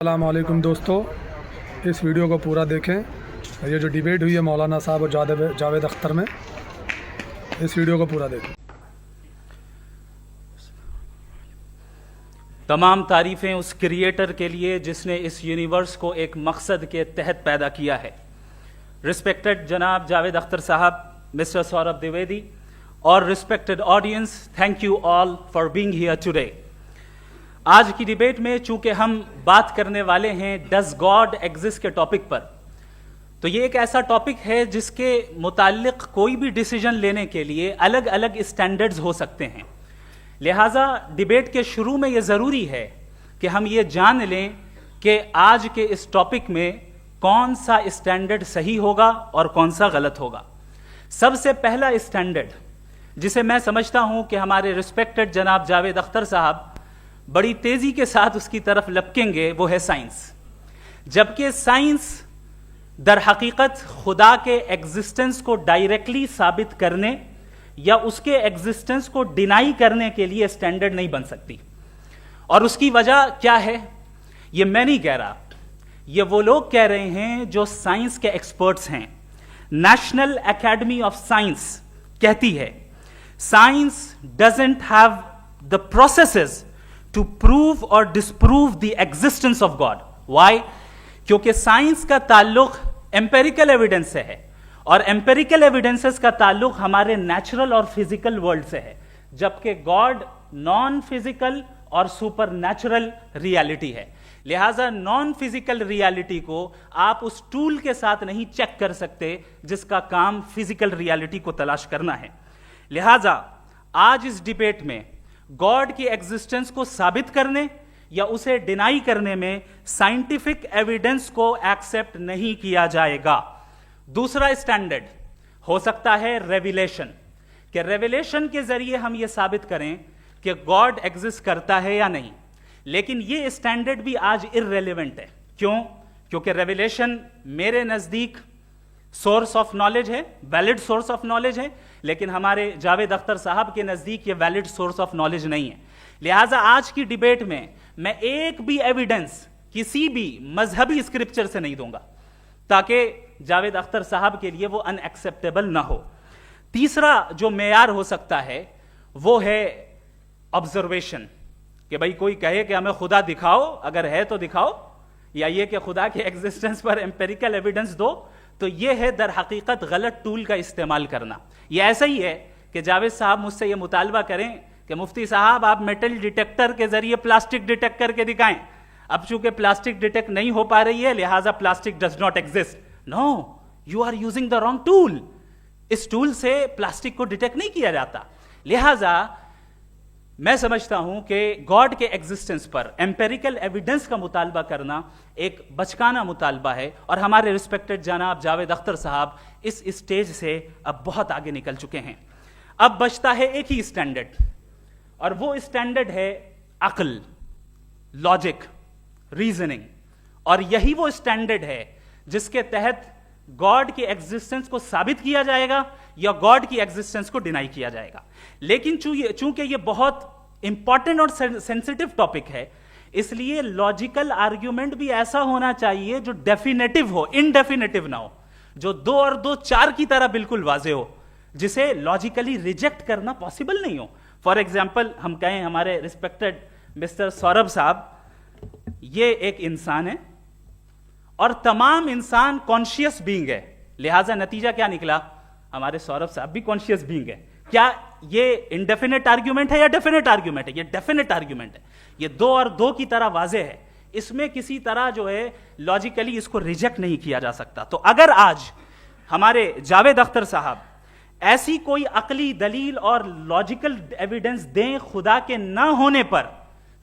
अस्सलाम वालेकुम दोस्तों, इस वीडियो को पूरा देखें। ये जो डिबेट हुई है मौलाना साहब और जावेद अख्तर में, इस वीडियो को पूरा देखें। तमाम तारीफ़ें उस क्रिएटर के लिए जिसने इस यूनिवर्स को एक मकसद के तहत पैदा किया है। रिस्पेक्टेड जनाब जावेद अख्तर साहब, मिस्टर सौरभ द्विवेदी और respected audience, thank you all for being here today. आज की डिबेट में चूंकि हम बात करने वाले हैं डज गॉड एग्जिस्ट के टॉपिक पर, तो ये एक ऐसा टॉपिक है जिसके मुताल्लिक कोई भी डिसीजन लेने के लिए अलग अलग स्टैंडर्ड्स हो सकते हैं। लिहाजा डिबेट के शुरू में ये ज़रूरी है कि हम ये जान लें कि आज के इस टॉपिक में कौन सा स्टैंडर्ड सही होगा और कौन सा गलत होगा। सबसे पहला स्टैंडर्ड जिसे मैं समझता हूं कि हमारे रिस्पेक्टेड जनाब जावेद अख्तर साहब बड़ी तेजी के साथ उसकी तरफ लपकेंगे, वो है साइंस। जबकि साइंस दर हकीकत खुदा के एग्जिस्टेंस को डायरेक्टली साबित करने या उसके एग्जिस्टेंस को डिनाई करने के लिए स्टैंडर्ड नहीं बन सकती। और उसकी वजह क्या है, ये मैं नहीं कह रहा, ये वो लोग कह रहे हैं जो साइंस के एक्सपर्ट्स हैं। नेशनल एकेडमी ऑफ साइंस कहती है science doesn't have the processes to prove और disprove the existence of God. Why? क्योंकि साइंस का ताल्लुक एम्पेरिकल एविडेंस से है और एम्पेरिकल एविडेंसेस का ताल्लुक हमारे नेचुरल और फिजिकल वर्ल्ड से है, जबकि गॉड नॉन फिजिकल और सुपर नेचुरल रियलिटी है। लिहाजा नॉन फिजिकल रियलिटी को आप उस टूल के साथ नहीं चेक कर सकते जिसका काम फिजिकल रियलिटी को तलाश करना है। लिहाजा आज इस डिबेट में गॉड की एग्जिस्टेंस को साबित करने या उसे डिनाई करने में साइंटिफिक एविडेंस को एक्सेप्ट नहीं किया जाएगा। दूसरा स्टैंडर्ड हो सकता है रेविलेशन, कि रेविलेशन के जरिए हम यह साबित करें कि गॉड एग्जिस्ट करता है या नहीं। लेकिन यह स्टैंडर्ड भी आज इररेलेवेंट है। क्यों? क्योंकि रेविलेशन मेरे नजदीक सोर्स ऑफ नॉलेज है, वैलिड सोर्स ऑफ नॉलेज है, लेकिन हमारे जावेद अख्तर साहब के नजदीक ये वैलिड सोर्स ऑफ नॉलेज नहीं है। लिहाजा आज की डिबेट में मैं एक भी एविडेंस किसी भी मजहबी स्क्रिप्चर से नहीं दूंगा ताकि जावेद अख्तर साहब के लिए वो अनएक्सेप्टेबल ना हो। तीसरा जो मेयार हो सकता है वो है ऑब्जर्वेशन, कि भाई कोई कहे कि हमें खुदा दिखाओ, अगर है तो दिखाओ, या ये कि खुदा के एग्जिस्टेंस पर एम्पेरिकल एविडेंस दो, तो यह है दर हकीकत गलत टूल का इस्तेमाल करना। यह ऐसा ही है कि जावेद साहब मुझसे यह मुतालबा करें कि मुफ्ती साहब आप मेटल डिटेक्टर के जरिए प्लास्टिक डिटेक्ट करके दिखाएं। अब चूंकि प्लास्टिक डिटेक्ट नहीं हो पा रही है, लिहाजा plastic does not exist. No, you are using the wrong tool. इस टूल से प्लास्टिक को डिटेक्ट नहीं किया जाता। लिहाजा मैं समझता हूं कि गॉड के एग्जिस्टेंस पर एम्पेरिकल एविडेंस का मुतालबा करना एक बचकाना मुतालबा है, और हमारे रिस्पेक्टेड जनाब जावेद अख्तर साहब इस स्टेज से अब बहुत आगे निकल चुके हैं। अब बचता है एक ही स्टैंडर्ड, और वो स्टैंडर्ड है अक्ल, लॉजिक, रीजनिंग। और यही वो स्टैंडर्ड है जिसके तहत गॉड की एग्जिस्टेंस को साबित किया जाएगा या गॉड की एग्जिस्टेंस को डिनाई किया जाएगा। लेकिन चूंकि ये बहुत इंपॉर्टेंट और सेंसिटिव टॉपिक है, इसलिए लॉजिकल आर्ग्यूमेंट भी ऐसा होना चाहिए जो डेफिनेटिव हो, इनडेफिनेटिव ना हो, जो 2 और 2 4 की तरह बिल्कुल वाजे हो, जिसे लॉजिकली रिजेक्ट करना पॉसिबल नहीं हो। फॉर एग्जाम्पल हम कहें हमारे रिस्पेक्टेड मिस्टर सौरभ साहब, ये एक इंसान है और तमाम इंसान कॉन्शियस बीइंग है। लिहाजा नतीजा क्या निकला, हमारे सौरभ साहब भी कॉन्शियस बीइंग है। क्या ये इनडेफिनेट आर्ग्यूमेंट है या डेफिनेट आर्ग्यूमेंट है? ये डेफिनेट आर्ग्यूमेंट है। ये 2 और 2 की तरह वाजे है, इसमें किसी तरह जो है लॉजिकली इसको रिजेक्ट नहीं किया जा सकता। तो अगर आज हमारे जावेद अख्तर साहब ऐसी कोई अकली दलील और लॉजिकल एविडेंस दें खुदा के ना होने पर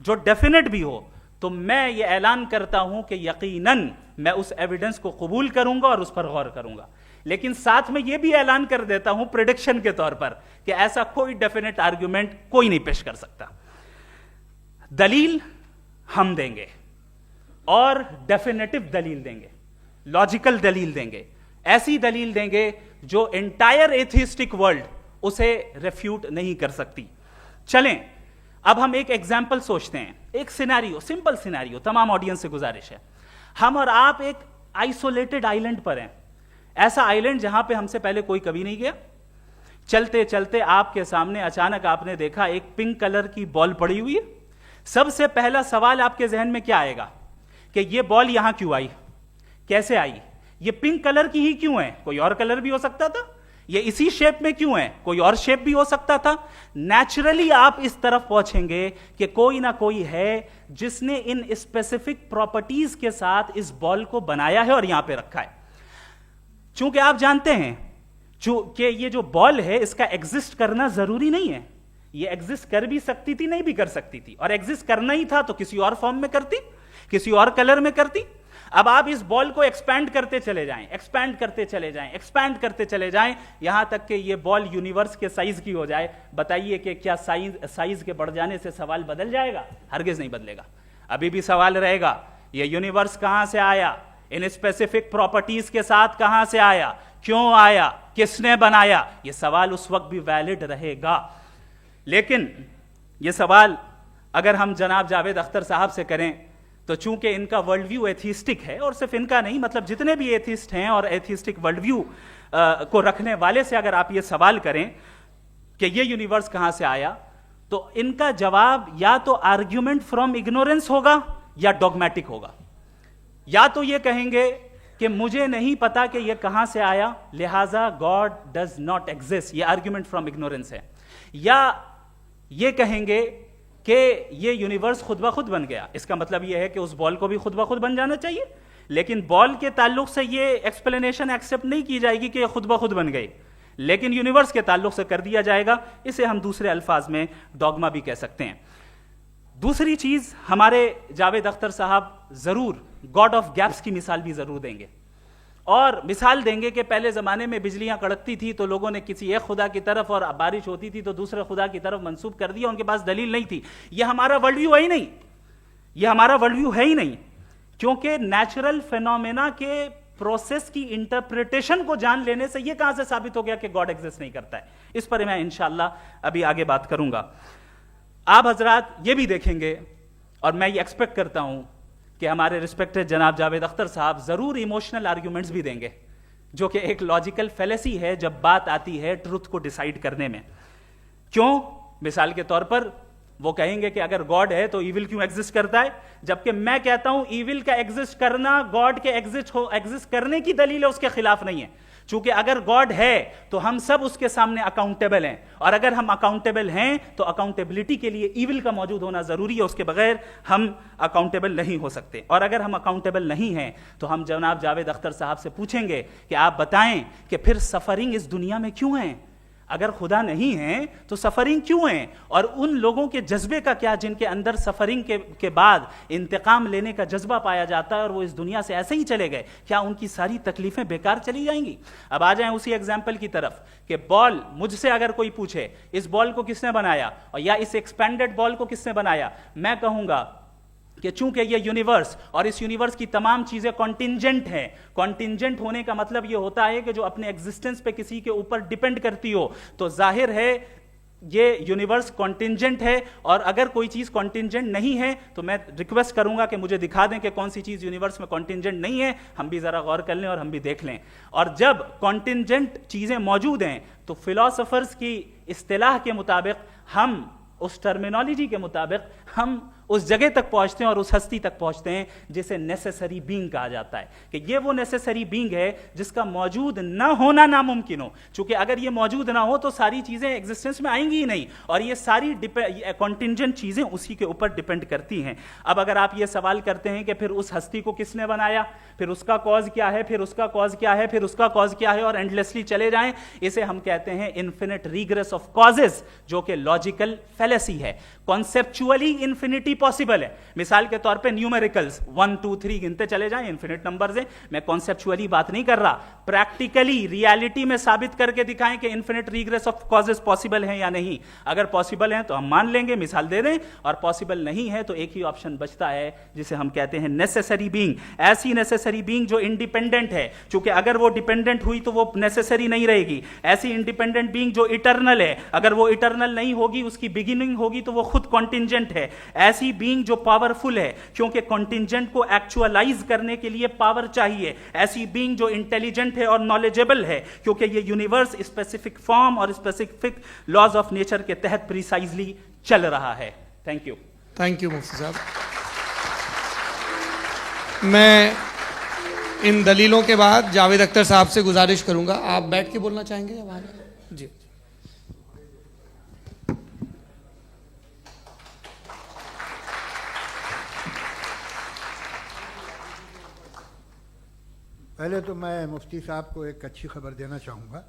जो डेफिनेट भी हो, तो मैं ये ऐलान करता हूं कि यकीनन मैं उस एविडेंस को कबूल करूंगा और उस पर गौर करूंगा। लेकिन साथ में यह भी ऐलान कर देता हूं प्रेडिक्शन के तौर पर कि ऐसा कोई डेफिनेट आर्ग्यूमेंट कोई नहीं पेश कर सकता। दलील हम देंगे और डेफिनेटिव दलील देंगे, लॉजिकल दलील देंगे, ऐसी दलील देंगे जो एंटायर एथिस्टिक वर्ल्ड उसे रेफ्यूट नहीं कर सकती। चलें अब हम एक एग्जाम्पल सोचते हैं, एक सिनेरियो, सिंपल सिनेरियो, तमाम ऑडियंस से गुजारिश है, हम और आप एक आइसोलेटेड आइलैंड पर हैं, ऐसा आइलैंड जहां पे हमसे पहले कोई कभी नहीं गया। चलते चलते आपके सामने अचानक आपने देखा एक पिंक कलर की बॉल पड़ी हुई है। सबसे पहला सवाल आपके जहन में क्या आएगा कि ये बॉल यहां क्यों आई, कैसे आई, ये पिंक कलर की ही क्यों है, कोई और कलर भी हो सकता था, ये इसी शेप में क्यों है, कोई और शेप भी हो सकता था। नेचुरली आप इस तरफ पहुंचेंगे कि कोई ना कोई है जिसने इन स्पेसिफिक प्रॉपर्टीज के साथ इस बॉल को बनाया है और यहां पे रखा है। चूंकि आप जानते हैं कि ये जो बॉल है इसका एग्जिस्ट करना जरूरी नहीं है, ये एग्जिस्ट कर भी सकती थी, नहीं भी कर सकती थी, और एग्जिस्ट करना ही था तो किसी और फॉर्म में करती, किसी और कलर में करती। अब आप इस बॉल को एक्सपैंड करते चले जाएं, एक्सपैंड करते चले जाएं, एक्सपैंड करते चले जाएं, यहां तक कि ये बॉल यूनिवर्स के साइज की हो जाए। बताइए कि क्या साइज के बढ़ जाने से सवाल बदल जाएगा? हरगिज नहीं बदलेगा। अभी भी सवाल रहेगा, ये यूनिवर्स कहां से आया, इन स्पेसिफिक प्रॉपर्टीज के साथ कहां से आया, क्यों आया, किसने बनाया, यह सवाल उस वक्त भी वैलिड रहेगा। लेकिन यह सवाल अगर हम जनाब जावेद अख्तर साहब से करें तो चूंकि इनका वर्ल्ड व्यू एथिस्टिक है, और सिर्फ इनका नहीं, मतलब जितने भी एथिस्ट हैं और एथिस्टिक वर्ल्ड व्यू को रखने वाले से अगर आप ये सवाल करें कि ये यूनिवर्स कहां से आया, तो इनका जवाब या तो आर्ग्यूमेंट फ्रॉम इग्नोरेंस होगा या डॉगमेटिक होगा। या तो ये कहेंगे कि मुझे नहीं पता कि ये कहां से आया, लिहाजा गॉड डज नॉट एग्जिस्ट, ये आर्ग्यूमेंट फ्रॉम इग्नोरेंस है। या ये कहेंगे कि ये यूनिवर्स खुद ब खुद बन गया, इसका मतलब ये है कि उस बॉल को भी खुद ब खुद बन जाना चाहिए, लेकिन बॉल के ताल्लुक से ये एक्सप्लेनेशन एक्सेप्ट नहीं की जाएगी कि ये खुद ब खुद बन गई, लेकिन यूनिवर्स के ताल्लुक से कर दिया जाएगा। इसे हम दूसरे अल्फाज में डॉगमा भी कह सकते हैं। दूसरी चीज, हमारे जावेद अख्तर साहब जरूर गॉड ऑफ गैप्स की मिसाल भी जरूर देंगे, और मिसाल देंगे कि पहले जमाने में बिजलियां कड़कती थी तो लोगों ने किसी एक खुदा की तरफ, और बारिश होती थी तो दूसरे खुदा की तरफ मंसूब कर दिया, उनके पास दलील नहीं थी। यह हमारा वर्ल्ड व्यू है ही नहीं, यह हमारा वर्ल्ड व्यू है ही नहीं, क्योंकि नेचुरल फेनोमेना के प्रोसेस की इंटरप्रिटेशन को जान लेने से यह कहां से साबित हो गया कि गॉड एग्जिस्ट नहीं करता है। इस पर मैं इंशाअल्लाह अभी आगे बात करूंगा। आप हजरात ये भी देखेंगे, और मैं ये एक्सपेक्ट करता हूं कि हमारे रिस्पेक्टेड जनाब जावेद अख्तर साहब जरूर इमोशनल आर्ग्यूमेंट्स भी देंगे, जो कि एक लॉजिकल फेलेसी है जब बात आती है ट्रुथ को डिसाइड करने में। क्यों? मिसाल के तौर पर वो कहेंगे कि अगर गॉड है तो ईविल क्यों एग्जिस्ट करता है, जबकि मैं कहता हूं ईविल का एग्जिस्ट करना गॉड के एग्जिस्ट करने की दलील है, उसके खिलाफ नहीं है। चूंकि अगर गॉड है तो हम सब उसके सामने अकाउंटेबल हैं, और अगर हम अकाउंटेबल हैं तो अकाउंटेबिलिटी के लिए ईविल का मौजूद होना जरूरी है, उसके बगैर हम अकाउंटेबल नहीं हो सकते। और अगर हम अकाउंटेबल नहीं हैं तो हम जनाब जावेद अख्तर साहब से पूछेंगे कि आप बताएं कि फिर सफरिंग इस दुनिया में क्यों है, अगर खुदा नहीं है तो सफरिंग क्यों है, और उन लोगों के जज्बे का क्या जिनके अंदर सफरिंग के बाद इंतकाम लेने का जज्बा पाया जाता है और वो इस दुनिया से ऐसे ही चले गए, क्या उनकी सारी तकलीफें बेकार चली जाएंगी? अब आ जाएं उसी एग्जाम्पल की तरफ कि बॉल, मुझसे अगर कोई पूछे इस बॉल को किसने बनाया और या इस एक्सपेंडेड बॉल को किसने बनाया, मैं कहूंगा कि चूंकि ये यूनिवर्स और इस यूनिवर्स की तमाम चीजें कॉन्टिंजेंट हैं। कॉन्टिंजेंट होने का मतलब ये होता है कि जो अपने एग्जिस्टेंस पे किसी के ऊपर डिपेंड करती हो, तो जाहिर है ये यूनिवर्स कॉन्टिंजेंट है। और अगर कोई चीज कॉन्टिंजेंट नहीं है तो मैं रिक्वेस्ट करूंगा कि मुझे दिखा दें कि कौन सी चीज यूनिवर्स में कॉन्टिंजेंट नहीं है, हम भी जरा गौर कर लें और हम भी देख लें। और जब कॉन्टिंजेंट चीजें मौजूद हैं तो फिलोसोफर्स की इस्तिलाह के मुताबिक, हम उस टर्मिनोलॉजी के मुताबिक हम उस जगह तक पहुंचते हैं और उस हस्ती तक पहुंचते हैं जिसे नेसेसरी बीइंग कहा जाता है, कि ये वो नेसेसरी बीइंग है जिसका मौजूद ना होना नामुमकिन हो। चूंकि अगर ये मौजूद ना हो तो सारी चीजें एग्जिस्टेंस में आएंगी ही नहीं, और ये सारी कॉन्टिंजेंट चीजें उसी के ऊपर डिपेंड करती हैं। अब अगर आप ये सवाल करते हैं कि फिर उस हस्ती को किसने बनाया, फिर उसका कॉज क्या है, फिर उसका कॉज क्या है, फिर उसका कॉज क्या है, और एंडलेसली चले जाएं, इसे हम कहते हैं इन्फिनिट रिग्रेस ऑफ कॉजेस, जो कि लॉजिकल फेलेसी है। कॉन्सेप्चुअली इन्फिनिटी पॉसिबल है। मिसाल के तौर पे न्यूमेरिकल्स 1 2 3 गिनते चले जाएं, इन्फिनिट नंबर्स हैं। मैं कॉन्सेप्चुअली बात नहीं कर रहा, प्रैक्टिकली रियलिटी में साबित करके दिखाएं कि infinite regress of causes possible है या नहीं। अगर पॉसिबल है तो हम मान लेंगे, मिसाल दे दें, और पॉसिबल नहीं है तो एक ही ऑप्शन बचता है जिसे हम कहते हैं नेसेसरी बीइंग। ऐसी नेसेसरी बीइंग जो इंडिपेंडेंट है, क्योंकि अगर वो डिपेंडेंट हुई तो वो नेसेसरी नहीं रहेगी। ऐसी इंडिपेंडेंट बीइंग जो इटर्नल है, अगर वो इटर्नल नहीं होगी, उसकी बिगिनिंग होगी तो वो खुद कॉन्टिंजेंट है। ऐसी बीइंग जो पावरफुल है, क्योंकि कॉन्टिंजेंट को एक्चुअलाइज करने के लिए पावर चाहिए। ऐसी बीइंग जो इंटेलिजेंट है और नॉलेजेबल है, क्योंकि ये यूनिवर्स स्पेसिफिक फॉर्म और स्पेसिफिक लॉज ऑफ नेचर के तहत प्रिसाइजली चल रहा है। Thank you. थैंक यू मुफ्ती साहब। मैं इन दलीलों के बाद जावेद अख्तर साहब से गुजारिश करूंगा, आप बैठ के बोलना चाहेंगे या वहाँ जी। पहले तो मैं मुफ्ती साहब को एक अच्छी खबर देना चाहूँगा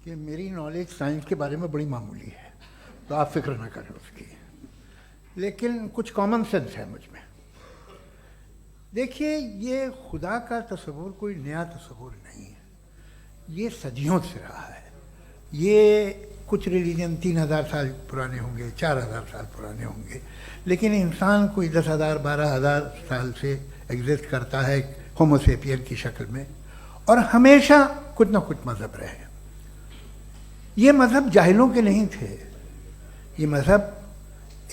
कि मेरी नॉलेज साइंस के बारे में बड़ी मामूली है, तो आप फिक्र ना करें उसकी, लेकिन कुछ कॉमन सेंस है मुझ में। देखिए, ये खुदा का तस्वुर कोई नया तस्वुर नहीं है, ये सदियों से रहा है। ये कुछ रिलीजन 3000 साल पुराने होंगे, 4000 साल पुराने होंगे, लेकिन इंसान कोई 10,000 12,000 साल से एग्जिस्ट करता है होमोसेपियन की शक्ल में, और हमेशा कुछ ना कुछ मज़हब रहे। ये मज़हब जाहिलों के नहीं थे, ये मज़हब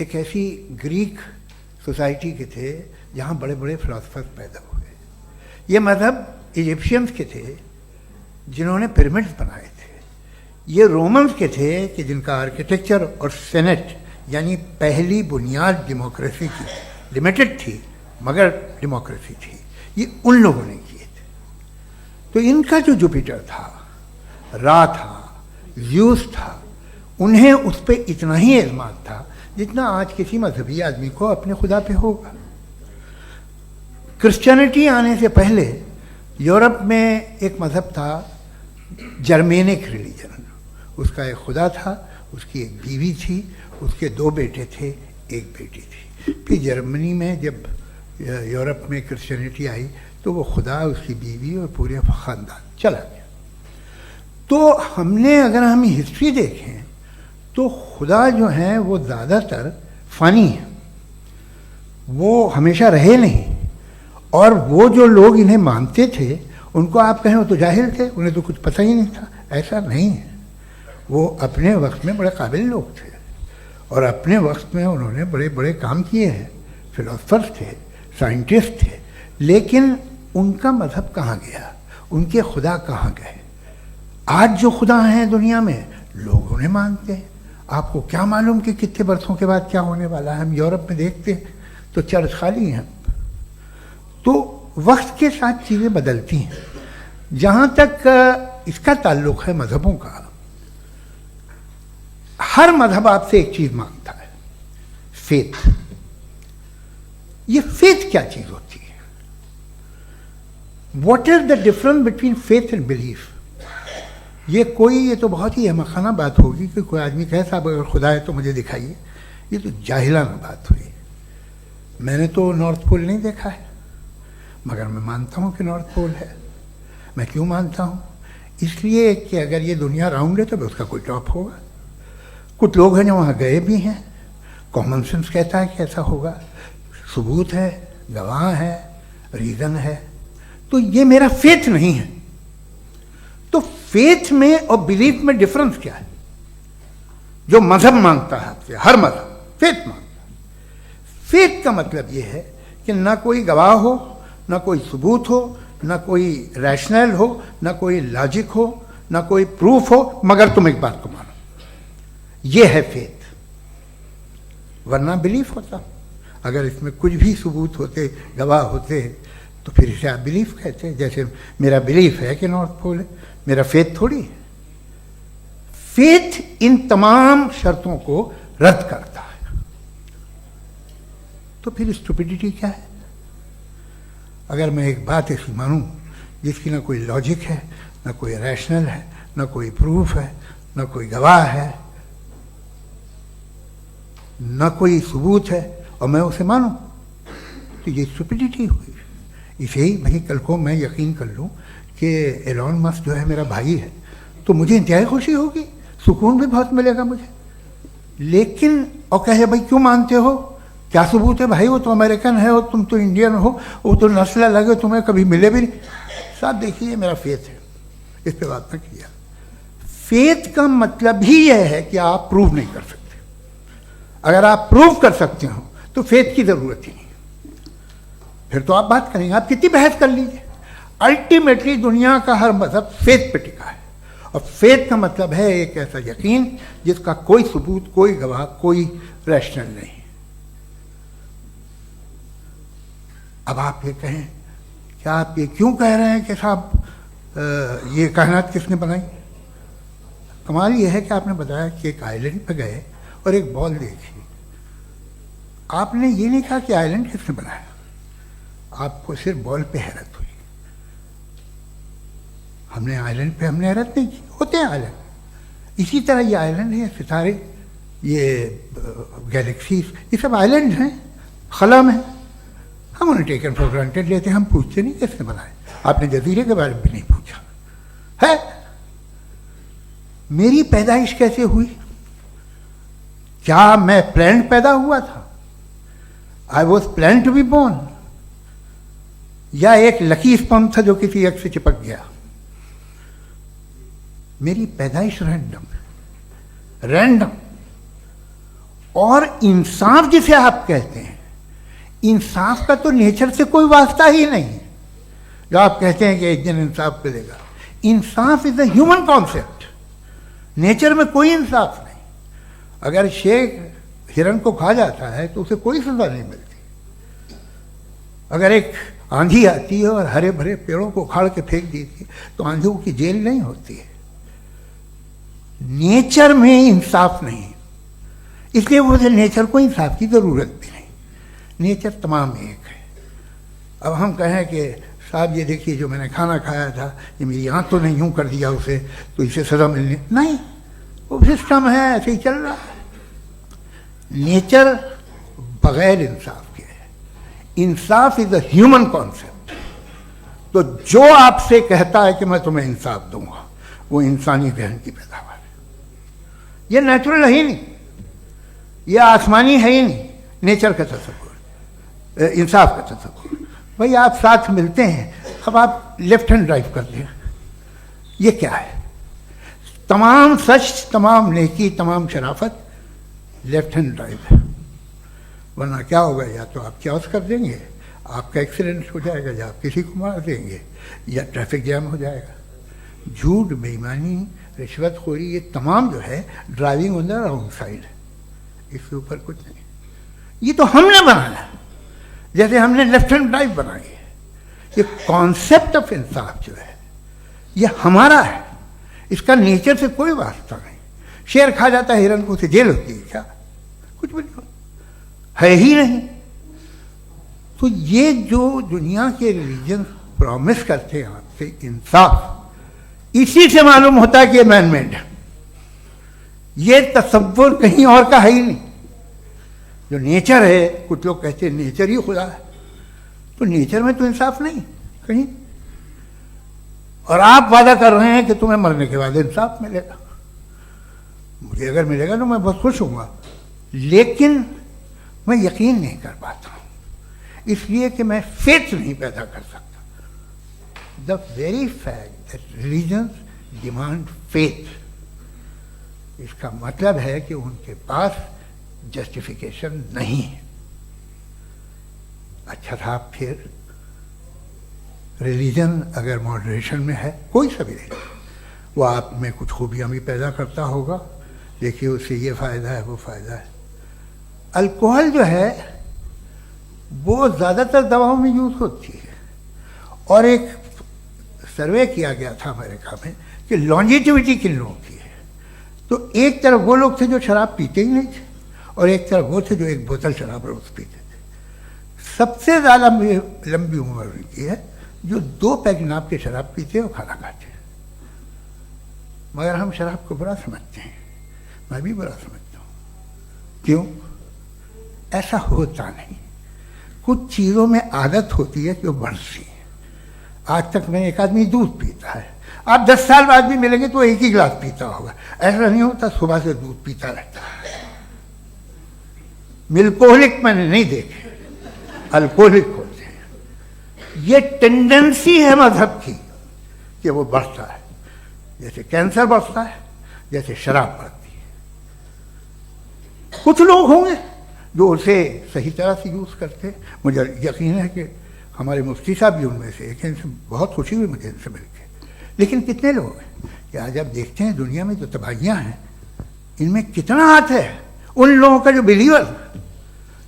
एक ऐसी ग्रीक सोसाइटी के थे जहाँ बड़े बड़े फिलोसफर्स पैदा हुए। ये मज़हब इजिप्शियंस के थे जिन्होंने पिरामिड्स बनाए थे। ये रोमन्स के थे कि जिनका आर्किटेक्चर और सेनेट यानी पहली बुनियाद डेमोक्रेसी की लिमिटेड थी, मगर डेमोक्रेसी थी, ये उन लोगों ने किए थे। तो इनका जो जुपिटर था, रा था, ज़्यूस था, उन्हें उस पर इतना ही एतमाद था जितना आज किसी मजहबी आदमी को अपने खुदा पे होगा। क्रिश्चियनिटी आने से पहले यूरोप में एक मज़हब था, जर्मेनिक रिलीजन। उसका एक खुदा था, उसकी एक बीवी थी, उसके 2 बेटे थे, एक बेटी थी। फिर जर्मनी में जब यूरोप में क्रिश्चियनिटी आई तो वो खुदा, उसकी बीवी और पूरे ख़ानदान चला गया। तो हमने, अगर हम हिस्ट्री देखें तो खुदा जो हैं वो ज़्यादातर फ़नी है, वो हमेशा रहे नहीं। और वो जो लोग इन्हें मानते थे उनको आप कहें वो तो जाहिल थे, उन्हें तो कुछ पता ही नहीं था, ऐसा नहीं है। वो अपने वक्त में बड़े काबिल लोग थे और अपने वक्त में उन्होंने बड़े बड़े काम किए हैं, फिलोसफर्स थे, साइंटिस्ट थे, लेकिन उनका मज़हब कहाँ गया, उनके खुदा कहाँ गए? आज जो खुदा हैं दुनिया में लोग उन्हें मानते हैं। आपको क्या मालूम कि कितने बरसों के बाद क्या होने वाला है? हम यूरोप में देखते हैं तो चर्च खाली हैं। तो वक्त के साथ चीज़ें बदलती हैं। जहाँ तक इसका ताल्लुक़ है मज़हबों का, हर मज़हब आपसे एक चीज़ मांगता है, फेथ। ये फेथ क्या चीज़ होती है? What is the difference between faith and belief? ये तो बहुत ही अहमक़ाना बात होगी कि कोई आदमी कहे साहब अगर खुदा है तो मुझे दिखाइए। ये तो जाहिलाना बात हुई। मैंने तो नॉर्थ पोल नहीं देखा है, मगर मैं मानता हूँ कि नॉर्थ पोल है। मैं क्यों मानता हूँ? इसलिए कि अगर ये दुनिया राउंड है तो उसका कोई टॉप होगा। कुछ लोग हैं जो वहाँ गए भी हैं, कॉमन सेंस कहता है कि ऐसा होगा, सबूत है, गवाह है, रीज़न है। तो ये मेरा फेथ नहीं है। तो फेथ में और बिलीफ में डिफरेंस क्या है? जो मज़हब मांगता है आपसे, हर मज़हब फेथ मांगता है। फेथ का मतलब ये है कि ना कोई गवाह हो, ना कोई सबूत हो, ना कोई रैशनल हो, ना कोई लॉजिक हो, ना कोई प्रूफ हो, मगर तुम एक बात को मानो। ये है फेथ। वरना बिलीफ होता। अगर इसमें कुछ भी सबूत होते, गवाह होते, तो फिर इसे आप बिलीफ कहते हैं। जैसे मेरा बिलीफ है कि नॉर्थ पोल है, मेरा फेथ थोड़ी है। फेथ इन तमाम शर्तों को रद्द करता है। तो फिर स्टुपिडिटी क्या है? अगर मैं एक बात ऐसी मानूं जिसकी ना कोई लॉजिक है, ना कोई रैशनल है, ना कोई प्रूफ है, ना कोई गवाह है, ना कोई सबूत है, और मैं उसे मानूं, तो ये स्टुपिडिटी हुई। इसे ही भाई कल को मैं यकीन कर लूँ कि एलॉन मस्क जो है मेरा भाई है, तो मुझे इंतहाई खुशी होगी, सुकून भी बहुत मिलेगा मुझे। लेकिन और कहे भाई क्यों मानते हो, क्या सबूत है भाई, वो तो अमेरिकन है और तुम तो इंडियन हो, वो तो नस्ल अलग है, तुम्हें कभी मिले भी नहीं। साहब देखिए मेरा फेथ है, इस पे बात ना किया। फेथ का मतलब ही यह है कि आप प्रूव नहीं कर सकते। अगर आप प्रूव कर सकते हो तो फेथ की जरूरत ही नहीं, फिर तो आप बात करेंगे, आप कितनी बहस कर लीजिए। अल्टीमेटली दुनिया का हर मजहब फेथ पे टिका है, और फेथ का मतलब है एक ऐसा यकीन जिसका कोई सबूत, कोई गवाह, कोई रैशनल नहीं। अब आप ये कहें, क्या आप ये क्यों कह रहे हैं कि साहब ये कायनात किसने बनाई? कमाल ये है कि आपने बताया कि एक आइलैंड पे गए और एक बॉल देखी। आपने ये नहीं कहा कि आइलैंड किसने बनाया, आपको सिर्फ बॉल पे हैरत हुई। हमने आइलैंड पे हमने हैरत नहीं की, होते हैं आइलैंड। इसी तरह ये आइलैंड है, सितारे, ये गैलेक्सीज, ये सब आइलैंड हैं खला में। हम उन्हें टेकन फॉर ग्रांटेड लेते हैं, हम पूछते नहीं किसने बनाए। आपने जजीरे के बारे में भी नहीं पूछा है। मेरी पैदाइश कैसे हुई? क्या मैं प्लान्ड पैदा हुआ था? I was plan to be born, या एक लकी स्पर्म था जो किसी एग से चिपक गया? मेरी पैदाइश रैंडम। और इंसाफ जिसे आप कहते हैं, इंसाफ का तो नेचर से कोई वास्ता ही नहीं। जो आप कहते हैं कि एक दिन इंसाफ मिलेगा, insaf is a human concept, nature में कोई इंसाफ नहीं। अगर शेर हिरन को खा जाता है तो उसे कोई सजा नहीं मिलती। अगर एक आंधी आती है और हरे भरे पेड़ों को उखाड़ के फेंक देती है तो आंधियों की जेल नहीं होती है। नेचर में इंसाफ नहीं, इसलिए मुझे नेचर को इंसाफ की जरूरत भी नहीं। नेचर तमाम एक है। अब हम कहें कि साहब ये देखिए जो मैंने खाना खाया था, ये मेरी आंख तो नहीं यूं कर दिया उसे, तो इसे सजा मिलनी नहीं, वो सिस्टम है, ऐसे ही चल रहा है। नेचर बगैर इंसाफ के है। इंसाफ इज अ ह्यूमन कॉन्सेप्ट। तो जो आपसे कहता है कि मैं तुम्हें इंसाफ दूंगा, वो इंसानी जहन की पैदावार है। ये नेचुरल है ही नहीं, ये आसमानी है ही नहीं। नेचर का तसव्वुर, इंसाफ का तसव्वुर। भाई आप साथ मिलते हैं, अब आप लेफ्ट हैंड ड्राइव कर दें, ये क्या है? तमाम सच, तमाम नेकी, तमाम शराफत लेफ्ट हैंड ड्राइव है। वरना क्या होगा, या तो आप क्रॉस कर देंगे, आपका एक्सीडेंट हो जाएगा, या आप किसी को मार देंगे, या ट्रैफिक जैम हो जाएगा। झूठ, बेईमानी, रिश्वतखोरी, ये तमाम जो है driving on the wrong side है। इसके ऊपर कुछ नहीं। ये तो हमने बनाया, जैसे हमने लेफ्ट हैंड ड्राइव बनाई है। ये कॉन्सेप्ट ऑफ इंसाफ जो है ये हमारा है, इसका नेचर से कोई वास्ता नहीं। शेर खा जाता है हिरन को, उसे जेल होती है क्या? कुछ भी नहीं, है ही नहीं। तो ये जो दुनिया के रिलीजन प्रॉमिस करते हैं आपसे इंसाफ, इसी से मालूम होता है कि ये मैन मेड है। ये तसव्वुर कहीं और का है ही नहीं। जो नेचर है, कुछ लोग कहते हैं नेचर ही खुदा है, तो नेचर में तो इंसाफ नहीं कहीं। और आप वादा कर रहे हैं कि तुम्हें मरने के बाद इंसाफ मिलेगा। मुझे अगर मिलेगा तो मैं बहुत खुश होऊंगा, लेकिन मैं यकीन नहीं कर पाता हूं, इसलिए कि मैं फेथ नहीं पैदा कर सकता। The very fact that religions demand faith, इसका मतलब है कि उनके पास जस्टिफिकेशन नहीं है। अच्छा था, फिर रिलीजन अगर मॉडरेशन में है, कोई सा भी रिलीजन, वो आप में कुछ खूबियां भी पैदा करता होगा। देखिए उससे ये फ़ायदा है, वो फ़ायदा है। अल्कोहल जो है वो ज़्यादातर दवाओं में यूज़ होती है, और एक सर्वे किया गया था अमेरिका में कि लॉन्जिटिविटी किन लोगों की है। तो एक तरफ वो लोग थे जो शराब पीते ही नहीं थे, और एक तरफ वो थे जो एक बोतल शराब रोज पीते थे। सबसे ज़्यादा लंबी उम्र उनकी है जो 2 पैग नाप के शराब पीते और खाना खाते हैं। मगर हम शराब को बुरा समझते हैं, मैं भी बुरा समझता हूँ। क्यों? ऐसा होता नहीं। कुछ चीज़ों में आदत होती है कि वो बढ़ती है। आज तक में एक आदमी दूध पीता है, आप 10 साल बाद भी मिलेंगे तो एक ही गिलास पीता होगा। ऐसा नहीं होता, सुबह से दूध पीता रहता है। मिल्कोहलिक मैंने नहीं देखे, अल्कोहलिक होते हैं। ये टेंडेंसी है मजहब की कि वो बढ़ता है, जैसे कैंसर बढ़ता है, जैसे शराब बढ़ती है। कुछ लोग होंगे जो उसे सही तरह से यूज़ करते हैं। मुझे यकीन है कि हमारे मुफ्ती साहब भी उनमें से एक हैं, इनसे बहुत खुशी हुई मुझे इनसे मिलकर। लेकिन कितने लोग हैं कि आज आप देखते हैं दुनिया में जो तबाहियाँ हैं, इनमें कितना हाथ है उन लोगों का जो बिलीवर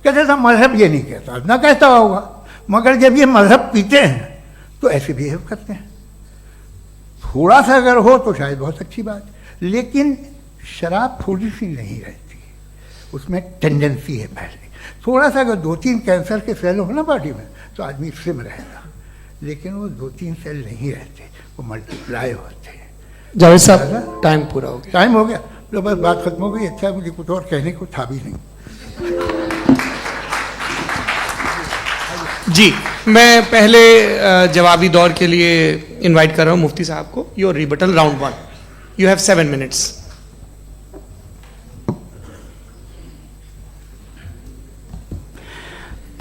कहते था मजहब ये नहीं कहता, ना कहता होगा, मगर जब ये मजहब पीते हैं तो ऐसे बिहेव करते हैं। थोड़ा सा अगर हो तो शायद बहुत अच्छी बात, लेकिन शराब थोड़ी सी नहीं रहती, उसमें टेंडेंसी है पहले। थोड़ा सा अगर 2-3 कैंसर के सेल हो ना बॉडी में तो आदमी स्लिम रहेगा, लेकिन वो 2-3 सेल नहीं रहते, वो मल्टीप्लाई होते हैं। जावेद साहब टाइम पूरा हो गया। टाइम हो गया तो बस बात खत्म हो गई। अच्छा, मुझे कुछ और कहने को था भी नहीं। जी, मैं पहले जवाबी दौर के लिए इनवाइट कर रहा हूं मुफ्ती साहब को। Your rebuttal round 1, you have 7 minutes.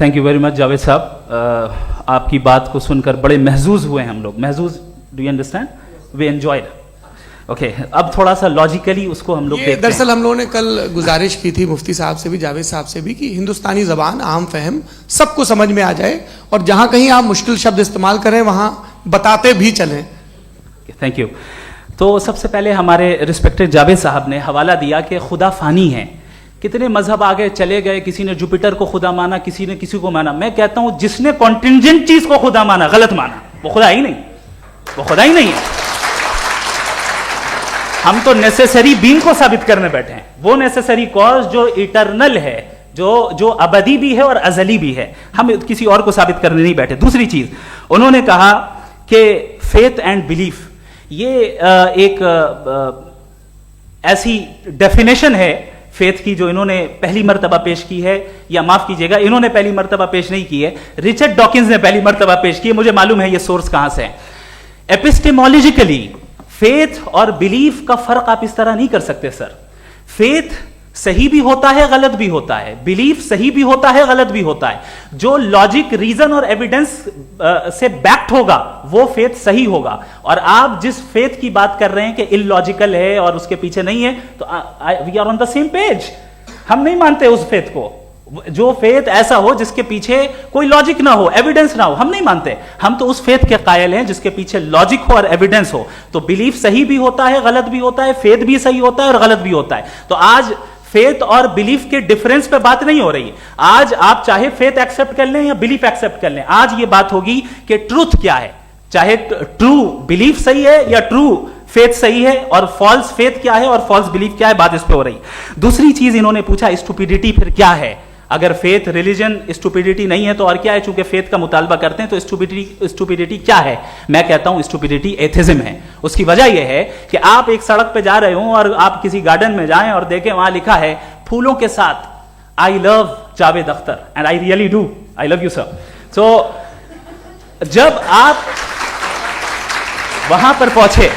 Thank you very much Javed साहब। आपकी बात को सुनकर बड़े महजूज हुए हम लोग। महजूज, do you understand? We enjoyed. Okay, अब थोड़ा सा लॉजिकली उसको हम लोग देखते हैं। दरअसल हम लोगों ने कल गुजारिश की थी मुफ्ती साहब से भी, जावेद साहब से भी, कि हिंदुस्तानी ज़बान आम फहम सबको समझ में आ जाए, और जहां कहीं आप मुश्किल शब्द इस्तेमाल करें वहां बताते भी चलें। Thank you. तो सबसे पहले हमारे रिस्पेक्टेड जावेद साहब ने हवाला दिया कि खुदा फानी है। कितने मजहब आगे चले गए, किसी ने जुपिटर को खुदा माना, किसी ने किसी को माना। मैं कहता हूं जिसने कॉन्टिंजेंट चीज को खुदा माना, गलत माना, वो खुदा ही नहीं, वो खुदा ही नहीं है। हम तो नेसेसरी बीइंग को साबित करने बैठे हैं, वो नेसेसरी कॉज जो इटरनल है, जो अबदी भी है और अजली भी है। हम किसी और को साबित करने नहीं बैठे। दूसरी चीज उन्होंने कहा कि फेथ एंड बिलीफ, ये एक ऐसी डेफिनेशन है फेथ की जो इन्होंने पहली मर्तबा पेश की है, या माफ कीजिएगा इन्होंने पहली मर्तबा पेश नहीं की है, रिचर्ड डॉकिंस ने पहली मर्तबा पेश की है। मुझे मालूम है ये सोर्स कहां से है। एपिस्टेमोलॉजिकली फेथ और बिलीफ का फर्क आप इस तरह नहीं कर सकते सर। फेथ सही भी होता है, गलत भी होता है। बिलीफ सही भी होता है, गलत भी होता है। जो लॉजिक, रीजन और एविडेंस से बैक्ड होगा वो फेथ सही होगा। और आप जिस फेथ की बात कर रहे हैं कि इलॉजिकल है और उसके पीछे नहीं है, तो we are on the same page. हम नहीं मानते उस फेथ को। जो फेथ ऐसा हो जिसके पीछे कोई लॉजिक ना हो, एविडेंस ना हो, हम नहीं मानते। हम तो उस फेथ के कायल हैं जिसके पीछे लॉजिक हो और एविडेंस हो। तो बिलीफ सही भी होता है, गलत भी होता है, फेथ भी सही होता है और गलत भी होता है। तो आज फेथ और बिलीफ के डिफरेंस पे बात नहीं हो रही। आज आप चाहे फेथ एक्सेप्ट कर लें या बिलीफ एक्सेप्ट कर लें, आज ये बात होगी कि ट्रूथ क्या है। चाहे ट्रू बिलीफ सही है या ट्रू फेथ सही है, और फॉल्स फेथ क्या है और फॉल्स बिलीफ क्या है, बात इस पे हो रही। दूसरी चीज इन्होंने पूछा स्टुपिडिटी फिर क्या है। अगर फेथ रिलीजन स्टुपिडिटी नहीं है तो और क्या है? चूंकि फेथ का मुतालबा करते हैं तो स्टुपिडिटी क्या है? मैं कहता हूं स्टुपिडिटी एथिज्म है। उसकी वजह यह है कि आप एक सड़क पे जा रहे हो और आप किसी गार्डन में जाएं और देखें वहां लिखा है फूलों के साथ I love Javed Akhtar, and I really do, I love you sir. So जब आप वहां पर पहुंचे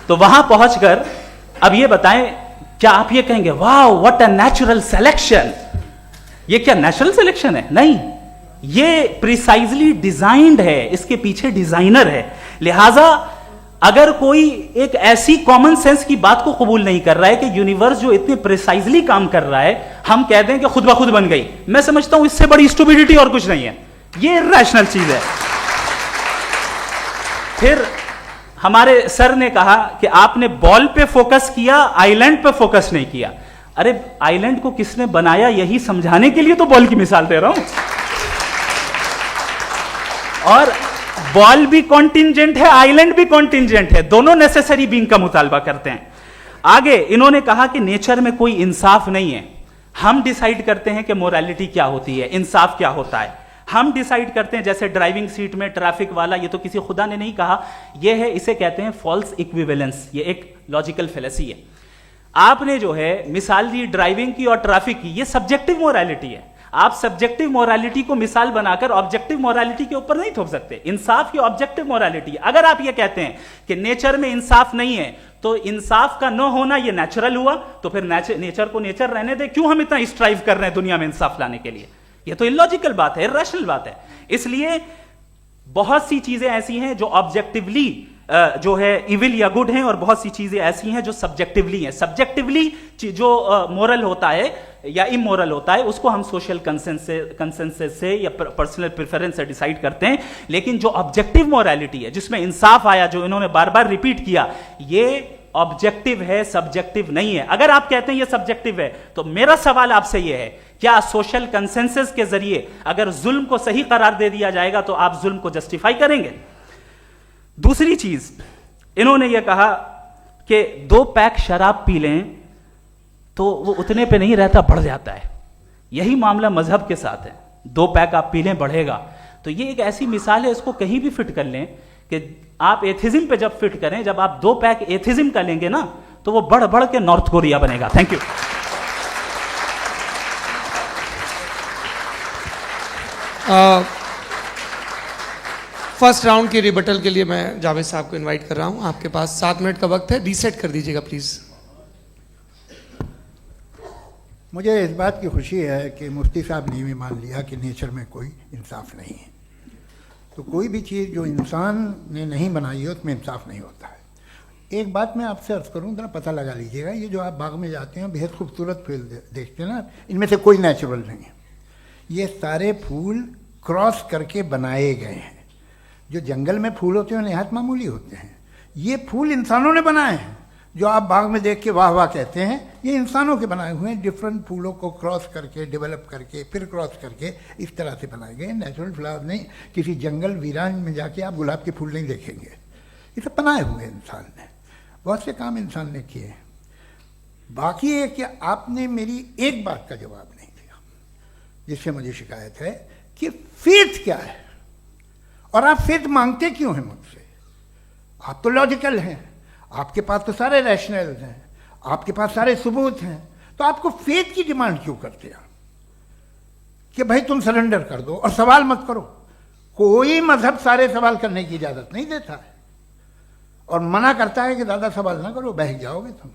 तो वहां पहुंचकर अब ये बताएं, क्या आप ये कहेंगे वाह व्हाट अ नेचुरल सिलेक्शन? ये क्या नेचुरल सिलेक्शन है? नहीं, ये प्रिसाइजली डिजाइंड है, इसके पीछे डिजाइनर है। लिहाजा अगर कोई एक ऐसी कॉमन सेंस की बात को कबूल नहीं कर रहा है कि यूनिवर्स जो इतने प्रिसाइजली काम कर रहा है, हम कह दें कि खुद ब खुद बन गई, मैं समझता हूं इससे बड़ी स्टुपिडिटी और कुछ नहीं है। ये इरैशनल चीज है। फिर हमारे सर ने कहा कि आपने बॉल पे फोकस किया, आइलैंड पे फोकस नहीं किया। अरे आइलैंड को किसने बनाया यही समझाने के लिए तो बॉल की मिसाल दे रहा हूं। और बॉल भी कॉन्टिंजेंट है, आइलैंड भी कॉन्टिंजेंट है, दोनों नेसेसरी बीइंग का मुतालबा करते हैं। आगे इन्होंने कहा कि नेचर में कोई इंसाफ नहीं है। हम डिसाइड करते हैं कि मोरालिटी क्या होती है, इंसाफ क्या होता है। हम डिसाइड करते हैं, जैसे ड्राइविंग सीट में ट्रैफिक वाला, ये तो किसी खुदा ने नहीं कहा, ये है, इसे कहते हैं फॉल्स इक्विवेलेंस। ये एक लॉजिकल फेलेसी है। आपने जो है मिसाल दी ड्राइविंग की और ट्रैफिक की, ये सब्जेक्टिव मोरालिटी है। आप सब्जेक्टिव मोरालिटी को मिसाल बनाकर ऑब्जेक्टिव मोरालिटी के ऊपर नहीं थोप सकते। इंसाफ ही ऑब्जेक्टिव मोरालिटी। अगर आप ये कहते हैं कि नेचर में इंसाफ नहीं है, तो इंसाफ का न होना ये नेचुरल हुआ, तो फिर नेचर को नेचर रहने दे, क्यों हम इतना स्ट्राइव कर रहे हैं दुनिया में इंसाफ लाने के लिए? ये तो इलॉजिकल बात है, इरैशनल बात है। इसलिए बहुत सी चीजें ऐसी हैं जो ऑब्जेक्टिवली जो है इविल या गुड हैं, और बहुत सी चीजें ऐसी हैं जो सब्जेक्टिवली हैं। सब्जेक्टिवली जो मोरल होता है या इमोरल होता है, उसको हम सोशल कंसेंसस से या पर्सनल प्रेफरेंस से डिसाइड करते हैं। लेकिन जो ऑब्जेक्टिव मोरालिटी है, जिसमें इंसाफ आया, जो इन्होंने बार बार रिपीट किया, ये ऑब्जेक्टिव है, सब्जेक्टिव नहीं है। अगर आप कहते हैं ये सब्जेक्टिव है, तो मेरा सवाल आपसे ये है, क्या सोशल कंसेंसस के जरिए अगर जुल्म को सही करार दे दिया जाएगा तो आप जुल्म को जस्टिफाई करेंगे? दूसरी चीज, इन्होंने ये कहा कि 2 पैक शराब पी लें तो वो उतने पे नहीं रहता, बढ़ जाता है। यही मामला मजहब के साथ है। 2 पैक आप पी लें, बढ़ेगा। तो ये एक ऐसी मिसाल है, इसको कहीं भी फिट कर लें कि आप एथिज्म पे जब फिट करें, जब आप 2 पैक एथिज्म का लेंगे ना, तो वो बढ़ बढ़ के नॉर्थ कोरिया बनेगा। Thank you. फर्स्ट राउंड के रिबटल के लिए मैं जावेद साहब को इनवाइट कर रहा हूं। आपके पास 7 मिनट का वक्त है, रीसेट कर दीजिएगा प्लीज। मुझे इस बात की खुशी है कि मुफ्ती साहब ने भी मान लिया कि नेचर में कोई इंसाफ नहीं है। तो कोई भी चीज़ जो इंसान ने नहीं बनाई है उसमें इंसाफ नहीं होता है। एक बात मैं आपसे अर्ज़ करूँ, जरा पता लगा लीजिएगा, ये जो आप बाग में जाते हैं बेहद खूबसूरत फूल देखते हैं ना, इनमें से कोई नेचुरल नहीं है। ये सारे फूल क्रॉस करके बनाए गए हैं। जो जंगल में फूल होते हैं नहायत मामूली होते हैं। ये फूल इंसानों ने बनाए हैं। जो आप बाग में देख के वाह वाह कहते हैं, ये इंसानों के बनाए हुए हैं। डिफरेंट फूलों को क्रॉस करके, डेवलप करके, फिर क्रॉस करके इस तरह से बनाए गए। नेचुरल फ्लावर नहीं। किसी जंगल वीरान में जाके आप गुलाब के फूल नहीं देखेंगे। ये सब बनाए हुए इंसान ने, बहुत से काम इंसान ने किए। बाकी है कि आपने मेरी एक बात का जवाब नहीं दिया, जिससे मुझे शिकायत है कि फेथ क्या है और आप फेथ मांगते क्यों हैं मुझसे? आप तो लॉजिकल हैं, आपके पास तो सारे रैशनल्स हैं, आपके पास सारे सबूत हैं, तो आपको फेथ की डिमांड क्यों करते हैं कि भाई तुम सरेंडर कर दो और सवाल मत करो? कोई मजहब सारे सवाल करने की इजाजत नहीं देता है और मना करता है कि ज़्यादा सवाल ना करो, बह जाओगे तुम।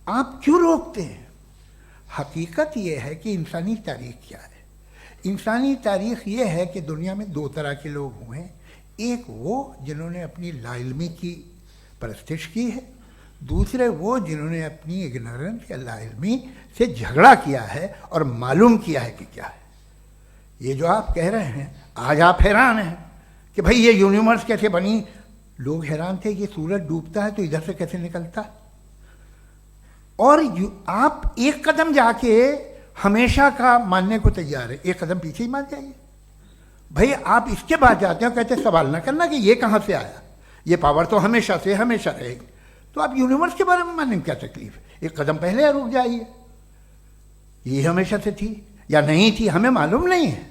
आप क्यों रोकते हैं? हकीकत यह है कि इंसानी तारीख क्या है। इंसानी तारीख ये है कि दुनिया में 2 तरह के लोग हुए हैं। एक वो जिन्होंने अपनी लाइल्मी की परस्तिश की है, दूसरे वो जिन्होंने अपनी इग्नोरेंस या लाइल्मी से झगड़ा किया है और मालूम किया है कि क्या है। ये जो आप कह रहे हैं, आज आप हैरान हैं कि भाई ये यूनिवर्स कैसे बनी। लोग हैरान थे कि सूरज डूबता है तो इधर से कैसे निकलता है। और आप एक कदम जाके हमेशा का मानने को तैयार है, एक कदम पीछे ही मान जाइए। भाई आप इसके बाद जाते हो, कहते सवाल ना करना कि ये कहाँ से आया, ये पावर तो हमेशा से हमेशा रहेगी। तो आप यूनिवर्स के बारे में मानने में क्या तकलीफ है? एक कदम पहले रुक जाइए। ये हमेशा से थी या नहीं थी, हमें मालूम नहीं है।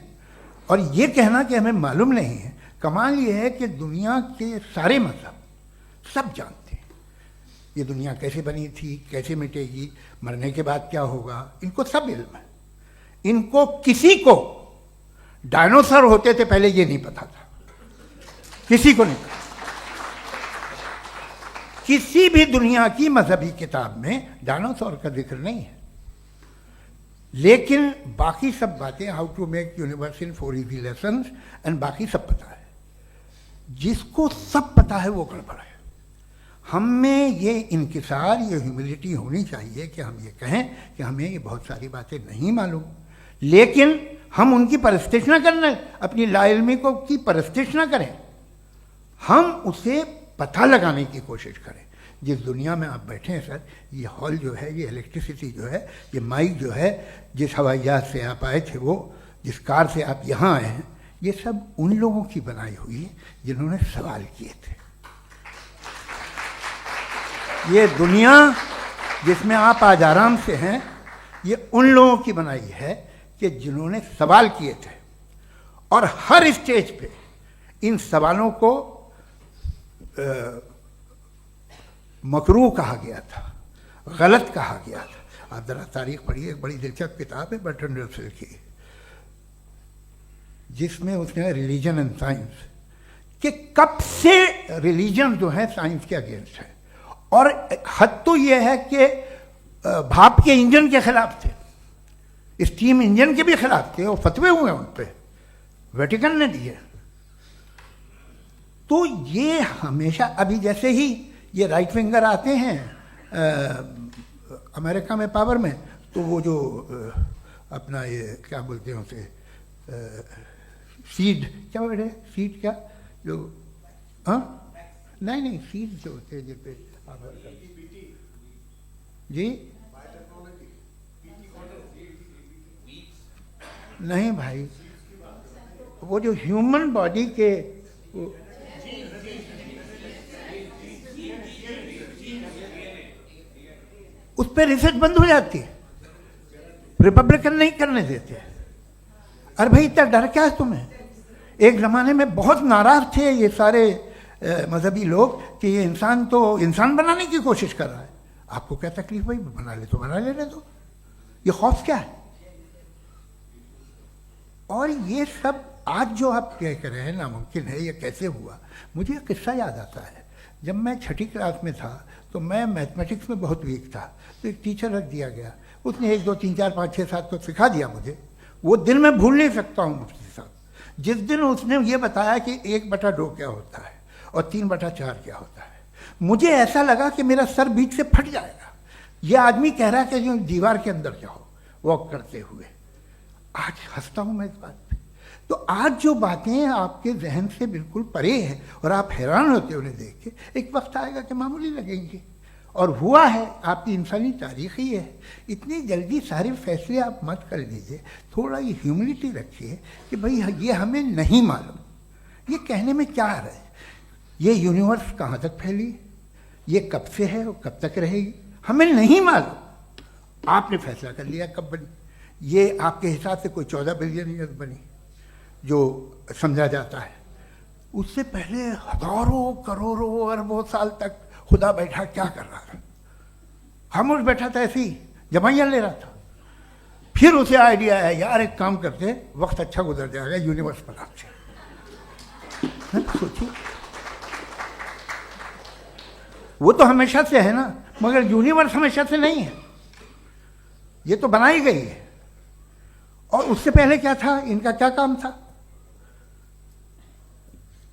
और ये कहना कि हमें मालूम नहीं है, कमाल ये है कि दुनिया के सारे मजहब सब जानते हैं ये दुनिया कैसे बनी थी, कैसे मिटेगी, मरने के बाद क्या होगा, इनको सब इल्म है। इनको किसी को डायनासोर होते थे पहले ये नहीं पता था, किसी को नहीं पता। किसी भी दुनिया की मजहबी किताब में डायनासोर का जिक्र नहीं है। लेकिन बाकी सब बातें, how to make universe in 4 easy lessons and बाकी सब पता है। जिसको सब पता है वो गड़बड़ है। हम में ये इंकिसार, ये ह्यूमिलिटी होनी चाहिए कि हम ये कहें कि हमें ये बहुत सारी बातें नहीं मालूम, लेकिन हम उनकी परस्तिश ना करें, अपनी लाइल्मी को की परस्तिश ना करें, हम उसे पता लगाने की कोशिश करें। जिस दुनिया में आप बैठे हैं सर, ये हॉल जो है, ये इलेक्ट्रिसिटी जो है, ये माइक जो है, जिस हवाई जहाज से आप आए थे, वो जिस कार से आप यहाँ आए हैं, ये सब उन लोगों की बनाई हुई है जिन्होंने सवाल किए थे। ये दुनिया जिसमें आप आज आराम से हैं, ये उन लोगों की बनाई है कि जिन्होंने सवाल किए थे। और हर स्टेज पे इन सवालों को मकरूह कहा गया था, गलत कहा गया था। आप ज़रा तारीख पढ़िए, एक बड़ी दिलचस्प किताब है बर्ट्रैंड रसेल की, जिसमें उसने रिलीजन एंड साइंस कि कब से रिलीजन जो है साइंस के अगेंस्ट है, और हद तो ये है कि भाप के इंजन के खिलाफ थे, स्टीम इंजन के भी खिलाफ थे, और फतवे हुए उन पर, वेटिकन ने दिए। तो ये हमेशा, अभी जैसे ही ये राइट विंगर आते हैं अमेरिका में पावर में, तो वो जो अपना ये क्या बोलते हैं उसे, सीड क्या बोलते हैं, सीड क्या जो, हाँ नहीं सीड जो होते हैं जिन पे जी नहीं भाई, वो जो ह्यूमन बॉडी के उस पर रिसर्च बंद हो जाती है, रिपब्लिकन नहीं करने देते। अरे भाई इतना डर क्या है तुम्हें? एक ज़माने में बहुत नाराज थे ये सारे मजहबी लोग कि ये इंसान तो इंसान बनाने की कोशिश कर रहा है। आपको क्या तकलीफ भाई, बना ले तो बना लेने दो, ये खौफ क्या है? और ये सब आज जो आप कह कर रहे हैं नामुमकिन है, ये कैसे हुआ? मुझे एक किस्सा याद आता है। जब मैं 6ठी क्लास में था तो मैं मैथमेटिक्स में बहुत वीक था, तो एक टीचर रख दिया गया, उसने 1 2 3 4 5 6 7 तो सिखा दिया मुझे। वो दिन मैं भूल नहीं सकता हूँ मुफ्ती साहब, जिस दिन उसने ये बताया कि 1/2 क्या होता है और 3/4 क्या होता है, मुझे ऐसा लगा कि मेरा सर बीच से फट जाएगा। ये आदमी कह रहा है कि जो दीवार के अंदर जाओ वॉक करते हुए। आज हंसता हूँ मैं इस बात पे। तो आज जो बातें आपके जहन से बिल्कुल परे हैं और आप हैरान होते उन्हें देख के, एक वक्त आएगा कि मामूली लगेंगे। और हुआ है, आपकी इंसानी तारीख ही है। इतनी जल्दी सारे फैसले आप मत कर लीजिए, थोड़ा ये ह्यूमिलिटी रखिए कि भाई ये हमें नहीं मालूम। ये कहने में क्या आ रहा है? ये यूनिवर्स कहाँ तक फैली, ये कब से है और कब तक रहेगी, हमें नहीं मालूम। आपने फैसला कर लिया कब बनी। ये आपके हिसाब से कोई 14 बिलियन ईयर बनी जो समझा जाता है। उससे पहले हजारों करोड़ों अरबों साल तक खुदा बैठा क्या कर रहा था? खामोश बैठा था, ऐसे ही जमाइयाँ ले रहा था। फिर उसे आइडिया आया, यार एक काम करते, वक्त अच्छा गुजर जाएगा, यूनिवर्स बनाते। सोचिए, वो तो हमेशा से है ना, मगर यूनिवर्स हमेशा से नहीं है, ये तो बनाई गई है। और उससे पहले क्या था, इनका क्या काम था?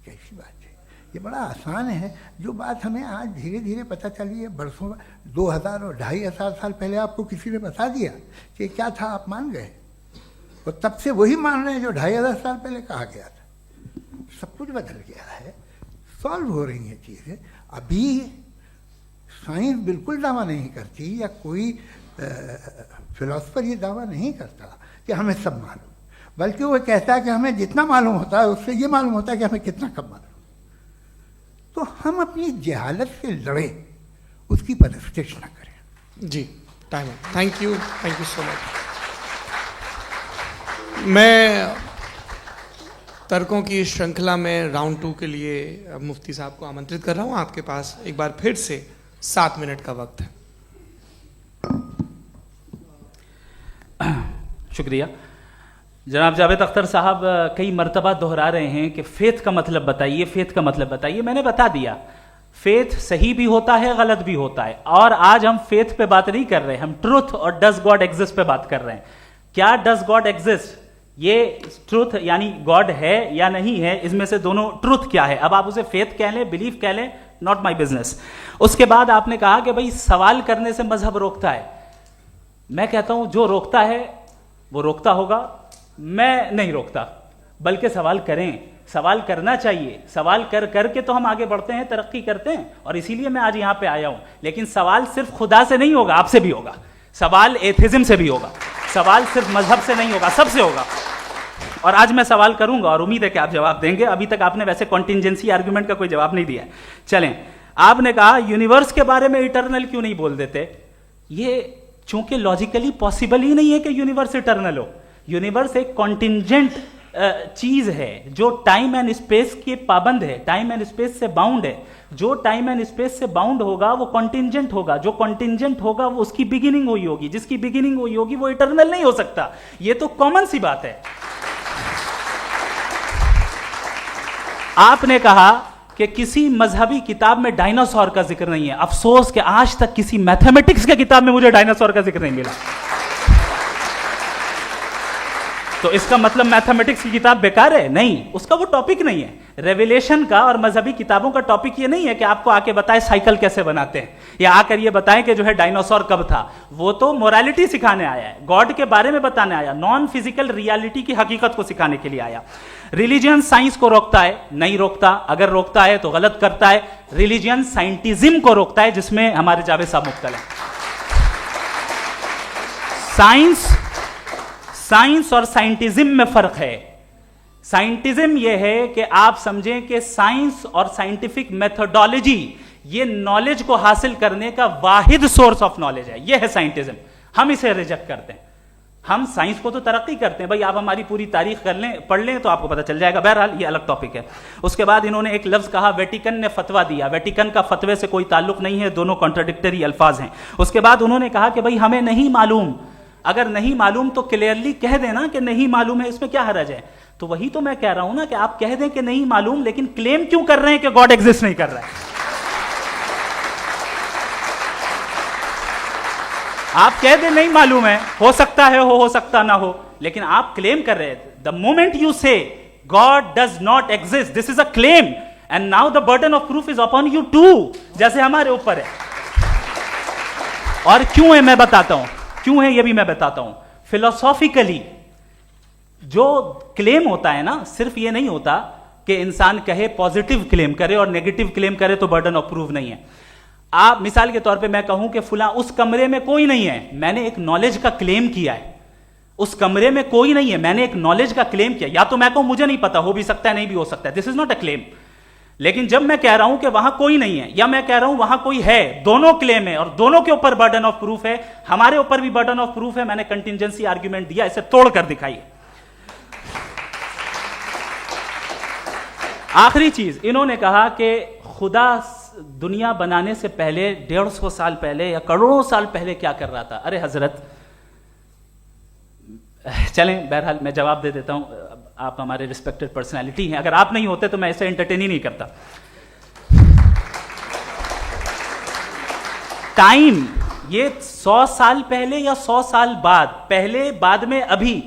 कैसी बात है, ये बड़ा आसान है। जो बात हमें आज धीरे धीरे पता चली है, बरसों 2000 और 2500 साल पहले आपको किसी ने बता दिया कि क्या था, आप मान गए, और तब से वही मान रहे हैं जो 2500 साल पहले कहा गया था। सब कुछ बदल गया है, सॉल्व हो रही हैं चीज़ें। अभी साइंस बिल्कुल दावा नहीं करती, या कोई फिलोसफर ये दावा नहीं करता कि हमें सब मालूम, बल्कि वो कहता है कि हमें जितना मालूम होता है उससे ये मालूम होता है कि हमें कितना कम मालूम। तो हम अपनी जहालत से लड़े, उसकी परस्तिश न करें। जी, टाइम है। Thank you so much. मैं तर्कों की श्रृंखला में राउंड 2 के लिए मुफ्ती साहब को आमंत्रित कर रहा हूँ। आपके पास एक बार फिर से 7 मिनट का वक्त है। शुक्रिया। जनाब जावेद अख्तर साहब कई मर्तबा दोहरा रहे हैं कि फेथ का मतलब बताइए, फेथ का मतलब बताइए। मैंने बता दिया, फेथ सही भी होता है, गलत भी होता है। और आज हम फेथ पे बात नहीं कर रहे, हम ट्रुथ और डज गॉड एग्जिस्ट पे बात कर रहे हैं। क्या डज गॉड एग्जिस्ट, ये ट्रुथ यानी गॉड है या नहीं है, इसमें से दोनों ट्रुथ क्या है। अब आप उसे फेथ कह लें, बिलीफ कह लें, नॉट माई बिजनेस। उसके बाद आपने कहा कि भाई सवाल करने से मजहब रोकता है। मैं कहता हूं जो रोकता है वो रोकता होगा, मैं नहीं रोकता, बल्कि सवाल करें, सवाल करना चाहिए। सवाल कर करके तो हम आगे बढ़ते हैं, तरक्की करते हैं, और इसीलिए मैं आज यहां पे आया हूं। लेकिन सवाल सिर्फ खुदा से नहीं होगा, आपसे भी होगा। सवाल एथिज्म से भी होगा, सवाल सिर्फ मजहब से नहीं होगा, सबसे होगा। और आज मैं सवाल करूंगा और उम्मीद है कि आप जवाब देंगे। अभी तक आपने वैसे कॉन्टिंजेंसी आर्गुमेंट का कोई जवाब नहीं दिया है। चलें, आपने कहा यूनिवर्स के बारे में इटर्नल क्यों नहीं बोल देते। ये चूंकि लॉजिकली पॉसिबल ही नहीं है कि यूनिवर्स इटर्नल हो। यूनिवर्स एक कॉन्टिंजेंट चीज है जो टाइम एंड स्पेस के पाबंद है, टाइम एंड स्पेस से बाउंड है। जो टाइम एंड स्पेस से बाउंड होगा वो कॉन्टिंजेंट होगा, जो कॉन्टिंजेंट होगा वो उसकी बिगिनिंग हुई होगी, जिसकी बिगिनिंग हुई होगी वो इटर्नल नहीं हो सकता। ये तो कॉमन सी बात है। आपने कहा कि किसी मजहबी किताब में डायनासोर का जिक्र नहीं है। अफसोस कि आज तक किसी मैथमेटिक्स के किताब में मुझे डायनासोर का जिक्र नहीं मिला। तो इसका मतलब मैथमेटिक्स की किताब बेकार है? नहीं, उसका वो टॉपिक नहीं है। रेवलेशन का और मजहबी किताबों का टॉपिक ये नहीं है कि आपको आके बताए साइकिल कैसे बनाते हैं, या आकर ये बताएं कि जो है डायनासोर कब था। वो तो मोरालिटी सिखाने आया है, गॉड के बारे में बताने आया, नॉन फिजिकल रियलिटी की हकीकत को सिखाने के लिए आया। रिलीजियन साइंस को रोकता है? नहीं रोकता। अगर रोकता है तो गलत करता है। रिलीजियन साइंटिज्म को रोकता है, जिसमें हमारे जावेद साहब मुब्तला है। साइंस और साइंटिज्म में फर्क है। साइंटिज्म यह है कि आप समझें कि साइंस और साइंटिफिक मेथोडोलॉजी ये नॉलेज को हासिल करने का वाहिद सोर्स ऑफ नॉलेज है। यह है साइंटिज्म। हम इसे रिजेक्ट करते हैं। हम साइंस को तो तरक्की करते हैं, भाई आप हमारी पूरी तारीख कर लें, पढ़ लें तो आपको पता चल जाएगा। बहरहाल ये अलग टॉपिक है। उसके बाद इन्होंने एक लफ्ज कहा, वेटिकन ने फतवा दिया। वेटिकन का फतवे से कोई ताल्लुक नहीं है, दोनों कॉन्ट्राडिक्टरी अल्फाज हैं। उसके बाद उन्होंने कहा कि भाई हमें नहीं मालूम। अगर नहीं मालूम तो क्लियरली कह देना कि नहीं मालूम है, इसमें क्या हरज है? तो वही तो मैं कह रहा हूं ना कि आप कह दें कि नहीं मालूम, लेकिन क्लेम क्यों कर रहे हैं कि गॉड एग्जिस्ट नहीं कर रहा है? आप कह दें नहीं मालूम है, हो सकता है हो सकता ना हो, लेकिन आप क्लेम कर रहे हैं। The moment you say God does not exist, this is a claim, and now the burden of proof is upon you too, जैसे हमारे ऊपर है। और क्यों है मैं बताता हूं, क्यों है ये भी मैं बताता हूं। फिलोसॉफिकली जो क्लेम होता है ना, सिर्फ ये नहीं होता कि इंसान कहे पॉजिटिव क्लेम करे और नेगेटिव क्लेम करे तो बर्डन ऑफ प्रूफ नहीं है। आप मिसाल के तौर पे मैं कहूं कि फुला उस कमरे में कोई नहीं है, मैंने एक नॉलेज का क्लेम किया है। उस कमरे में कोई नहीं है, मैंने एक नॉलेज का क्लेम किया। या तो मैं कहूं मुझे नहीं पता, हो भी सकता है नहीं भी हो सकता है, this is not a claim. लेकिन जब मैं कह रहा हूं कि वहां कोई नहीं है, या मैं कह रहा हूं वहां कोई है, दोनों क्लेम है और दोनों के ऊपर बर्डन ऑफ प्रूफ है। हमारे ऊपर भी बर्डन ऑफ प्रूफ है। मैंने कंटिजेंसी आर्ग्यूमेंट दिया, इसे तोड़कर दिखाइए। आखिरी चीज, इन्होंने कहा कि खुदा दुनिया बनाने से पहले 150 साल पहले या करोड़ों साल पहले क्या कर रहा था। अरे हजरत, चलें बहरहाल मैं जवाब दे देता हूं। आप हमारे रिस्पेक्टेड पर्सनालिटी हैं, अगर आप नहीं होते तो मैं इसे एंटरटेन ही नहीं करता। टाइम ये 100 साल पहले या 100 साल बाद, पहले बाद में अभी,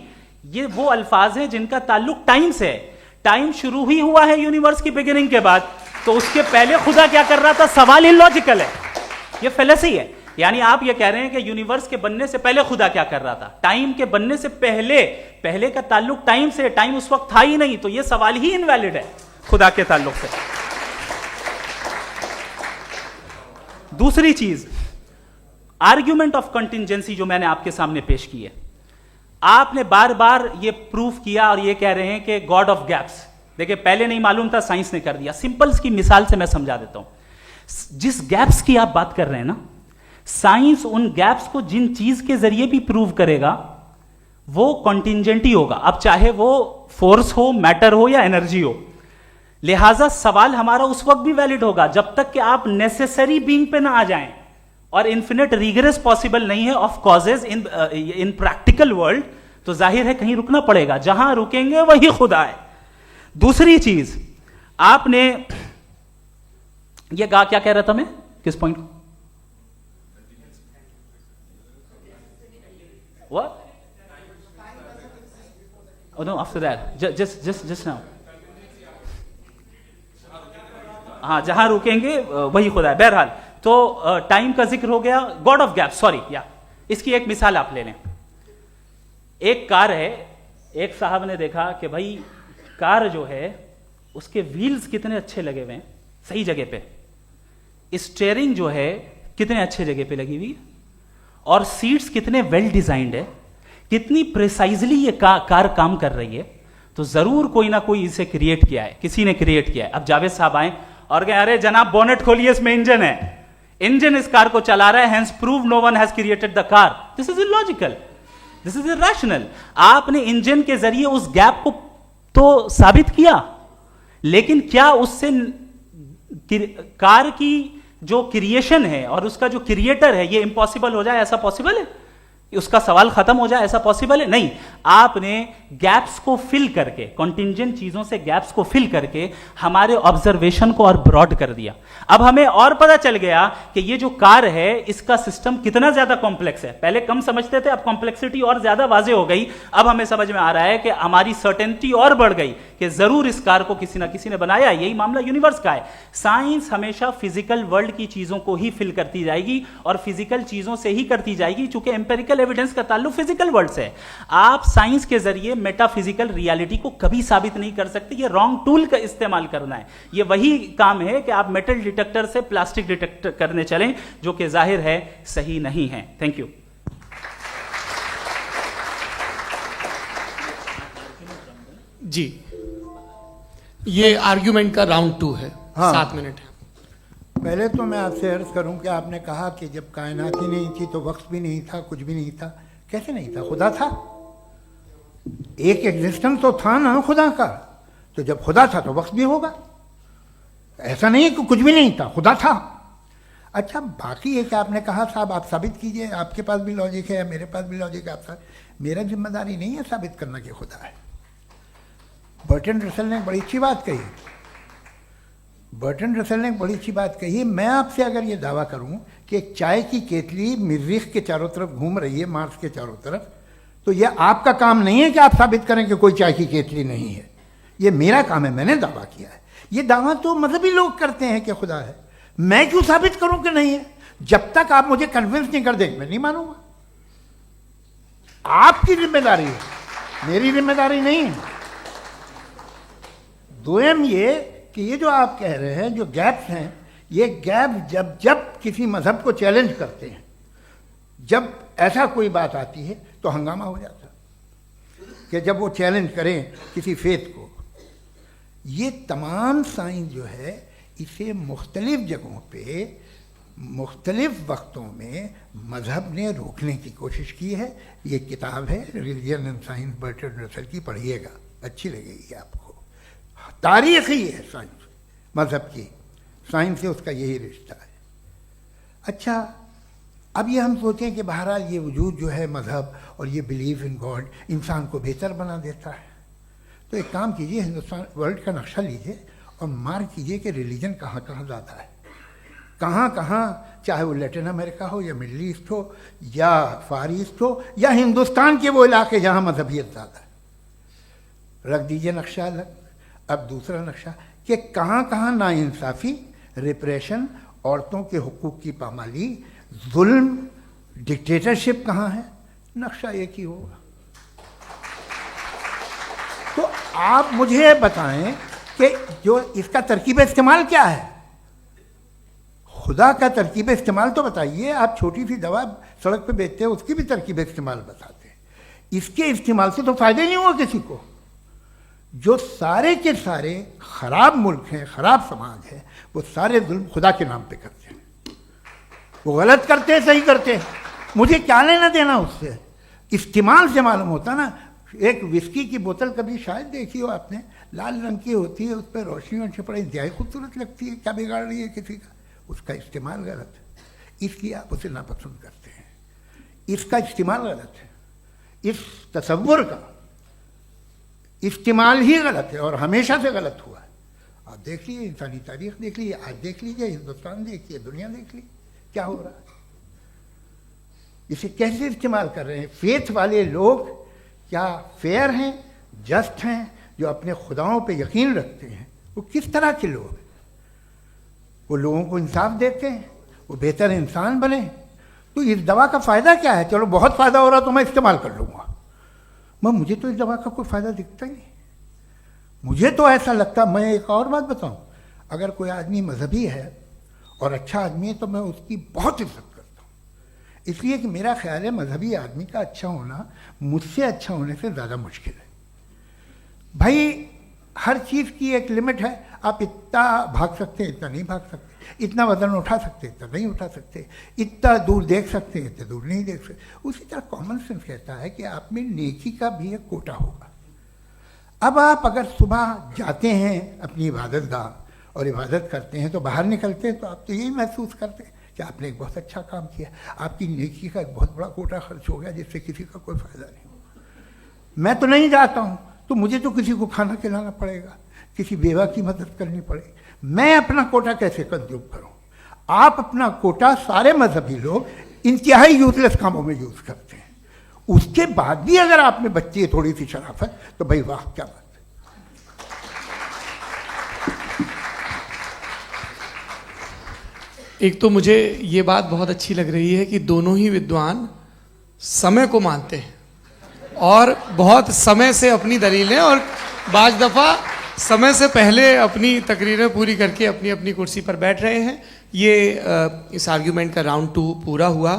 ये वो अल्फाज हैं जिनका ताल्लुक टाइम से है। टाइम शुरू ही हुआ है यूनिवर्स की बिगिनिंग के बाद, तो उसके पहले खुदा क्या कर रहा था? सवाल इलॉजिकल है, ये फेलेसी है। यानी आप ये कह रहे हैं कि यूनिवर्स के बनने से पहले खुदा क्या कर रहा था? टाइम के बनने से पहले का ताल्लुक टाइम से, टाइम उस वक्त था ही नहीं, तो ये सवाल ही इनवैलिड है खुदा के ताल्लुक से। दूसरी चीज, आर्ग्यूमेंट ऑफ कंटिजेंसी जो मैंने आपके सामने पेश की है, आपने बार बार ये प्रूफ किया और ये कह रहे हैं कि गॉड ऑफ गैप्स। देखिए पहले नहीं मालूम था, साइंस ने कर दिया। सिंपल की मिसाल से मैं समझा देता हूं। जिस गैप्स की आप बात कर रहे हैं ना, साइंस उन गैप्स को जिन चीज के जरिए भी प्रूव करेगा वो कॉन्टिजेंट ही होगा। अब चाहे वो फोर्स हो, मैटर हो या एनर्जी हो। लिहाजा सवाल हमारा उस वक्त भी वैलिड होगा जब तक कि आप नेसेसरी बीइंग पे ना आ जाएं, और इन्फिनिट रिग्रेस पॉसिबल नहीं है of causes in practical world, तो जाहिर है कहीं रुकना पड़ेगा। जहां रुकेंगे वही खुदा है। दूसरी चीज, आपने ये कहा, क्या कह रहा था मैं, किस पॉइंट को? What? Oh no, after that. Just now. हाँ, जहां रुकेंगे वही खुदा है। बहरहाल तो टाइम का जिक्र हो गया, गॉड ऑफ गैप, सॉरी या इसकी एक मिसाल आप ले लें। एक कार है, एक साहब ने देखा कि भाई कार जो है उसके व्हील्स कितने अच्छे लगे हुए हैं सही जगह पे, स्टीयरिंग जो है कितने अच्छे जगह पे लगी हुई है, और सीट्स कितने वेल डिजाइंड है, कितनी प्रिसाइजली ये कार काम कर रही है। तो जरूर कोई ना कोई इसे क्रिएट किया है, किसी ने क्रिएट किया है। अब जावेद साहब आए और कहे अरे जनाब बोनेट खोलिए, इसमें इंजन है, इंजन इस कार को चला रहा है, hence prove no one has created the car. This is illogical, this is irrational. आपने इंजन के जरिए उस गैप को तो साबित किया, लेकिन क्या उससे कार की जो क्रिएशन है और उसका जो क्रिएटर है ये इम्पॉसिबल हो जाए? ऐसा पॉसिबल है? उसका सवाल खत्म हो जाए, ऐसा पॉसिबल है? नहीं। आपने गैप्स को फिल करके, कॉन्टिंजेंट चीजों से गैप्स को फिल करके हमारे ऑब्जर्वेशन को और ब्रॉड कर दिया। अब हमें और पता चल गया कि ये जो कार है इसका सिस्टम कितना ज्यादा कॉम्प्लेक्स है। पहले कम समझते थे, अब कॉम्प्लेक्सिटी और ज्यादा वाजे हो गई। अब हमें समझ में आ रहा है कि हमारी सर्टेनिटी और बढ़ गई कि जरूर इस कार को किसी ना किसी ने बनाया। यही मामला यूनिवर्स का है। साइंस हमेशा फिजिकल वर्ल्ड की चीजों को ही फिल करती जाएगी और फिजिकल चीजों से ही करती जाएगी, चूंकि एम्पेरिकल एविडेंस का ताल्लुक फिजिकल वर्ल्ड से है। आप साइंस के जरिए मेटाफिजिकल रियलिटी को कभी साबित नहीं कर सकते। ये रॉन्ग टूल का इस्तेमाल करना है। ये वही काम है कि आप मेटल डिटेक्टर से प्लास्टिक डिटेक्टर करने चलें, जो कि जाहिर है सही नहीं है। Thank you. जी, ये आर्ग्यूमेंट का राउंड 2 है। हाँ। 7 मिनट है। पहले तो मैं आपसे अर्ज करूं कि आपने कहा कि जब कायनात ही नहीं थी तो वक्त भी नहीं था, कुछ भी नहीं था। कैसे नहीं था? खुदा था। एक एग्जिस्टेंस तो था ना खुदा का। तो जब खुदा था तो वक्त भी होगा। ऐसा नहीं है कि कुछ भी नहीं था, खुदा था। अच्छा, बाकी है कि आपने कहा साहब आप साबित कीजिए, आपके पास भी लॉजिक है, मेरे पास भी लॉजिक है। आप मेरा जिम्मेदारी नहीं है साबित करना कि खुदा है। बर्टन रसल ने एक बड़ी अच्छी बात कही। बर्टन रसल ने एक बड़ी अच्छी बात कही। मैं आपसे अगर ये दावा करूं कि एक चाय की केतली मरीख के चारों तरफ घूम रही है, मार्स के चारों तरफ, तो ये आपका काम नहीं है कि आप साबित करें कि कोई चाय की केतली नहीं है। ये मेरा काम है, मैंने दावा किया है। ये दावा तो मजहबी लोग करते हैं कि खुदा है। मैं क्यों साबित करूं कि नहीं है? जब तक आप मुझे कन्विंस नहीं कर देंगे मैं नहीं मानूंगा। आपकी जिम्मेदारी है, मेरी जिम्मेदारी नहीं है। दोयम ये कि ये जो आप कह रहे हैं, जो गैप्स हैं, ये गैप जब जब किसी मजहब को चैलेंज करते हैं, जब ऐसा कोई बात आती है तो हंगामा हो जाता है कि जब वो चैलेंज करें किसी फेथ को। ये तमाम साइंस जो है इसे मुख्तलिफ जगहों पे मुख्तलिफ वक्तों में मजहब ने रोकने की कोशिश की है। ये किताब है religion and science, Burton Russell की, पढ़िएगा, अच्छी लगेगी आपको। तारीख ही है साइंस, मजहब की साइंस से उसका यही रिश्ता है। अच्छा, अब ये हम सोचें कि बहरहाल ये वजूद जो है मजहब और ये बिलीव इन गॉड इंसान को बेहतर बना देता है। तो एक काम कीजिए, हिंदुस्तान वर्ल्ड का नक्शा लीजिए और मार्क कीजिए कि रिलीजन कहाँ कहाँ ज़्यादा है, कहाँ कहाँ, चाहे वो लैटिन अमेरिका हो या मिडल ईस्ट हो या फार ईस्ट हो या हिंदुस्तान के वो इलाके जहाँ मजहबियत ज़्यादा है। रख दीजिए नक्शा अलग। अब दूसरा नक्शा कि कहाँ कहाँ नाइंसाफ़ी, रिप्रेशन, औरतों के हुकूक की पामाली, जुल्म, डिक्टेटरशिप कहाँ है। नक्शा एक ही होगा। तो आप मुझे बताएं कि जो इसका तरकीब इस्तेमाल क्या है। खुदा का तरकीब इस्तेमाल तो बताइए। आप छोटी सी दवा सड़क पे बेचते हैं, उसकी भी तरकीब इस्तेमाल बताते हैं। इसके इस्तेमाल से तो फ़ायदा नहीं हुआ किसी को। जो सारे के सारे ख़राब मुल्क हैं, ख़राब समाज है, वो सारे जुल्म खुदा के नाम पे करते हैं। वो गलत करते हैं, सही करते हैं, मुझे क्या लेना देना उससे। इस्तेमाल से मालूम होता ना। एक विस्की की बोतल कभी शायद देखी हो आपने, लाल रंग की होती है, उस पर रोशनी और छपड़ा इंतहाई खूबसूरत लगती है। क्या बिगाड़ रही है किसी का? उसका इस्तेमाल गलत है, इसलिए आप उसे नापसंद करते हैं। इसका इस्तेमाल गलत है, इस तसव्वुर का इस्तेमाल ही गलत है और हमेशा से गलत हुआ है। आप देख लीजिए, इंसानी तारीख देख लीजिए, आज देख लीजिए, हिंदुस्तान देखिए, दुनिया देख लीजिए, क्या हो रहा है। इसे कैसे इस्तेमाल कर रहे हैं फेथ वाले लोग? क्या फेयर हैं, जस्ट हैं, जो अपने खुदाओं पे यकीन रखते हैं? वो किस तरह के लोग हैं? वो लोगों को इंसाफ देते हैं, वो बेहतर इंसान बने। तो इस दवा का फ़ायदा क्या है? चलो बहुत फ़ायदा हो रहा तो मैं इस्तेमाल कर लूँगा। मुझे तो इस दवा का कोई फ़ायदा दिखता ही नहीं। मुझे तो ऐसा लगता, मैं एक और बात बताऊं, अगर कोई आदमी मजहबी है और अच्छा आदमी है तो मैं उसकी बहुत इज्जत करता हूँ, इसलिए कि मेरा ख्याल है मजहबी आदमी का अच्छा होना मुझसे अच्छा होने से ज़्यादा मुश्किल है। भाई हर चीज़ की एक लिमिट है। आप इतना भाग सकते हैं, इतना नहीं भाग सकते, इतना वजन उठा सकते, इतना नहीं उठा सकते, इतना दूर देख सकते हैं, इतना दूर नहीं देख सकते। उसी तरह कॉमन सेंस कहता है कि आप में नेकी का भी एक कोटा होगा। अब आप अगर सुबह जाते हैं अपनी इबादत गाह और इबादत करते हैं तो बाहर निकलते हैं तो आप तो यही महसूस करते हैं कि आपने एक बहुत अच्छा काम किया, आपकी नेकी का एक बहुत बड़ा कोटा खर्च हो गया जिससे किसी का कोई फ़ायदा नहीं हो। मैं तो नहीं जाता हूँ तो मुझे तो किसी को खाना खिलाना पड़ेगा, किसी बेवा की मदद करनी पड़ेगी, मैं अपना कोटा कैसे कंज्यूम करूँ? आप अपना कोटा सारे मजहबी लोग इंतहाई यूजलेस कामों में यूज़ करते हैं, उसके बाद भी अगर आप में बच्ची है थोड़ी सी शराफत तो भाई वाह क्या बात है। एक तो मुझे ये बात बहुत अच्छी लग रही है कि दोनों ही विद्वान समय को मानते हैं और बहुत समय से अपनी दलीलें और बाज दफ़ा समय से पहले अपनी तकरीरें पूरी करके अपनी अपनी कुर्सी पर बैठ रहे हैं। ये इस आर्ग्यूमेंट का राउंड 2 पूरा हुआ।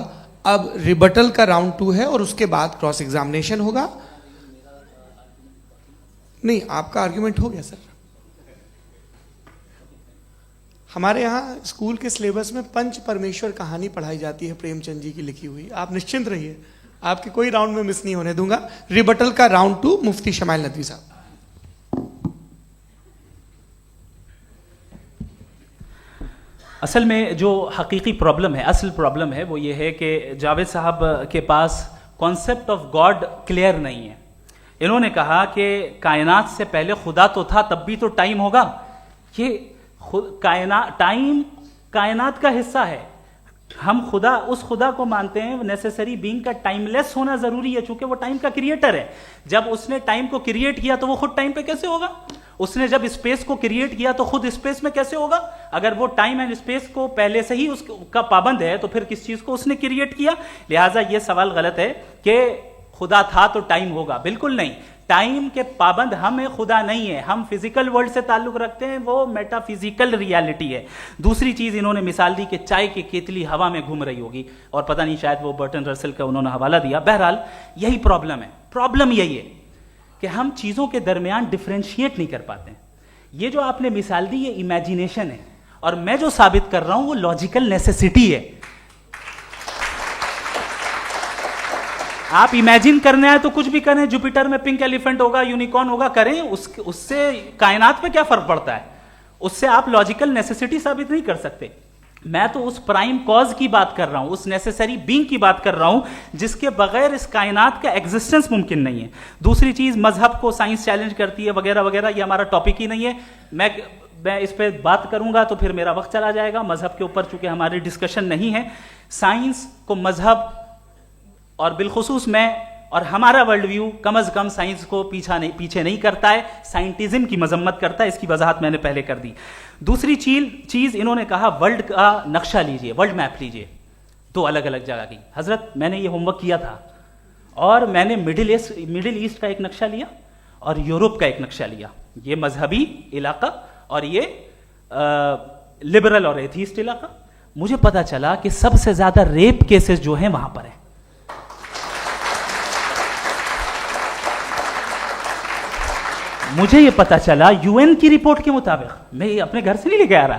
अब रिबटल का राउंड 2 है और उसके बाद क्रॉस एग्जामिनेशन होगा। नहीं, आपका आर्ग्यूमेंट हो गया सर। हमारे यहाँ स्कूल के सिलेबस में पंच परमेश्वर कहानी पढ़ाई जाती है प्रेमचंद जी की लिखी हुई। आप निश्चिंत रहिए, आपके कोई राउंड में मिस नहीं होने दूंगा। रिबटल का राउंड 2 मुफ्ती शमाइल नदवी साहब। असल में जो हकीकी प्रॉब्लम है, असल प्रॉब्लम है वो ये है कि जावेद साहब के पास कॉन्सेप्ट ऑफ गॉड क्लियर नहीं है। इन्होंने कहा कि कायनात से पहले खुदा तो था, तब भी तो टाइम होगा। ये टाइम कायनात का हिस्सा है। हम खुदा, उस खुदा को मानते हैं नेसेसरी बीइंग का टाइमलेस होना जरूरी है, चूंकि वो टाइम का क्रिएटर है। जब उसने टाइम को क्रिएट किया तो वो खुद टाइम पे कैसे होगा? उसने जब स्पेस को क्रिएट किया तो खुद स्पेस में कैसे होगा? अगर वो टाइम एंड स्पेस को पहले से ही उसका पाबंद है तो फिर किस चीज को उसने क्रिएट किया? लिहाजा ये सवाल गलत है कि खुदा था तो टाइम होगा। बिल्कुल नहीं, टाइम के पाबंद हम हैं, खुदा नहीं है। हम फिजिकल वर्ल्ड से ताल्लुक रखते हैं, वो मेटाफिजिकल रियलिटी है। दूसरी चीज इन्होंने मिसाल दी कि चाय की केतली हवा में घूम रही होगी, और पता नहीं शायद वो बर्टन रसल का उन्होंने हवाला दिया। बहरहाल यही प्रॉब्लम है। प्रॉब्लम यही है कि हम चीजों के दरमियान डिफरेंशिएट नहीं कर पाते हैं। ये जो आपने मिसाल दी ये इमेजिनेशन है, और मैं जो साबित कर रहा हूं वो लॉजिकल नेसेसिटी है। आप इमेजिन करने आए तो कुछ भी करें, जुपिटर में पिंक एलिफेंट होगा, यूनिकॉर्न होगा, करें, उससे कायनात पे क्या फर्क पड़ता है? उससे आप लॉजिकल नेसेसिटी साबित नहीं कर सकते। मैं तो उस प्राइम कॉज की बात कर रहा हूं, उस नेसेसरी बीइंग की बात कर रहा हूं जिसके बगैर इस कायनात का एग्जिस्टेंस मुमकिन नहीं है। दूसरी चीज, मजहब को साइंस चैलेंज करती है वगैरह वगैरह, ये हमारा टॉपिक ही नहीं है। मैं इस पे बात करूंगा तो फिर मेरा वक्त चला जाएगा। मजहब के ऊपर चूंकि हमारी डिस्कशन नहीं है, साइंस को मजहब और बिलखुसूस मैं और हमारा वर्ल्ड व्यू कम अज कम साइंस को पीछे नहीं करता है, साइंटिज्म की मजम्मत करता है। इसकी वजाहत मैंने पहले कर दी। दूसरी चीज इन्होंने कहा वर्ल्ड का नक्शा लीजिए, वर्ल्ड मैप लीजिए, 2 अलग अलग जगह की। हजरत, मैंने ये होमवर्क किया था और मैंने मिडिल ईस्ट का एक नक्शा लिया और यूरोप का एक नक्शा लिया, ये मजहबी इलाका और ये लिबरल और एथीस्ट इलाका। मुझे पता चला कि सबसे ज्यादा रेप केसेस जो हैं वहां पर है। मुझे ये पता चला यूएन की रिपोर्ट के मुताबिक, मैं ये अपने घर से नहीं लेके आ रहा,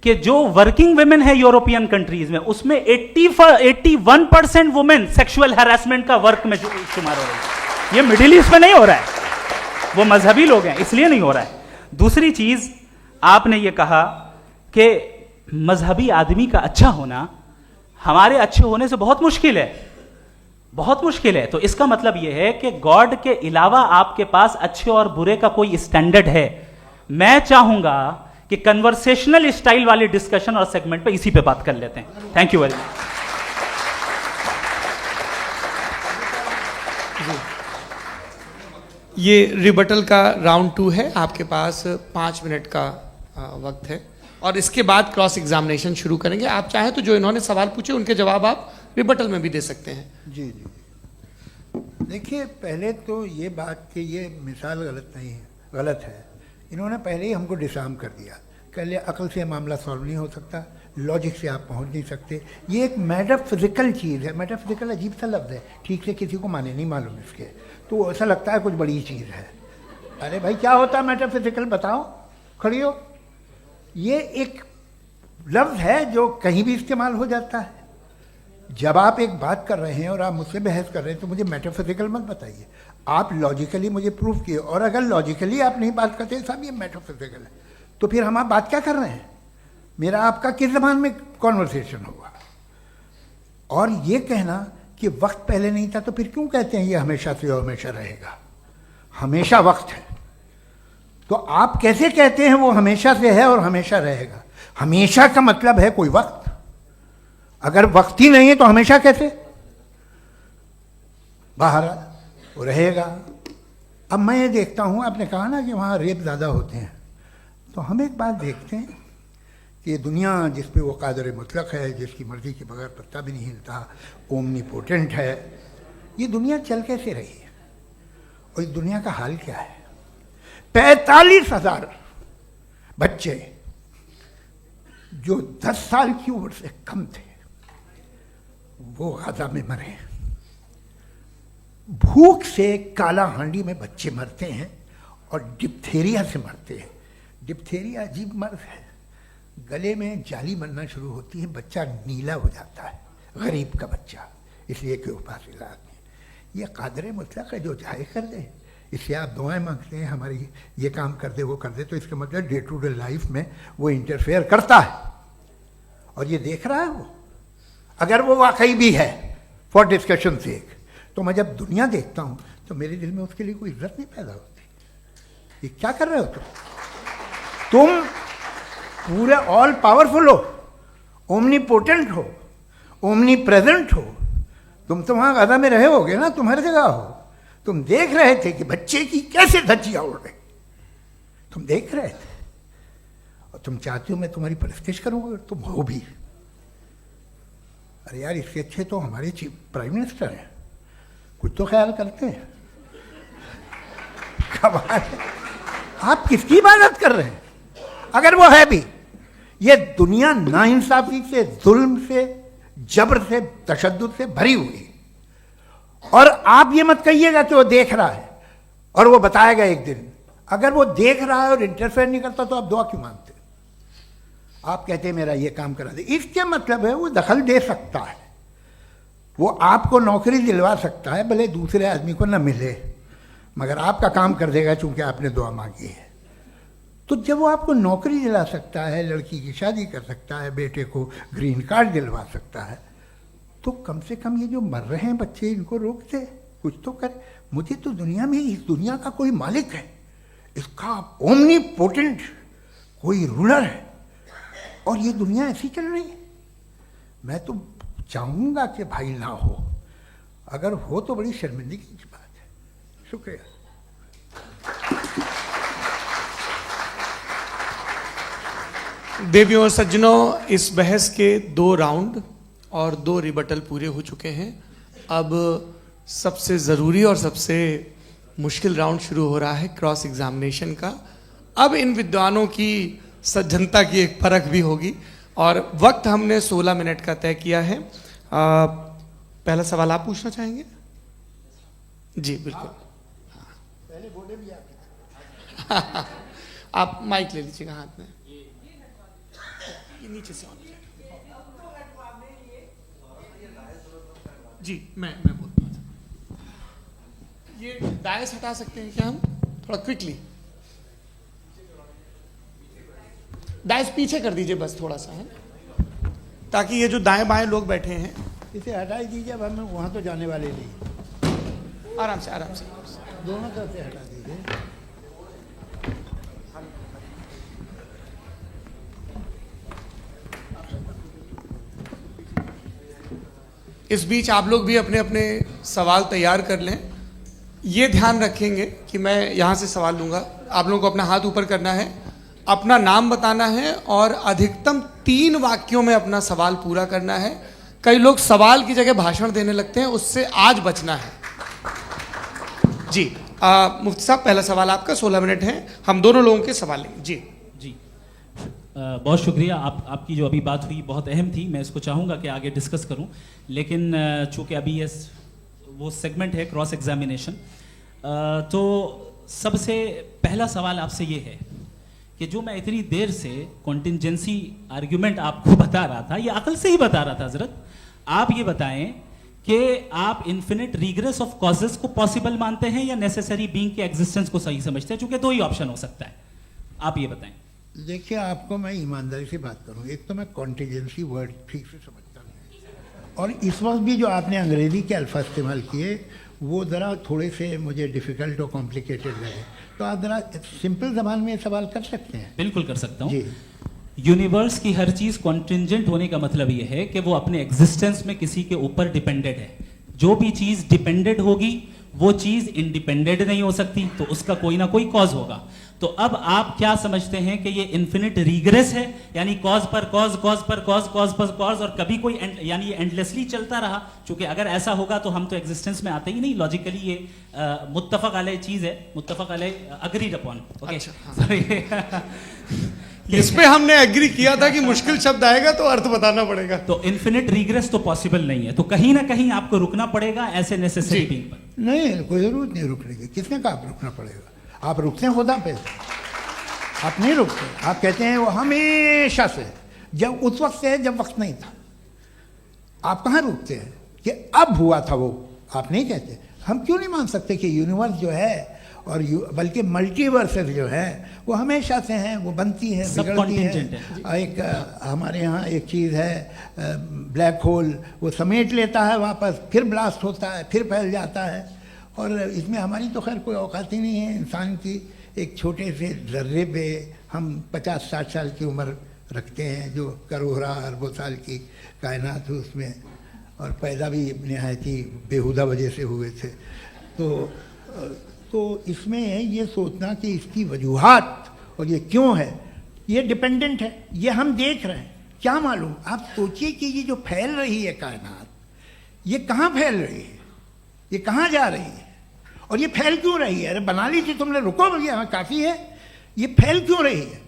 कि जो वर्किंग वुमेन है यूरोपियन कंट्रीज में, उसमें 81% वुमेन सेक्सुअल हैरेसमेंट का वर्क में शुमार हो रही है। ये मिडिल ईस्ट में नहीं हो रहा है, वो मजहबी लोग हैं इसलिए नहीं हो रहा है। दूसरी चीज, आपने ये कहा कि मजहबी आदमी का अच्छा होना हमारे अच्छे होने से बहुत मुश्किल है, बहुत मुश्किल है। तो इसका मतलब यह है कि गॉड के अलावा आपके पास अच्छे और बुरे का कोई स्टैंडर्ड है। मैं चाहूंगा कि कन्वर्सेशनल स्टाइल वाली डिस्कशन और सेगमेंट पे इसी पे बात कर लेते हैं। Thank you very much. ये रिबटल का राउंड 2 है, आपके पास 5 मिनट का वक्त है और इसके बाद क्रॉस एग्जामिनेशन शुरू करेंगे। आप चाहें तो जो इन्होंने सवाल पूछे उनके जवाब आप रिबटल में भी दे सकते हैं। जी जी, देखिए, पहले तो ये बात कि ये मिसाल गलत नहीं है, गलत है। इन्होंने पहले ही हमको डिसार्म कर दिया, कह लिया अकल से मामला सॉल्व नहीं हो सकता, लॉजिक से आप पहुंच नहीं सकते। ये एक मेटाफिजिकल चीज़ है। मेटाफिजिकल अजीब सा लफ्ज़ है, ठीक से किसी को माने नहीं मालूम इसके, तो ऐसा लगता है कुछ बड़ी चीज़ है। अरे भाई, क्या होता है मेटाफिजिकल, बताओ, खड़ी हो। ये एक लफ्ज़ है जो कहीं भी इस्तेमाल हो जाता है। जब आप एक बात कर रहे हैं और आप मुझसे बहस कर रहे हैं तो मुझे मेटाफिजिकल मत बताइए, आप लॉजिकली मुझे प्रूव किए। और अगर लॉजिकली आप नहीं बात करते साहब ये मेटाफिजिकल है, तो फिर हम आप बात क्या कर रहे हैं? मेरा आपका किस ज़बान में कॉन्वर्सेशन होगा? और ये कहना कि वक्त पहले नहीं था, तो फिर क्यों कहते हैं ये हमेशा से और हमेशा रहेगा? हमेशा वक्त है, तो आप कैसे कहते हैं वो हमेशा से है और हमेशा रहेगा? हमेशा का मतलब है कोई वक्त, अगर वक्त ही नहीं है तो हमेशा कैसे? बाहर वो रहेगा। अब मैं ये देखता हूँ, आपने कहा ना कि वहाँ रेप ज़्यादा होते हैं, तो हम एक बात देखते हैं कि दुनिया जिस पे वो कादर मुतलक है, जिसकी मर्ज़ी के बगैर पत्ता भी नहीं हिलता, ओमनीपोटेंट है, ये दुनिया चल कैसे रही है? और इस दुनिया का हाल क्या है? 45,000 बच्चे जो 10 साल की उम्र से कम थे वो गाजा में मरे। भूख से काला हांडी में बच्चे मरते हैं और डिप्थेरिया से मरते हैं। डिप्थेरिया अजीब मर्ज है, गले में जाली बनना शुरू होती है, बच्चा नीला हो जाता है, गरीब का बच्चा, इसलिए कि उपास इलाज नहीं। ये कादर मुतलक है जो चाहे कर दे, इससे आप दुआएं मांगते हैं हमारी ये काम कर दे वो कर दे, तो इसका मतलब डे टू डे लाइफ में वो इंटरफेयर करता है और ये देख रहा है वो। अगर वो वाकई भी है फॉर डिस्कशन सेक, तो मैं जब दुनिया देखता हूँ तो मेरे दिल में उसके लिए कोई इज्जत नहीं पैदा होती। ये क्या कर रहे हो तुम पूरे ऑल पावरफुल हो, ओमनीपोटेंट हो, ओमनी प्रेजेंट हो। तुम तो वहाँ गाजा में रहे होगे ना, तुम हर जगह हो। तुम देख रहे थे कि बच्चे की कैसे धज्जियाँ उड़ रही, तुम देख रहे थे और तुम चाहते हो मैं तुम्हारी परस्तिश करूँगा, तुम हो भी। अरे यार, इससे अच्छे तो हमारे चीफ प्राइम मिनिस्टर हैं, कुछ तो ख्याल करते हैं। कमाल है, आप किसकी इबादत कर रहे हैं? अगर वो है भी, ये दुनिया नाइंसाफी से, जुल्म से, जबर से, तशद्दुद से भरी हुई। और आप ये मत कहिएगा कि वो देख रहा है और वो बताएगा एक दिन। अगर वो देख रहा है और इंटरफेयर नहीं करता तो आप दुआ क्यों मांगते? आप कहते हैं मेरा ये काम करा दे, इसके मतलब है वो दखल दे सकता है, वो आपको नौकरी दिलवा सकता है, भले दूसरे आदमी को ना मिले, मगर आपका काम कर देगा चूंकि आपने दुआ मांगी है। तो जब वो आपको नौकरी दिला सकता है, लड़की की शादी कर सकता है, बेटे को ग्रीन कार्ड दिलवा सकता है, तो कम से कम ये जो मर रहे हैं बच्चे, इनको रोक दे, कुछ तो करे। मुझे तो दुनिया में, इस दुनिया का कोई मालिक है, इसका ओमनीपोटेंट कोई रूलर है, और ये दुनिया ऐसी चल रही है। मैं तो चाहूँगा कि भाई ना हो, अगर हो तो बड़ी शर्मिंदगी की बात है। शुक्रिया। देवियों और सज्जनों, इस बहस के 2 राउंड और 2 रिबटल पूरे हो चुके हैं। अब सबसे ज़रूरी और सबसे मुश्किल राउंड शुरू हो रहा है, क्रॉस एग्जामिनेशन का। अब इन विद्वानों की सज्जनता की एक परख भी होगी और वक्त हमने 16 मिनट का तय किया है। पहला सवाल आप पूछना चाहेंगे? जी बिल्कुल। पहले बोले भी आप माइक ले लीजिएगा हाथ में, ये नीचे से ऑन जी। मैं बोलता हूँ, ये डायस हटा सकते हैं क्या हम थोड़ा क्विकली? डायस पीछे कर दीजिए बस थोड़ा सा, है, ताकि ये जो दाएं बाएं लोग बैठे हैं, इसे हटा ही दीजिए। अब हम वहाँ तो जाने वाले नहीं, आराम से आराम से दोनों तरफ से हटा दीजिए। इस बीच आप लोग भी अपने अपने सवाल तैयार कर लें। ये ध्यान रखेंगे कि मैं यहाँ से सवाल लूँगा, आप लोगों को अपना हाथ ऊपर करना है, अपना नाम बताना है और अधिकतम 3 वाक्यों में अपना सवाल पूरा करना है। कई लोग सवाल की जगह भाषण देने लगते हैं, उससे आज बचना है। जी मुफ्ती साहब, पहला सवाल आपका, 16 मिनट हैं, हम दोनों लोगों के सवाल लेंगे। जी जी बहुत शुक्रिया। आपकी जो अभी बात हुई बहुत अहम थी, मैं इसको चाहूँगा कि आगे डिस्कस करूँ, लेकिन चूँकि अभी ये वो सेगमेंट है क्रॉस एग्जामिनेशन, तो सबसे पहला सवाल आपसे ये है कि जो मैं इतनी देर से कॉन्टिंजेंसी आर्ग्यूमेंट आपको बता रहा था, ये अकल से ही बता रहा था हजरत, आप ये बताएं कि आप इन्फिनिट रिग्रेस ऑफ कॉजेस को पॉसिबल मानते हैं या नेसेसरी बीइंग के एग्जिस्टेंस को सही समझते हैं, क्योंकि दो ही ऑप्शन हो सकता है, आप ये बताएं। देखिए, आपको मैं ईमानदारी से बात करूं, एक तो मैं कॉन्टीजेंसी वर्ड ठीक से समझता नहीं, और इस वक्त भी जो आपने अंग्रेजी के अल्फाज इस्तेमाल किए वो ज़रा थोड़े से मुझे डिफ़िकल्ट और कॉम्प्लिकेटेड लगे, तो आप ज़रा सिंपल ज़बान में सवाल कर सकते हैं। बिल्कुल कर सकता हूँ। जी, यूनिवर्स की हर चीज कॉन्टिंजेंट होने का मतलब यह है कि वो अपने एग्जिस्टेंस में किसी के ऊपर डिपेंडेंट है। जो भी चीज डिपेंडेंट होगी वो चीज इंडिपेंडेंट नहीं हो सकती, तो उसका कोई ना कोई कॉज होगा। तो अब आप क्या समझते हैं कि ये इन्फिनिट रिग्रेस है, यानी कॉज पर कॉज, कॉज पर कॉज, कॉज पर कॉज, और कभी कोई यानी ये एंडलेसली चलता रहा? क्योंकि अगर ऐसा होगा तो हम तो एग्जिस्टेंस में आते ही नहीं। लॉजिकली ये मुत्तफक अलैह चीज है, मुत्तफक अलैह, अग्रीड अपॉन। ओके, इस पे हमने एग्री किया था कि मुश्किल शब्द आएगा तो अर्थ बताना पड़ेगा। तो इन्फिनिट रिग्रेस तो पॉसिबल नहीं है, तो कहीं ना कहीं आपको रुकना पड़ेगा ऐसे नेसेसरी बीइंग पर। नहीं, कोई ज़रूरत नहीं रुकने की। किसने कहा आप रुकना पड़ेगा? आप रुकते हैं खुदा पे, आप नहीं रुकते। आप कहते हैं वो हमेशा से, जब उस वक्त से है जब वक्त नहीं था। आप कहाँ रुकते हैं कि अब हुआ था वो? आप नहीं कहते। हम क्यों नहीं मान सकते कि यूनिवर्स जो है और बल्कि मल्टीवर्सेस जो है वो हमेशा से हैं, वो बनती है, सब बिगड़ती contingent है। एक हमारे यहाँ एक चीज़ है, ब्लैक होल, वो समेट लेता है वापस, फिर ब्लास्ट होता है, फिर फैल जाता है। और इसमें हमारी तो खैर कोई औकात ही नहीं है। इंसान की एक छोटे से ज़र्रे पे हम 50-60 साल की उम्र रखते हैं, जो करोड़ों अरबों साल की कायनात है उसमें, और पैदा भी नहायत ही बेहुदा वजह से हुए थे। तो इसमें ये सोचना कि इसकी वजूहात और ये क्यों है, ये डिपेंडेंट है, ये हम देख रहे हैं, क्या मालूम। आप सोचिए कि ये जो फैल रही है कायनात, ये कहाँ फैल रही है, ये कहाँ जा रही है, और ये फैल क्यों रही है? अरे बना ली थी तुमने, रुको भैया, काफ़ी है। ये फैल क्यों रही है?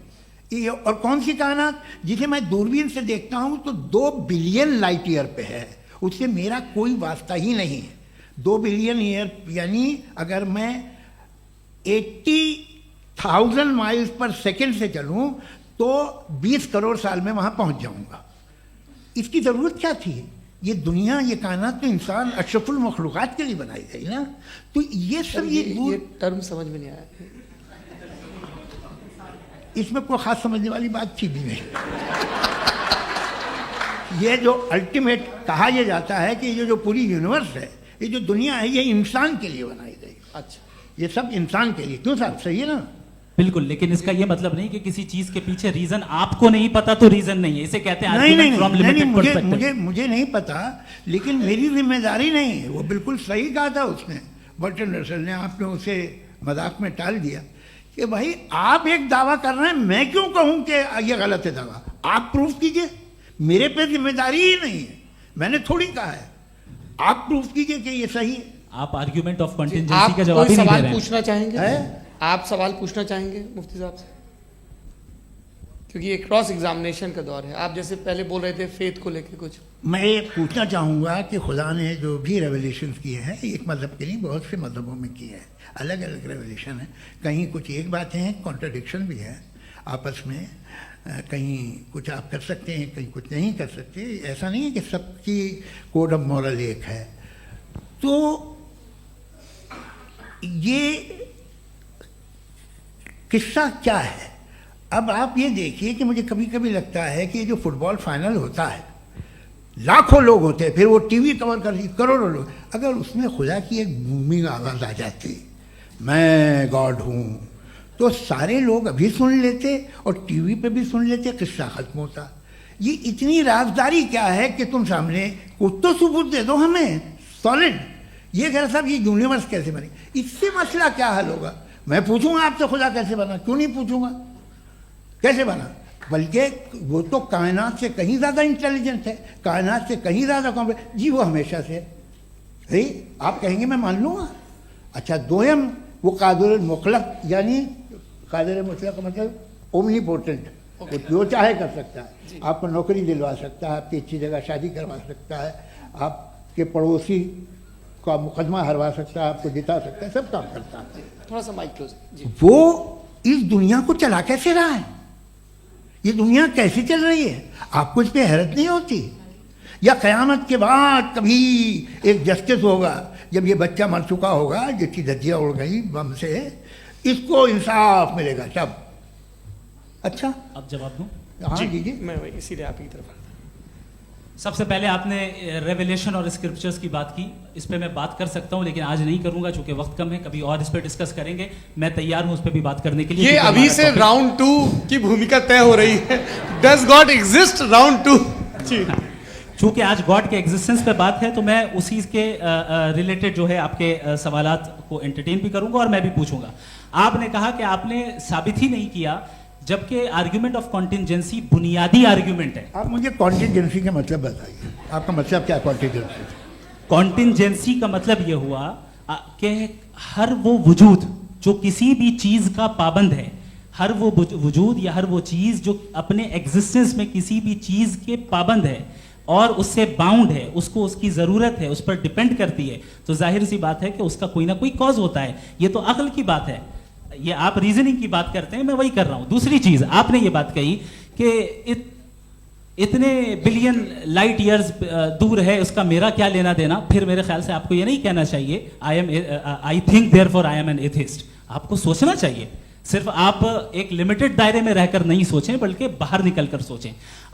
ये और कौन सी कायनात जिसे मैं दूरबीन से देखता हूँ तो 2 बिलियन लाइट ईयर पे है, उससे मेरा कोई वास्ता ही नहीं है। 2 बिलियन ईयर यानी अगर मैं 80,000 माइल्स पर सेकेंड से चलूं तो 20 करोड़ साल में वहां पहुंच जाऊंगा। इसकी ज़रूरत क्या थी? ये दुनिया, ये कायनात तो इंसान अशरफुल मखलूक़ात के लिए बनाई गई ना। तो ये सब ये टर्म समझ में नहीं आया। इसमें कोई ख़ास समझने वाली बात थी भी नहीं। ये जो अल्टीमेट कहा यह जाता है कि ये जो पूरी यूनिवर्स है, ये जो दुनिया है, ये इंसान के लिए बनाई गई। अच्छा, ये सब इंसान के लिए। क्यों साहब, सही है ना? बिल्कुल, लेकिन इसका ये मतलब नहीं कि किसी चीज के पीछे रीजन आपको नहीं पता तो रीजन नहीं है। इसे कहते हैं नहीं, from limited perspective। मुझे नहीं पता, लेकिन मेरी जिम्मेदारी नहीं है। वो बिल्कुल सही कहा था उसने, बर्टन रसल ने। आपने उसे मजाक में टाल दिया कि भाई आप एक दावा कर रहे हैं, मैं क्यों कहूं कि ये गलत है दावा? आप प्रूफ कीजिए, मेरे पे जिम्मेदारी ही नहीं है, मैंने थोड़ी कहा है। आप प्रूफ कीजिए कि ये सही है। आप आर्ग्यूमेंट ऑफ कंटिजेंसी आप का जवाब कोई ही नहीं दे सवाल रहे हैं। पूछना चाहेंगे? है? आप सवाल पूछना चाहेंगे मुफ्ती साहब से? क्योंकि ये क्रॉस एग्जामिनेशन का दौर है। आप जैसे पहले बोल रहे थे फेथ को लेके कुछ। मैं ये पूछना चाहूँगा कि खुदा ने जो भी रेवोल्यूशन किए हैं, एक मज़हब के नहीं बहुत से मज़हबों में किए हैं, अलग अलग रेवोल्यूशन है। कहीं कुछ एक बातें हैं, कॉन्ट्रडिक्शन भी है आपस में। कहीं कुछ आप कर सकते हैं, कहीं कुछ नहीं कर सकते। ऐसा नहीं है कि सबकी कोड ऑफ मॉरल एक है। तो ये किस्सा क्या है? अब आप ये देखिए कि मुझे कभी कभी लगता है कि ये जो फुटबॉल फाइनल होता है, लाखों लोग होते हैं, फिर वो टीवी कवर करती, करोड़ों लोग, अगर उसमें खुदा की एक बूमिंग आवाज़ आ जाती, मैं गॉड हूँ, तो सारे लोग अभी सुन लेते और टीवी पे भी सुन लेते, किस्सा खत्म होता। ये इतनी राजदारी क्या है कि तुम सामने कुछ तो सबूत दे दो हमें सॉलिड। ये कह साहब ये यूनिवर्स कैसे बनी, इससे मसला क्या हल होगा? मैं पूछूंगा आपसे खुदा कैसे बना? क्यों नहीं पूछूंगा कैसे बना? बल्कि वो तो कायनात से कहीं ज़्यादा इंटेलिजेंट है, कायनात से कहीं ज़्यादा कॉम्प्लेक्स। जी वो हमेशा से है। आप कहेंगे मैं मान लूँगा। अच्छा, दोयम वो कादिर मुतलक, यानी कादिर मुतलक का मतलब ओमनीपोटेंट, वो जो चाहे कर सकता है। आपको नौकरी दिलवा सकता है, आपकी अच्छी जगह शादी करवा सकता है, आपके पड़ोसी का मुकदमा हरवा सकता है, आपको जिता सकता है, सब काम करता है। थोड़ा सा माइक क्लोज जी। वो इस दुनिया को चला कैसे रहा है? ये दुनिया कैसे चल रही है? आपको इस पर हैरत नहीं होती? या क़यामत के बाद कभी एक जस्टिस होगा, जब ये बच्चा मर चुका होगा जिसकी धज्जियाँ उड़ गई बम से, इसको इंसाफ मिलेगा तब। अच्छा, अब जवाब दूं? हाँ दीजिए। मैं वही इसीलिए आप ही की तरफ आता। सबसे पहले आपने रेवलेशन और स्क्रिप्चर्स की बात की, इस पे मैं बात कर सकता हूं लेकिन आज नहीं करूंगा चूंकि वक्त कम है, कभी और इस पे डिस्कस करेंगे। मैं तैयार हूं उस पे भी बात करने के लिए। ये क्योंकि अभी हमारा से topic- राउंड 2 की भूमिका तय हो रही है। Does God exist round 2? जी, चूंकि आज गॉड के एग्जिस्टेंस पे बात है तो मैं उसी के रिलेटेड जो है आपके सवालात को एंटरटेन भी करूंगा और मैं भी पूछूंगा। आपने कहा कि आपने साबित ही नहीं किया, जबकि आर्ग्यूमेंट ऑफ कॉन्टिजेंसी बुनियादी आर्ग्यूमेंट है। आप मुझे कॉन्टीजेंसी का मतलब बताइए, आपका मतलब क्या है कॉन्टीजेंसी? कॉन्टिजेंसी का मतलब यह हुआ कि हर वो वजूद जो किसी भी चीज का पाबंद है, हर वो वजूद या हर वो चीज जो अपने एग्जिस्टेंस में किसी भी चीज के पाबंद है और उससे बाउंड है, उसको उसकी जरूरत है, उस पर डिपेंड करती है, तो जाहिर सी बात है कि उसका कोई ना कोई कॉज होता है। ये तो अक्ल की बात है, ये आप रीजनिंग की बात करते हैं, मैं वही कर रहा हूं। दूसरी चीज आपने ये बात कही कि इतने बिलियन लाइट ईयर्स दूर है, उसका मेरा क्या लेना देना। फिर मेरे ख्याल से आपको ये नहीं कहना चाहिए I think therefore I am an atheist. आपको सोचना चाहिए, सिर्फ आप एक लिमिटेड दायरे में रहकर नहीं सोचें बल्कि बाहर निकलकर सोचें।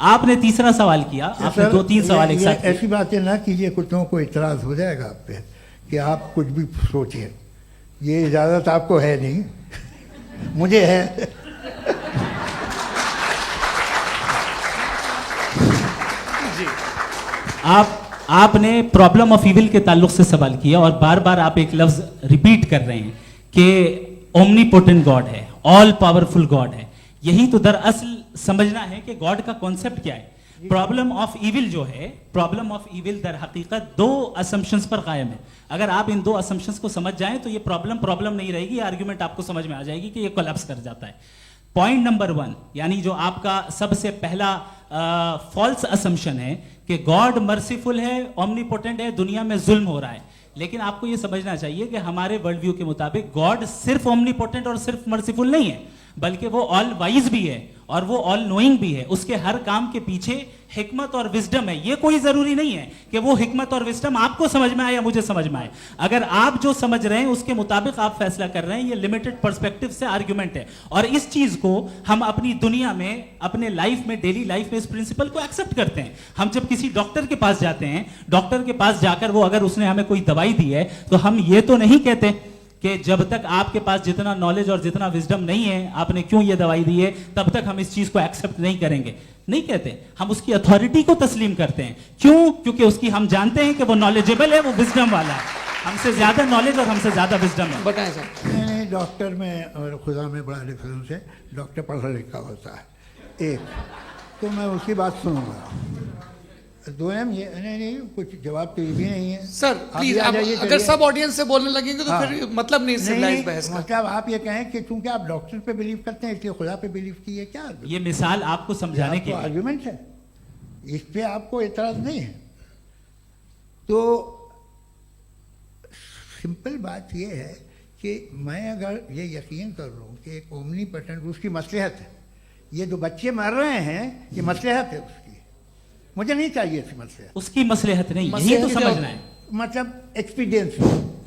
आपने तीसरा सवाल किया, आपने सर, 2-3 सवाल एक साथ किए। ऐसी बातें ना कीजिए, कुत्तों को इतराज हो जाएगा आप पे कि आप कुछ भी सोचिए। ये इजाज़त आपको है नहीं, मुझे है। आपने प्रॉब्लम ऑफ इविल के ताल्लुक से सवाल किया और बार बार आप एक लफ्ज रिपीट कर रहे हैं कि ओमनीपोटेंट गॉड है, ऑल पावरफुल गॉड है। यही तो दरअसल समझना है कि गॉड का कॉन्सेप्ट क्या है। प्रॉब्लम ऑफ इविल जो है, प्रॉब्लम ऑफ इविल दर हकीकत 2 असम्पशंस पर कायम है। अगर आप इन 2 असम्पशंस को समझ जाएं तो ये प्रॉब्लम नहीं रहेगी, आर्ग्यूमेंट आपको समझ में आ जाएगी कि ये कोलैप्स कर जाता है। पॉइंट नंबर 1, यानी जो आपका सबसे पहला फॉल्स असम्पशन है कि गॉड मर्सीफुल है, ओमनीपोटेंट है, दुनिया में जुल्म हो रहा है। लेकिन आपको यह समझना चाहिए कि हमारे वर्ल्ड व्यू के मुताबिक गॉड सिर्फ ओमनीपोटेंट और सिर्फ मर्सीफुल नहीं है, बल्कि वो ऑल वाइज भी है और वो ऑल नोइंग भी है। उसके हर काम के पीछे हिकमत और विजडम है। ये कोई जरूरी नहीं है कि वो हिकमत और विजडम आपको समझ में आए या मुझे समझ में आए। अगर आप जो समझ रहे हैं उसके मुताबिक आप फैसला कर रहे हैं, ये लिमिटेड पर्सपेक्टिव से आर्ग्यूमेंट है। और इस चीज को हम अपनी दुनिया में, अपने लाइफ में, डेली लाइफ में इस प्रिंसिपल को एक्सेप्ट करते हैं। हम जब किसी डॉक्टर के पास जाते हैं, डॉक्टर के पास जाकर वो अगर उसने हमें कोई दवाई दी है तो हम ये तो नहीं कहते कि जब तक आपके पास जितना नॉलेज और जितना विजडम नहीं है, आपने क्यों ये दवाई दी है, तब तक हम इस चीज को एक्सेप्ट नहीं करेंगे। नहीं कहते, हम उसकी अथॉरिटी को तस्लीम करते हैं। क्यों? क्योंकि उसकी हम जानते हैं कि वो नॉलेजेबल है, वो विजडम वाला है, हमसे ज्यादा नॉलेज और हमसे ज्यादा विजडम है। बताएं सर। नहीं, डॉक्टर में और खुदा में बड़ा डिफरेंस है। डॉक्टर पढ़ा लिखा होता है एक, तो मैं उसकी बात सुनूंगा। दोयम ये नहीं, कुछ जवाब तो ये भी नहीं है सर प्लीज, भी आ आप जाइए, अगर चलिए। सब ऑडियंस से बोलने लगेंगे तो हाँ। फिर मतलब नहीं सिविलाइज्ड बहस का। मतलब आप ये कहें कि चूंकि आप डॉक्टर पे बिलीव करते हैं इसलिए खुदा पे बिलीव कीजिए, क्या ये मिसाल आपको समझाने के लिए। आर्ग्यूमेंट है, इस पे आपको एतराज नहीं है। तो सिंपल बात ये है कि मैं अगर ये यकीन कर लूँ कि एक ओमनीपोटेंट, उसकी मसलहत है, ये जो बच्चे मर रहे हैं ये मसलहत है उसकी, मुझे नहीं चाहिए इसकी मसलहत। उसकी मसलहत नहीं, यही तो समझना है। मतलब एक्सपीरियंस।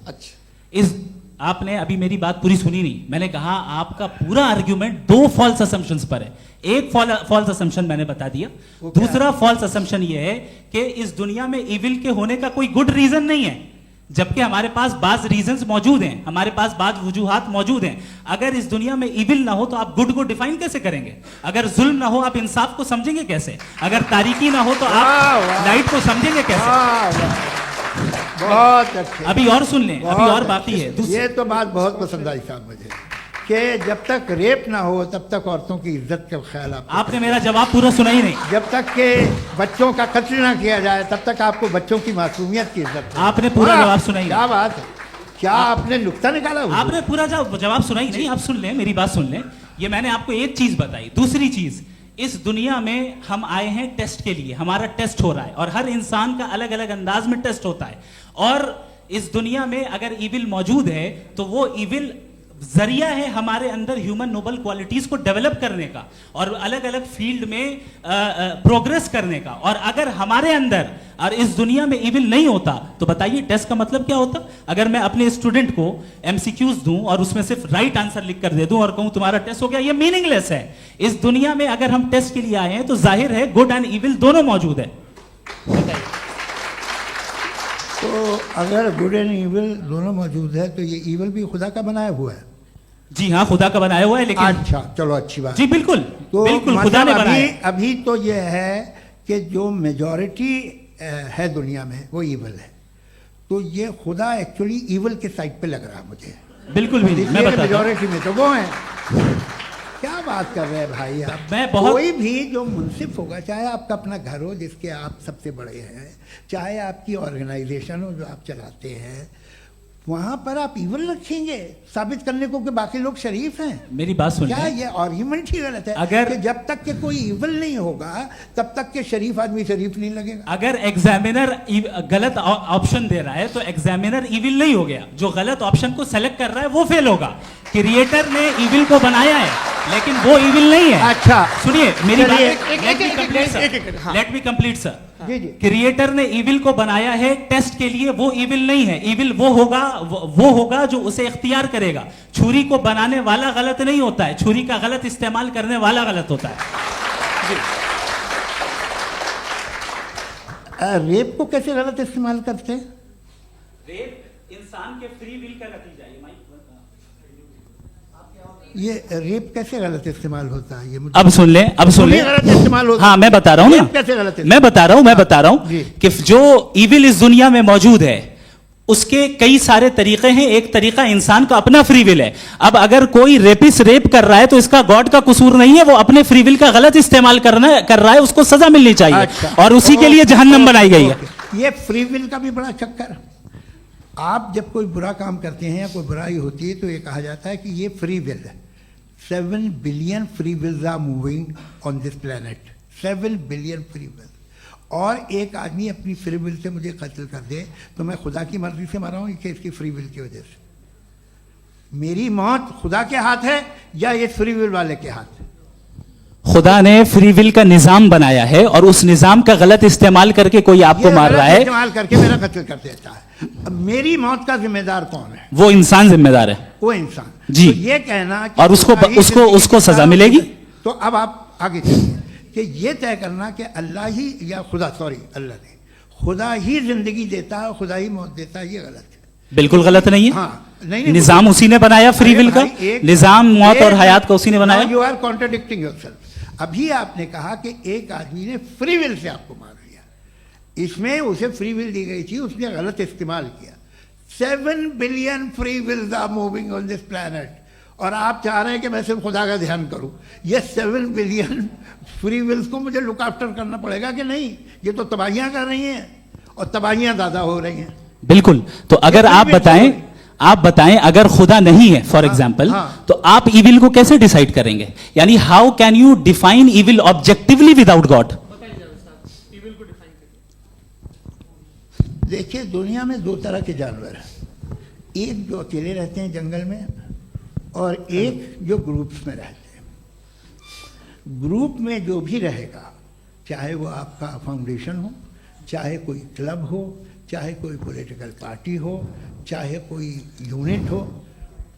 अच्छा, इस आपने अभी मेरी बात पूरी सुनी नहीं। मैंने कहा आपका पूरा आर्ग्यूमेंट 2 फॉल्स असम्पशंस पर है। एक फॉल्स असम्पशन मैंने बता दिया, दूसरा फॉल्स असम्पशन ये है कि इस दुनिया में इविल के होने का कोई गुड रीजन नहीं है, जबकि हमारे पास बाज रीजंस मौजूद हैं, हमारे पास बाज वजूहात मौजूद हैं। अगर इस दुनिया में इविल ना हो तो आप गुड को डिफाइन कैसे करेंगे? अगर जुल्म ना हो आप इंसाफ को समझेंगे कैसे? अगर तारीकी ना हो तो आप लाइट को समझेंगे कैसे? बहुत अच्छे। अभी और सुन लें, अभी और बाकी है। ये तो बात बहुत पसंद आई साहब मुझे, कि जब तक रेप ना हो तब तक औरतों की इज्जत का ख्याल आपने मेरा जवाब पूरा सुना ही नहीं। जब तक के बच्चों का कत्ल ना किया जाए तब तक आपको बच्चों की मासूमियत की इज्जत। आपने पूरा जवाब सुना ही नहीं। क्या बात है, क्या आपने नुक्ता निकाला हुआ? आपने पूरा जवाब सुना ही नहीं। आप सुन लें, मेरी बात सुन लें। ये मैंने आपको एक चीज बताई। दूसरी चीज, इस दुनिया में हम आए हैं टेस्ट के लिए, हमारा टेस्ट हो रहा है और हर इंसान का अलग अलग अंदाज में टेस्ट होता है। और इस दुनिया में अगर इविल मौजूद है तो वो इविल जरिया है हमारे अंदर ह्यूमन नोबल क्वालिटीज को डेवलप करने का और अलग अलग फील्ड में प्रोग्रेस करने का। और अगर हमारे अंदर और इस दुनिया में इविल नहीं होता तो बताइए टेस्ट का मतलब क्या होता? अगर मैं अपने स्टूडेंट को एमसीक्यूज दूं और उसमें सिर्फ राइट आंसर लिख कर दे दूं और कहूं तुम्हारा टेस्ट हो गया, ये मीनिंगलेस है। इस दुनिया में अगर हम टेस्ट के लिए आए हैं तो जाहिर है गुड एंड इविल दोनों मौजूद है। बताइए। तो अगर गुड एंड इविल दोनों मौजूद है तो ये इविल भी खुदा का बनाया हुआ है। जी हाँ, खुदा का बनाया हुआ है, लेकिन अच्छा चलो अच्छी बात। जी बिल्कुल, तो बिल्कुल खुदा ने बनाया। अभी तो ये है कि जो मेजॉरिटी है दुनिया में वो इविल है, तो ये खुदा एक्चुअली इविल के साइड पे लग रहा है मुझे। बिल्कुल भी नहीं, मैं बताता हूं। मेजॉरिटी में तो वो है। क्या बात कर रहे हैं भाई आप? मैं बहुत कोई भी जो मुंसिफ होगा, चाहे आपका अपना घर हो जिसके आप सबसे बड़े हैं, चाहे आपकी ऑर्गेनाइजेशन हो जो आप चलाते हैं, वहां पर आप इविल रखेंगे साबित करने को कि बाकी लोग शरीफ हैं। मेरी बात सुनिए। क्या ये आर्ग्यूमेंट ही गलत है? अगर कि जब तक के कोई इविल नहीं होगा तब तक के शरीफ आदमी शरीफ नहीं लगेगा। अगर एग्जामिनर गलत ऑप्शन दे रहा है तो एग्जामिनर इविल नहीं हो गया, जो गलत ऑप्शन को सेलेक्ट कर रहा है वो फेल होगा। क्रिएटर ने इविल को बनाया है लेकिन वो इविल नहीं है। अच्छा सुनिए मेरी बात, चलिए, लेट मी कंप्लीट सर। जी जी। क्रिएटर ने इविल को बनाया है टेस्ट के लिए, वो इविल नहीं है। इविल वो होगा जो उसे इख्तियार करेगा। छुरी को बनाने वाला गलत नहीं होता है, छुरी का गलत इस्तेमाल करने वाला गलत होता है। रेप को कैसे गलत इस्तेमाल करते हैं? रेप इंसान के फ्री विल का नतीजा है। ये रेप कैसे गलत इस्तेमाल होता है? ये मुझे अब सुन ले, अब सुन ले। गलत इस्तेमाल होता है। हाँ मैं बता रहा हूँ ना, कैसे गलत इस्तेमाल? मैं बता रहा हूँ जी। कि जो इविल इस दुनिया में मौजूद है उसके कई सारे तरीके हैं। एक तरीका इंसान का अपना फ्री विल है। अब अगर कोई रेपिस्ट रेप कर रहा है तो इसका गॉड का कसूर नहीं है, वो अपने फ्री विल का गलत इस्तेमाल कर रहा है, उसको सजा मिलनी चाहिए। अच्छा। और उसी के लिए जहन्नम बनाई गई है। ये फ्री विल का भी बड़ा चक्कर। आप जब कोई बुरा काम करते हैं या कोई बुराई होती है तो ये कहा जाता है कि ये फ्री विल है। 7 billion free wills are moving on this planet. 7 billion free will. और एक आदमी अपनी फ्री विल से मुझे कत्ल कर दे तो मैं खुदा की मर्जी से मरा हूं कि इसकी फ्री विल की वजह से? मेरी मौत खुदा के हाथ है या ये फ्री विल वाले के हाथ है? खुदा ने फ्री विल का निजाम बनाया है और उस निजाम का गलत इस्तेमाल करके कोई आपको मार रहा है, इस्तेमाल करके मेरा कत्ल कर देता है। अब मेरी मौत का जिम्मेदार कौन है? वो इंसान जिम्मेदार है। वो इंसान। जी। तो ये कहना कि और उसको सजा मिलेगी। तो अब आप आगे चलिए कि ये तय करना कि अल्लाह ही या खुदा, अल्लाह ने, खुदा ही जिंदगी देता है, खुदा ही मौत देता है, ये गलत है। बिल्कुल गलत नहीं है। हाँ, नहीं, निजाम उसी ने बनाया फ्री विल का। निजाम मौत और हयात का उसी ने बनाया। You are contradicting yourself. अभी आपने कहा कि एक आदमी ने फ्री विल से आपको मार दिया, इसमें उसे फ्री विल दी गई थी, उसने गलत इस्तेमाल किया। 7 billion free wills are moving on this planet और आप चाह रहे हैं कि मैं सिर्फ खुदा का ध्यान करूं। ये 7 बिलियन फ्री विल्स को मुझे लुक आफ्टर करना पड़ेगा कि नहीं? ये तो तबाहियां कर रही हैं और तबाहियां ज़्यादा हो रही हैं। बिल्कुल। तो अगर आप बताएं अगर खुदा नहीं है फॉर एग्जाम्पल, तो आप इविल को कैसे डिसाइड करेंगे? यानी how can you define evil objectively without God? देखिए दुनिया में 2 तरह के जानवर हैं। एक जो अकेले रहते हैं जंगल में और एक जो ग्रुप्स में रहते हैं। ग्रुप में जो भी रहेगा, चाहे वो आपका फाउंडेशन हो, चाहे कोई क्लब हो, चाहे कोई पॉलिटिकल पार्टी हो, चाहे कोई यूनिट हो,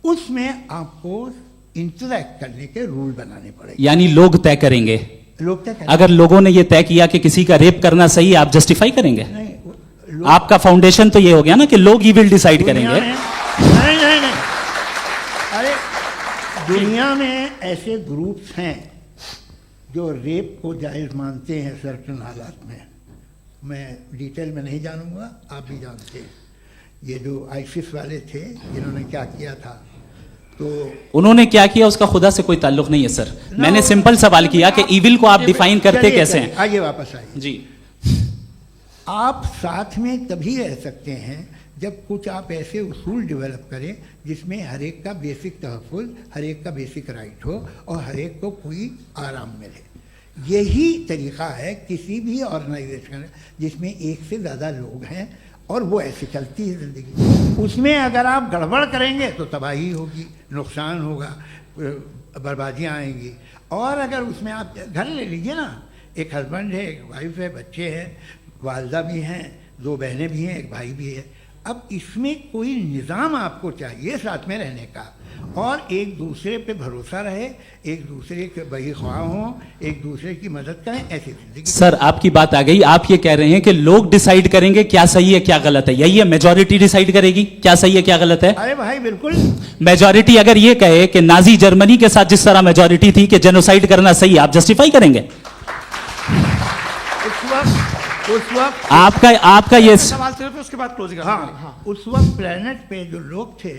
उसमें आपको इंटरैक्ट करने के रूल बनाने पड़ेंगे। यानी लोग तय करेंगे। लोग तय करेंगे। अगर लोगों ने ये तय किया कि किसी का रेप करना सही है, आप जस्टिफाई करेंगे? नहीं, आपका फाउंडेशन तो ये हो गया ना कि लोग ही विल डिसाइड करेंगे। नहीं। अरे दुनिया में ऐसे ग्रुप्स हैं जो रेप को जायज़ मानते हैं सर्टेन हालात में। मैं डिटेल में नहीं जानूंगा, आप भी जानते हैं। ये जो आईसिस वाले थे इन्होंने क्या किया था, तो उन्होंने क्या किया उसका खुदा से कोई ताल्लुक नहीं है सर। मैंने सिंपल सवाल किया कि इविल को आप डिफाइन करते कैसे हैं? आइए वापस आइए जी। आप साथ में तभी रह सकते हैं जब कुछ आप ऐसे उसूल डेवलप करें जिसमें हर एक का बेसिक तहफ़्फ़ुज़, हर एक का बेसिक राइट हो और हर एक को कोई आराम मिले। यही तरीक़ा है किसी भी ऑर्गेनाइजेशन जिसमें एक से ज़्यादा लोग हैं और वो ऐसे चलती है ज़िंदगी। उसमें अगर आप गड़बड़ करेंगे तो तबाही होगी, नुकसान होगा, बर्बादियाँ आएंगी। और अगर उसमें आप घर ले लीजिए ना, एक हस्बैंड है, एक वाइफ है, बच्चे हैं, वालदा भी हैं, 2 बहनें भी हैं, एक भाई भी है। अब इसमें कोई निज़ाम आपको चाहिए साथ में रहने का, और एक दूसरे पे भरोसा रहे, एक दूसरे के बहीख्वाह हों, एक दूसरे की मदद करें, ऐसी जिंदगी। सर आपकी बात आ गई, आप ये कह रहे हैं कि लोग डिसाइड करेंगे क्या सही है क्या गलत है, यही है मेजॉरिटी डिसाइड करेगी क्या सही है क्या गलत है? अरे भाई बिल्कुल। मेजॉरिटी अगर ये कहे कि नाजी जर्मनी के साथ जिस तरह मेजॉरिटी थी कि जेनोसाइड करना सही है, आप जस्टिफाई करेंगे? उस वक्त आपका ये सवाल सिर्फ उसके बाद क्लोजिंग। हाँ, उस वक्त प्लेनेट पे जो लोग थे,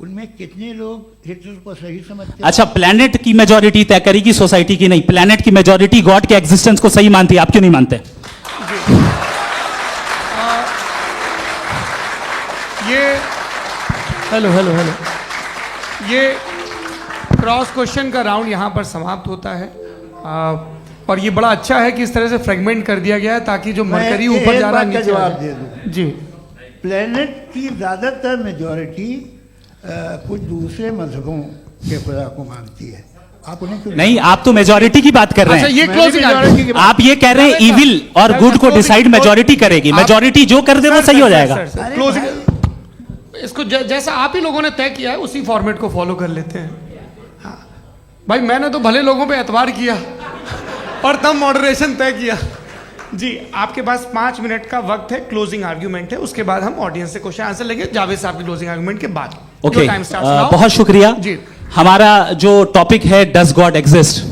उनमें कितने लोग हिटलर को सही समझते? अच्छा, प्लेनेट की मेजॉरिटी तय करेगी, सोसाइटी की नहीं। प्लेनेट की मेजॉरिटी गॉड के एग्जिस्टेंस को सही मानती है, आप क्यों नहीं मानते? ये हेलो ये क्रॉस क्वेश्चन का राउंड यहाँ पर समाप्त होता है। और ये बड़ा अच्छा है कि इस तरह से फ्रेगमेंट कर दिया गया है ताकि जो मरकरी ऊपर जा रहा है नीचे जवाब दे दूं जी। प्लेनेट की ज़्यादातर मेजॉरिटी कुछ दूसरे मजहबों के खुदा को मानती है। आप उन्हें क्यों नहीं, आप तो मेजॉरिटी की बात कर रहे हैं। अच्छा, ये majority की बात- आप ये कह रहे हैं इविल और गुड को डिसाइड मेजॉरिटी करेगी, मेजॉरिटी जो कर दे वो सही हो जाएगा। क्लोजिंग इसको जैसा आप ही लोगों ने तय किया है उसी फॉर्मेट को फॉलो कर लेते हैं। हाँ भाई, मैंने तो भले लोगों पे एतबार किया और तब मॉडरेशन तय किया। जी, आपके पास 5 मिनट का वक्त है, क्लोजिंग आर्ग्यूमेंट है, उसके बाद हम ऑडियंस से क्वेश्चन आंसर लेंगे जावेद साहब की क्लोजिंग आर्ग्यूमेंट के बाद। Okay, time start. बहुत शुक्रिया जी। हमारा जो टॉपिक है डज गॉड एग्जिस्ट,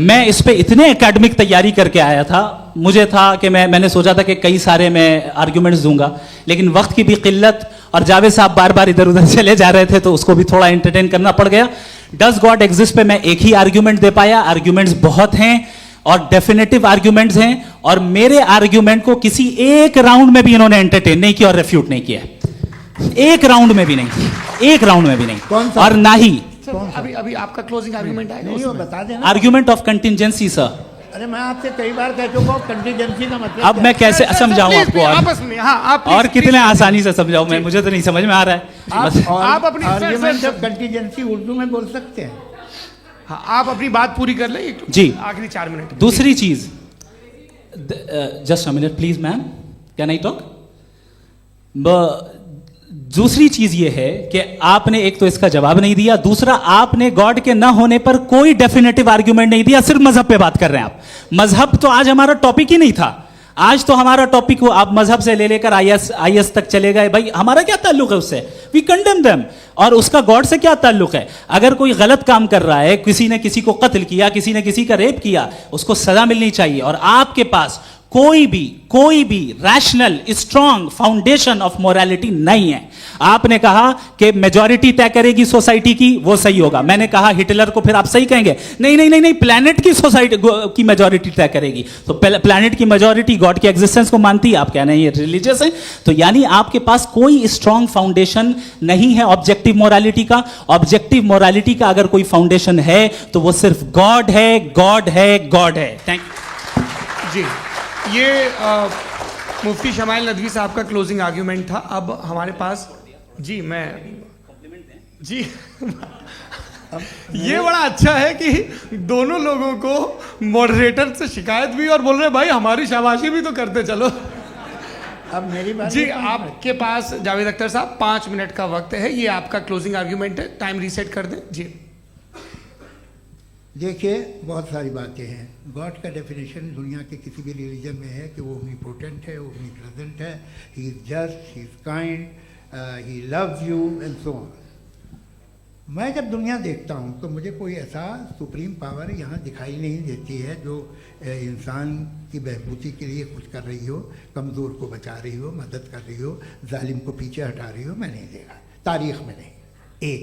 मैं इस पे इतने एकेडमिक तैयारी करके आया था, मुझे था कि मैंने सोचा था कि कई सारे मैं आर्ग्यूमेंट्स दूंगा, लेकिन वक्त की भी किल्लत और जावेद साहब बार बार इधर उधर चले जा रहे थे तो उसको भी थोड़ा एंटरटेन करना पड़ गया। डज गॉड एग्जिस्ट पे मैं एक ही आर्ग्यूमेंट दे पाया, आर्ग्यूमेंट्स बहुत हैं और डेफिनेटिव आर्ग्यूमेंट्स हैं, और मेरे आर्ग्यूमेंट को किसी एक राउंड में भी इन्होंने एंटरटेन नहीं किया और रेफ्यूट नहीं किया, एक राउंड में भी नहीं, एक राउंड में भी नहीं। कौन सा? और ना ही अभी आपका क्लोजिंग आर्ग्यूमेंट आएगा नहीं, वो उसमें। बता देना। Argument of contingency sir. अरे मैं आपसे कई बार कह चुका हूँ कंटीजेंसी का मतलब अब मैं कैसे समझाऊं Please, आपको? please, आपस में हाँ, आप और please, कितने please, आसानी से समझाऊं मैं, मुझे तो नहीं समझ में आ रहा है। बस आप अपनी आर्ग्यूमेंट ऑफ कंटीजेंसी उर्दू में बोल सकते हैं। हाँ, आप अपनी बात पूरी कर लें जी। आखिरी 4 मिनट। दूसरी चीज, just a minute please ma'am, can I talk? दूसरी चीज ये है कि आपने एक तो इसका जवाब नहीं दिया, दूसरा आपने गॉड के ना होने पर कोई डेफिनेटिव आर्ग्यूमेंट नहीं दिया, सिर्फ मजहब पे बात कर रहे हैं आप। मजहब तो आज हमारा टॉपिक ही नहीं था, आज तो हमारा टॉपिक हो, आप मजहब से ले लेकर आईएस तक चले गए। भाई हमारा क्या ताल्लुक है उससे? We condemn them. और उसका गॉड से क्या ताल्लुक है? अगर कोई गलत काम कर रहा है, किसी ने किसी को कत्ल किया, किसी ने किसी का रेप किया, उसको सजा मिलनी चाहिए। और आपके पास कोई भी rational strong foundation of morality नहीं है। आपने कहा कि मेजॉरिटी तय करेगी सोसाइटी की, वो सही होगा। मैंने कहा हिटलर को फिर आप सही कहेंगे, नहीं, प्लैनेट की सोसाइटी की मेजॉरिटी तय करेगी। तो प्लैनेट की मेजॉरिटी गॉड के एग्जिस्टेंस को मानती है, आप कह रहे हैं ये रिलीजियस है। तो यानी आपके पास कोई स्ट्रॉन्ग फाउंडेशन नहीं है ऑब्जेक्टिव मोरालिटी का। ऑब्जेक्टिव मोरालिटी का अगर कोई फाउंडेशन है तो वो सिर्फ गॉड है, गॉड है, गॉड है। थैंक यू जी, ये मुफ्ती शमाइल नदवी साहब का क्लोजिंग आर्ग्यूमेंट था। अब हमारे पास जी ये बड़ा अच्छा है कि दोनों लोगों को मॉडरेटर से शिकायत भी और बोल रहे भाई हमारी शाबाशी भी तो करते चलो। अब मेरी बात जी, आपके पास जावेद अख्तर साहब 5 मिनट का वक्त है, ये आपका क्लोजिंग आर्ग्यूमेंट है, टाइम रीसेट कर दें जी। देखिए, बहुत सारी बातें हैं। गॉड का डेफिनेशन दुनिया के किसी भी रिलीजन में है कि वो ओमनीपोटेंट है, ओमनीप्रेजेंट है, he is just, he is kind, he loves you and so on. मैं जब दुनिया देखता हूँ तो मुझे कोई ऐसा सुप्रीम पावर यहाँ दिखाई नहीं देती है जो इंसान की बहबूदी के लिए कुछ कर रही हो, कमज़ोर को बचा रही हो, मदद कर रही हो, जालिम को पीछे हटा रही हो। मैं नहीं देखा, तारीख़ में नहीं। एक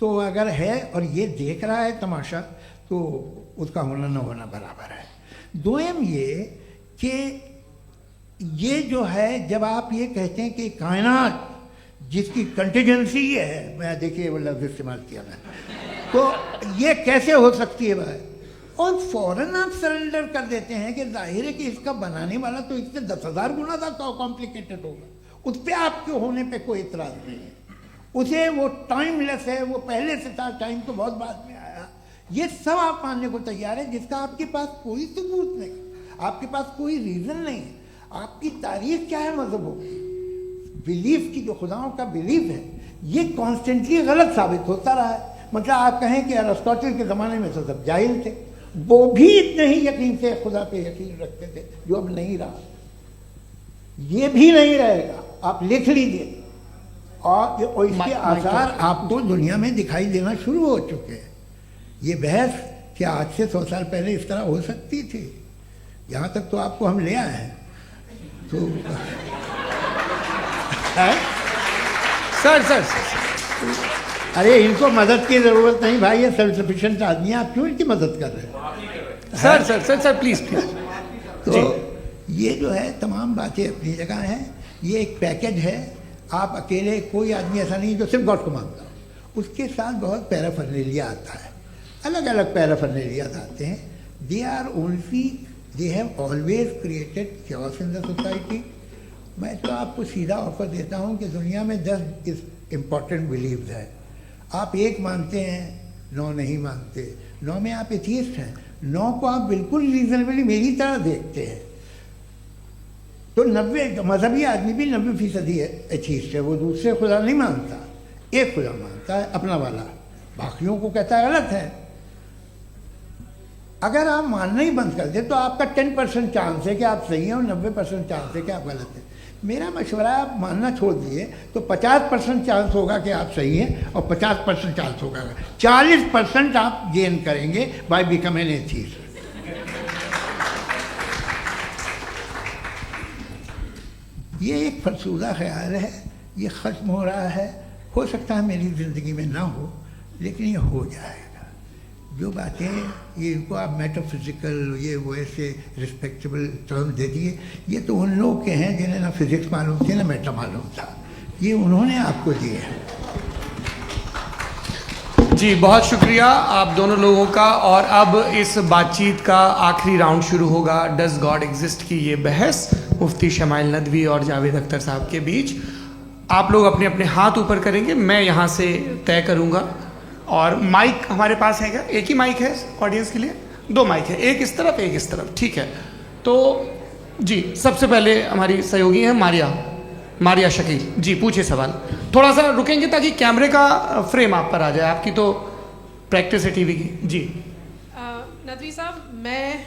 तो अगर है और ये देख रहा है तमाशा, तो उसका होना न होना बराबर है। दोयम ये कि ये जो है, जब आप ये कहते हैं कि कायनात जिसकी कंटीजेंसी है, मैं देखिए वो लफ्ज़ इस्तेमाल किया मैं, तो ये कैसे हो सकती है भाई? और फौरन आप सरेंडर कर देते हैं कि जाहिर है कि इसका बनाने वाला तो इससे 10,000 गुना था कॉम्प्लिकेटेड होगा। उस पर आपके होने पे कोई इतराज़ नहीं है। उसे वो टाइमलेस है, वो पहले से था, टाइम तो बहुत बाद में आया, ये सब आप मानने को तैयार है, जिसका आपके पास कोई सबूत नहीं, आपके पास कोई रीज़न नहीं है। आपकी तारीख क्या है मजहबों की, बिलीफ की, जो खुदाओं का बिलीफ है, ये कॉन्स्टेंटली गलत साबित होता रहा है। मतलब आप कहें कि अरिस्टोटल के ज़माने में तो सब जाहिल थे, वो भी इतने ही यकीन से खुदा पे यकीन रखते थे, जो अब नहीं रहा, ये भी नहीं रहेगा, आप लिख लीजिए। और इसके आसार आपको दुनिया में दिखाई देना शुरू हो चुके हैं। ये बहस क्या आज से 100 साल पहले इस तरह हो सकती थी? यहाँ तक तो आपको हम ले आए हैं। तो सर अरे इनको मदद की ज़रूरत नहीं भाई, ये सेल्फ सफिशिएंट आदमी है, आप क्यों इनकी मदद कर रहे हैं? Sir please. तो ये जो है तमाम बातें अपनी जगह हैं, ये एक पैकेज है। आप अकेले, कोई आदमी ऐसा नहीं जो सिर्फ गॉड को मानता हो, उसके साथ बहुत पैराफर्नेलिया आता है, अलग अलग पैराफर्नेलिया आते हैं। They have always created chaos in the society. मैं तो आपको सीधा ऑफर देता हूँ कि दुनिया में 10 इम्पॉर्टेंट बिलीव्स है, आप 1 मानते हैं, 9 नहीं मानते, 9 में आप एथियस्ट हैं, 9 को आप बिल्कुल रीजनेबली मेरी तरह देखते हैं। तो 90 मजहबी आदमी भी 90% एथियस्ट है, वो दूसरे खुदा नहीं मानता, एक खुदा मानता है अपना वाला, बाकियों को कहता है गलत है। अगर आप मानना ही बंद कर दें तो आपका 10% चांस है कि आप सही हैं और 90% चांस है कि आप गलत हैं। मेरा मशवरा है आप मानना छोड़ दिए तो 50% चांस होगा कि आप सही हैं और 50% चांस होगा, 40% आप गेन करेंगे बाय बिकमिंग एन एथियस्ट। ये एक फरसूदा ख्याल है, ये ख़त्म हो रहा है। हो सकता है मेरी ज़िंदगी में ना हो, लेकिन ये हो जाएगा। जो बातें ये इनको आप मेटाफिज़िकल ये वैसे रिस्पेक्टेबल टर्म दे दिए, ये तो उन लोग के हैं जिन्हें ना फिज़िक्स मालूम थी ना मेटा मालूम था, ये उन्होंने आपको दिए हैं। जी बहुत शुक्रिया आप दोनों लोगों का। और अब इस बातचीत का आखिरी राउंड शुरू होगा, डज गॉड एग्जिस्ट की ये बहस मुफ्ती शमाइल नदवी और जावेद अख्तर साहब के बीच। आप लोग अपने अपने हाथ ऊपर करेंगे, मैं यहाँ से तय करूँगा। और माइक हमारे पास है क्या? एक ही माइक है ऑडियंस के लिए? 2 माइक है, एक इस तरफ एक इस तरफ, ठीक है। तो जी सबसे पहले हमारी सहयोगी है मारिया शकील जी, पूछिए सवाल। थोड़ा सा रुकेंगे ताकि कैमरे का फ्रेम आप पर आ जाए, आपकी तो प्रैक्टिस है टीवी की। जी नदवी साहब, मैं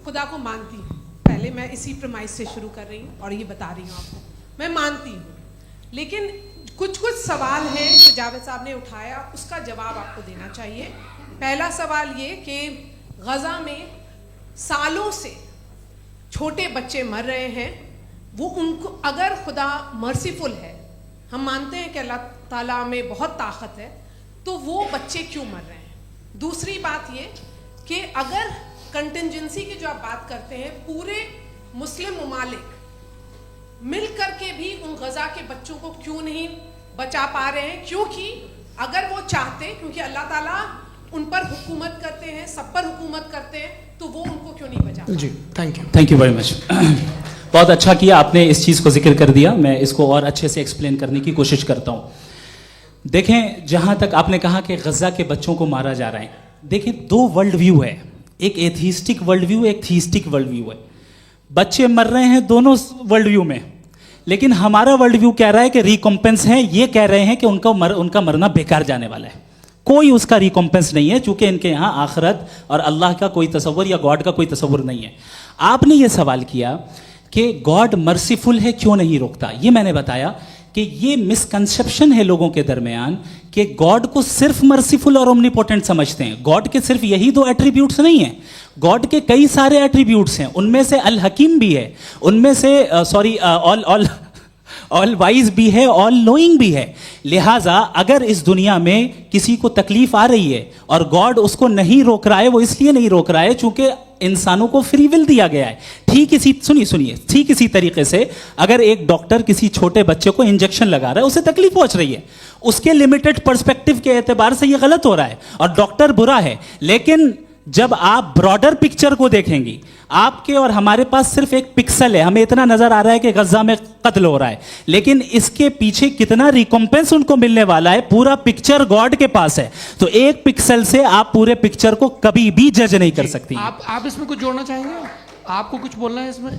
खुदा को मानती हूँ, पहले मैं इसी प्रमाइस से शुरू कर रही हूँ और ये बता रही हूँ आपको, मैं मानती हूँ। लेकिन कुछ सवाल हैं जो जावेद साहब ने उठाया, उसका जवाब आपको देना चाहिए। पहला सवाल ये कि गज़ा में सालों से छोटे बच्चे मर रहे हैं, वो उनको, अगर खुदा मर्सीफुल है, हम मानते हैं कि अल्लाह ताला में बहुत ताकत है, तो वो बच्चे क्यों मर रहे हैं? दूसरी बात ये कि अगर कंटिजेंसी की जो आप बात करते हैं, पूरे मुस्लिम ममालिक मिल करके भी उन गज़ा के बच्चों को क्यों नहीं बचा पा रहे हैं? क्योंकि अगर वो चाहते, क्योंकि अल्लाह ताला उन पर हुकूमत करते हैं, सब पर हुकूमत करते हैं, तो वो उनको क्यों नहीं बचा? जी थैंक यू वेरी मच। बहुत अच्छा किया आपने इस चीज़ को जिक्र कर दिया, मैं इसको और अच्छे से एक्सप्लेन करने की कोशिश करता हूँ। देखें, जहाँ तक आपने कहा कि गज़ा के बच्चों को मारा जा रहा है, देखिए 2 वर्ल्ड व्यू है, एक एथिस्टिक वर्ल्ड व्यू, एक थीस्टिक वर्ल्ड व्यू है। बच्चे मर रहे हैं दोनों वर्ल्ड व्यू में, लेकिन हमारा वर्ल्ड व्यू कह रहा है कि रिकॉम्पेंस है, ये कह रहे हैं कि उनका मरना बेकार जाने वाला है, कोई उसका रिकॉम्पेंस नहीं है, चूंकि इनके यहाँ आखिरत और अल्लाह का कोई तसव्वुर या गॉड का कोई तसव्वुर नहीं है। आपने ये सवाल किया कि गॉड मर्सीफुल है, क्यों नहीं रोकता? ये मैंने बताया कि ये मिसकंसेप्शन है लोगों के दरमियान कि गॉड को सिर्फ मर्सीफुल और ओमनीपोटेंट समझते हैं। गॉड के सिर्फ यही 2 एट्रीब्यूट्स नहीं हैं, गॉड के कई सारे एट्रीब्यूट्स हैं, उनमें से अल हकीम भी है, उनमें से ऑल वाइज भी है, ऑल नोइंग भी है। लिहाजा अगर इस दुनिया में किसी को तकलीफ आ रही है और गॉड उसको नहीं रोक रहा है, वो इसलिए नहीं रोक रहा है चूंकि इंसानों को फ्री विल दिया गया है। ठीक इसी तरीके से अगर एक डॉक्टर किसी छोटे बच्चे को इंजेक्शन लगा रहा है, उसे तकलीफ पहुंच रही है, उसके लिमिटेड पर्सपेक्टिव के एतबार से ये गलत हो रहा है और डॉक्टर बुरा है, लेकिन जब आप ब्रॉडर पिक्चर को देखेंगी, आपके और हमारे पास सिर्फ एक पिक्सल है, हमें इतना नजर आ रहा है कि गजा में कत्ल हो रहा है, लेकिन इसके पीछे कितना रिकॉम्पेंस उनको मिलने वाला है, पूरा पिक्चर गॉड के पास है। तो एक पिक्सल से आप पूरे पिक्चर को कभी भी जज नहीं कर सकती। आप इसमें कुछ जोड़ना चाहेंगे? आपको कुछ बोलना है इसमें?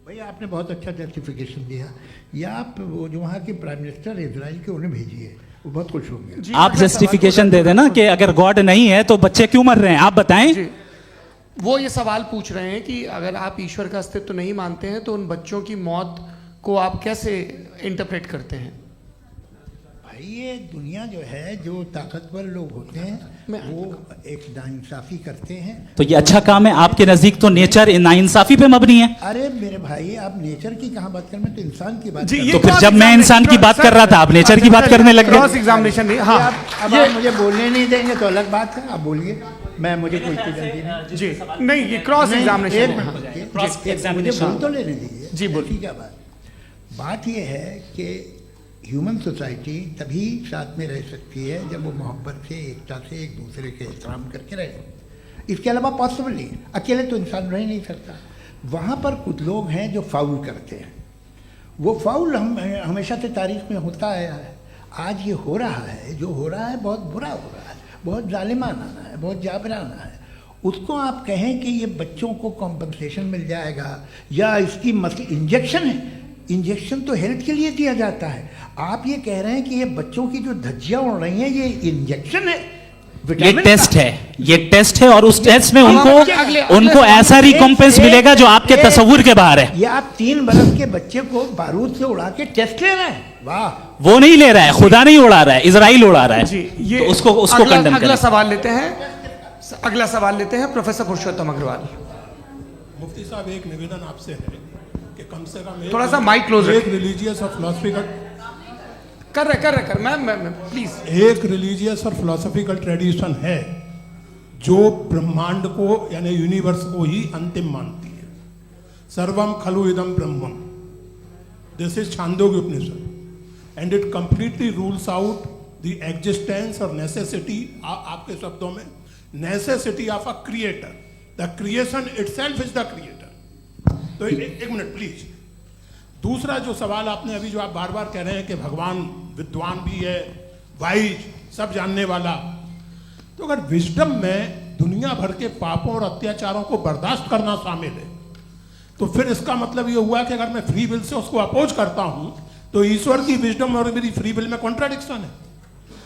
भैया आपने बहुत अच्छा जस्टिफिकेशन दिया। या आप वो जो वहाँ के प्राइम मिनिस्टर इजराइल के उन्हें भेजिए, वो बहुत खुश होंगे। आप जस्टिफिकेशन दे देना कि अगर गॉड नहीं है तो बच्चे क्यों मर रहे हैं, आप बताएं। जी, वो ये सवाल पूछ रहे हैं कि अगर आप ईश्वर का अस्तित्व नहीं मानते हैं तो उन बच्चों की मौत को आप कैसे इंटरप्रेट करते हैं? भाई ये दुनिया जो है, जो ताकतवर लोग होते हैं वो एक नाइंसाफ़ी करते हैं। तो ये अच्छा काम है आपके नजदीक, तो नेचर नाइंसाफी पे मबनी है। अरे मेरे भाई, आप नेचर की कहाँ बात कर रहे हैं, तो इंसान की बात कर रहे तो हैं। फिर जब मैं इंसान की बात कर रहा था, आप नेचर की बात करने लग क्रॉस गए। एग्जामिनेशन नहीं। हाँ, अब आप मुझे बोलने नहीं देंगे तो अलग बात है, आप बोलिए, मैं मुझे कोई चीज़ जल्दी नहीं। जी नहीं, ये क्रॉस एग्जामिनेशन एक है। मिनट रुकिए, Cross मुझे examination। बोल तो लेने दीजिए। जी, बोलिए। ऐसी क्या बात ये है कि ह्यूमन सोसाइटी तभी साथ में रह सकती है जब वो मोहब्बत से, एकता से, एक दूसरे के एहतराम करके रहे। इसके अलावा पॉसिबल नहीं, अकेले तो इंसान रह नहीं सकता। वहाँ पर कुछ लोग हैं जो फाउल करते हैं। वो फाउल हम हमेशा से तारीख में होता आया है। आज ये हो रहा है, जो हो रहा है बहुत बुरा हो रहा है, बहुत जालिमाना है, बहुत जाबराना है। उसको आप कहें कि ये बच्चों को कॉम्पनसेशन मिल जाएगा या इसकी इंजेक्शन है, इंजेक्शन तो हेल्थ के लिए दिया जाता है। आप ये कह रहे हैं कि ये बच्चों की जो धज्जियां उड़ रही हैं ये इंजेक्शन है, ये विटामिन टेस्ट का। है, ये टेस्ट है, और उस टेस्ट में अगले उनको ऐसा रिकॉम्पेंस मिलेगा जो आपके तस्वुर के बाहर है। ये आप 3 बरस के बच्चे को बारूद से उड़ा के टेस्ट ले रहे हैं। वाह, वो नहीं ले रहा है, खुदा नहीं उड़ा रहा है, इजराइल उड़ा रहा है। जी, ये तो उसको कंडेम अगला करें। सवाल लेते हैं। अगला सवाल लेते हैं प्रोफेसर पुरुषोत्तम अग्रवाल। मुफ्ती साहब, एक निवेदन आपसे है कि कम से कम थोड़ा सा माइक क्लोज एक रखिए। रिलीजियस और फिलोसफिकल कर रहे मैम प्लीज। एक रिलीजियस और फिलोसफिकल ट्रेडिशन है जो ब्रह्मांड को यानी यूनिवर्स को ही अंतिम मानती है। सर्वम खलु इदम ब्रह्मम, this is Chandogya Upanishad, and it completely rules out the existence और नेसेसिटी, आपके शब्दों में necessity of a creator. The creation itself is the creator. तो एक मिनट प्लीज। दूसरा जो सवाल आपने अभी, जो आप बार बार कह रहे हैं कि भगवान विद्वान भी है, वाइज, सब जानने वाला, तो अगर विजडम में दुनिया भर के पापों और अत्याचारों को बर्दाश्त करना शामिल है, तो फिर इसका मतलब ये हुआ कि अगर मैं फ्री विल से उसको अपोज करता हूं तो ईश्वर की विजडम और मेरी फ्री विल में कॉन्ट्राडिक्शन है।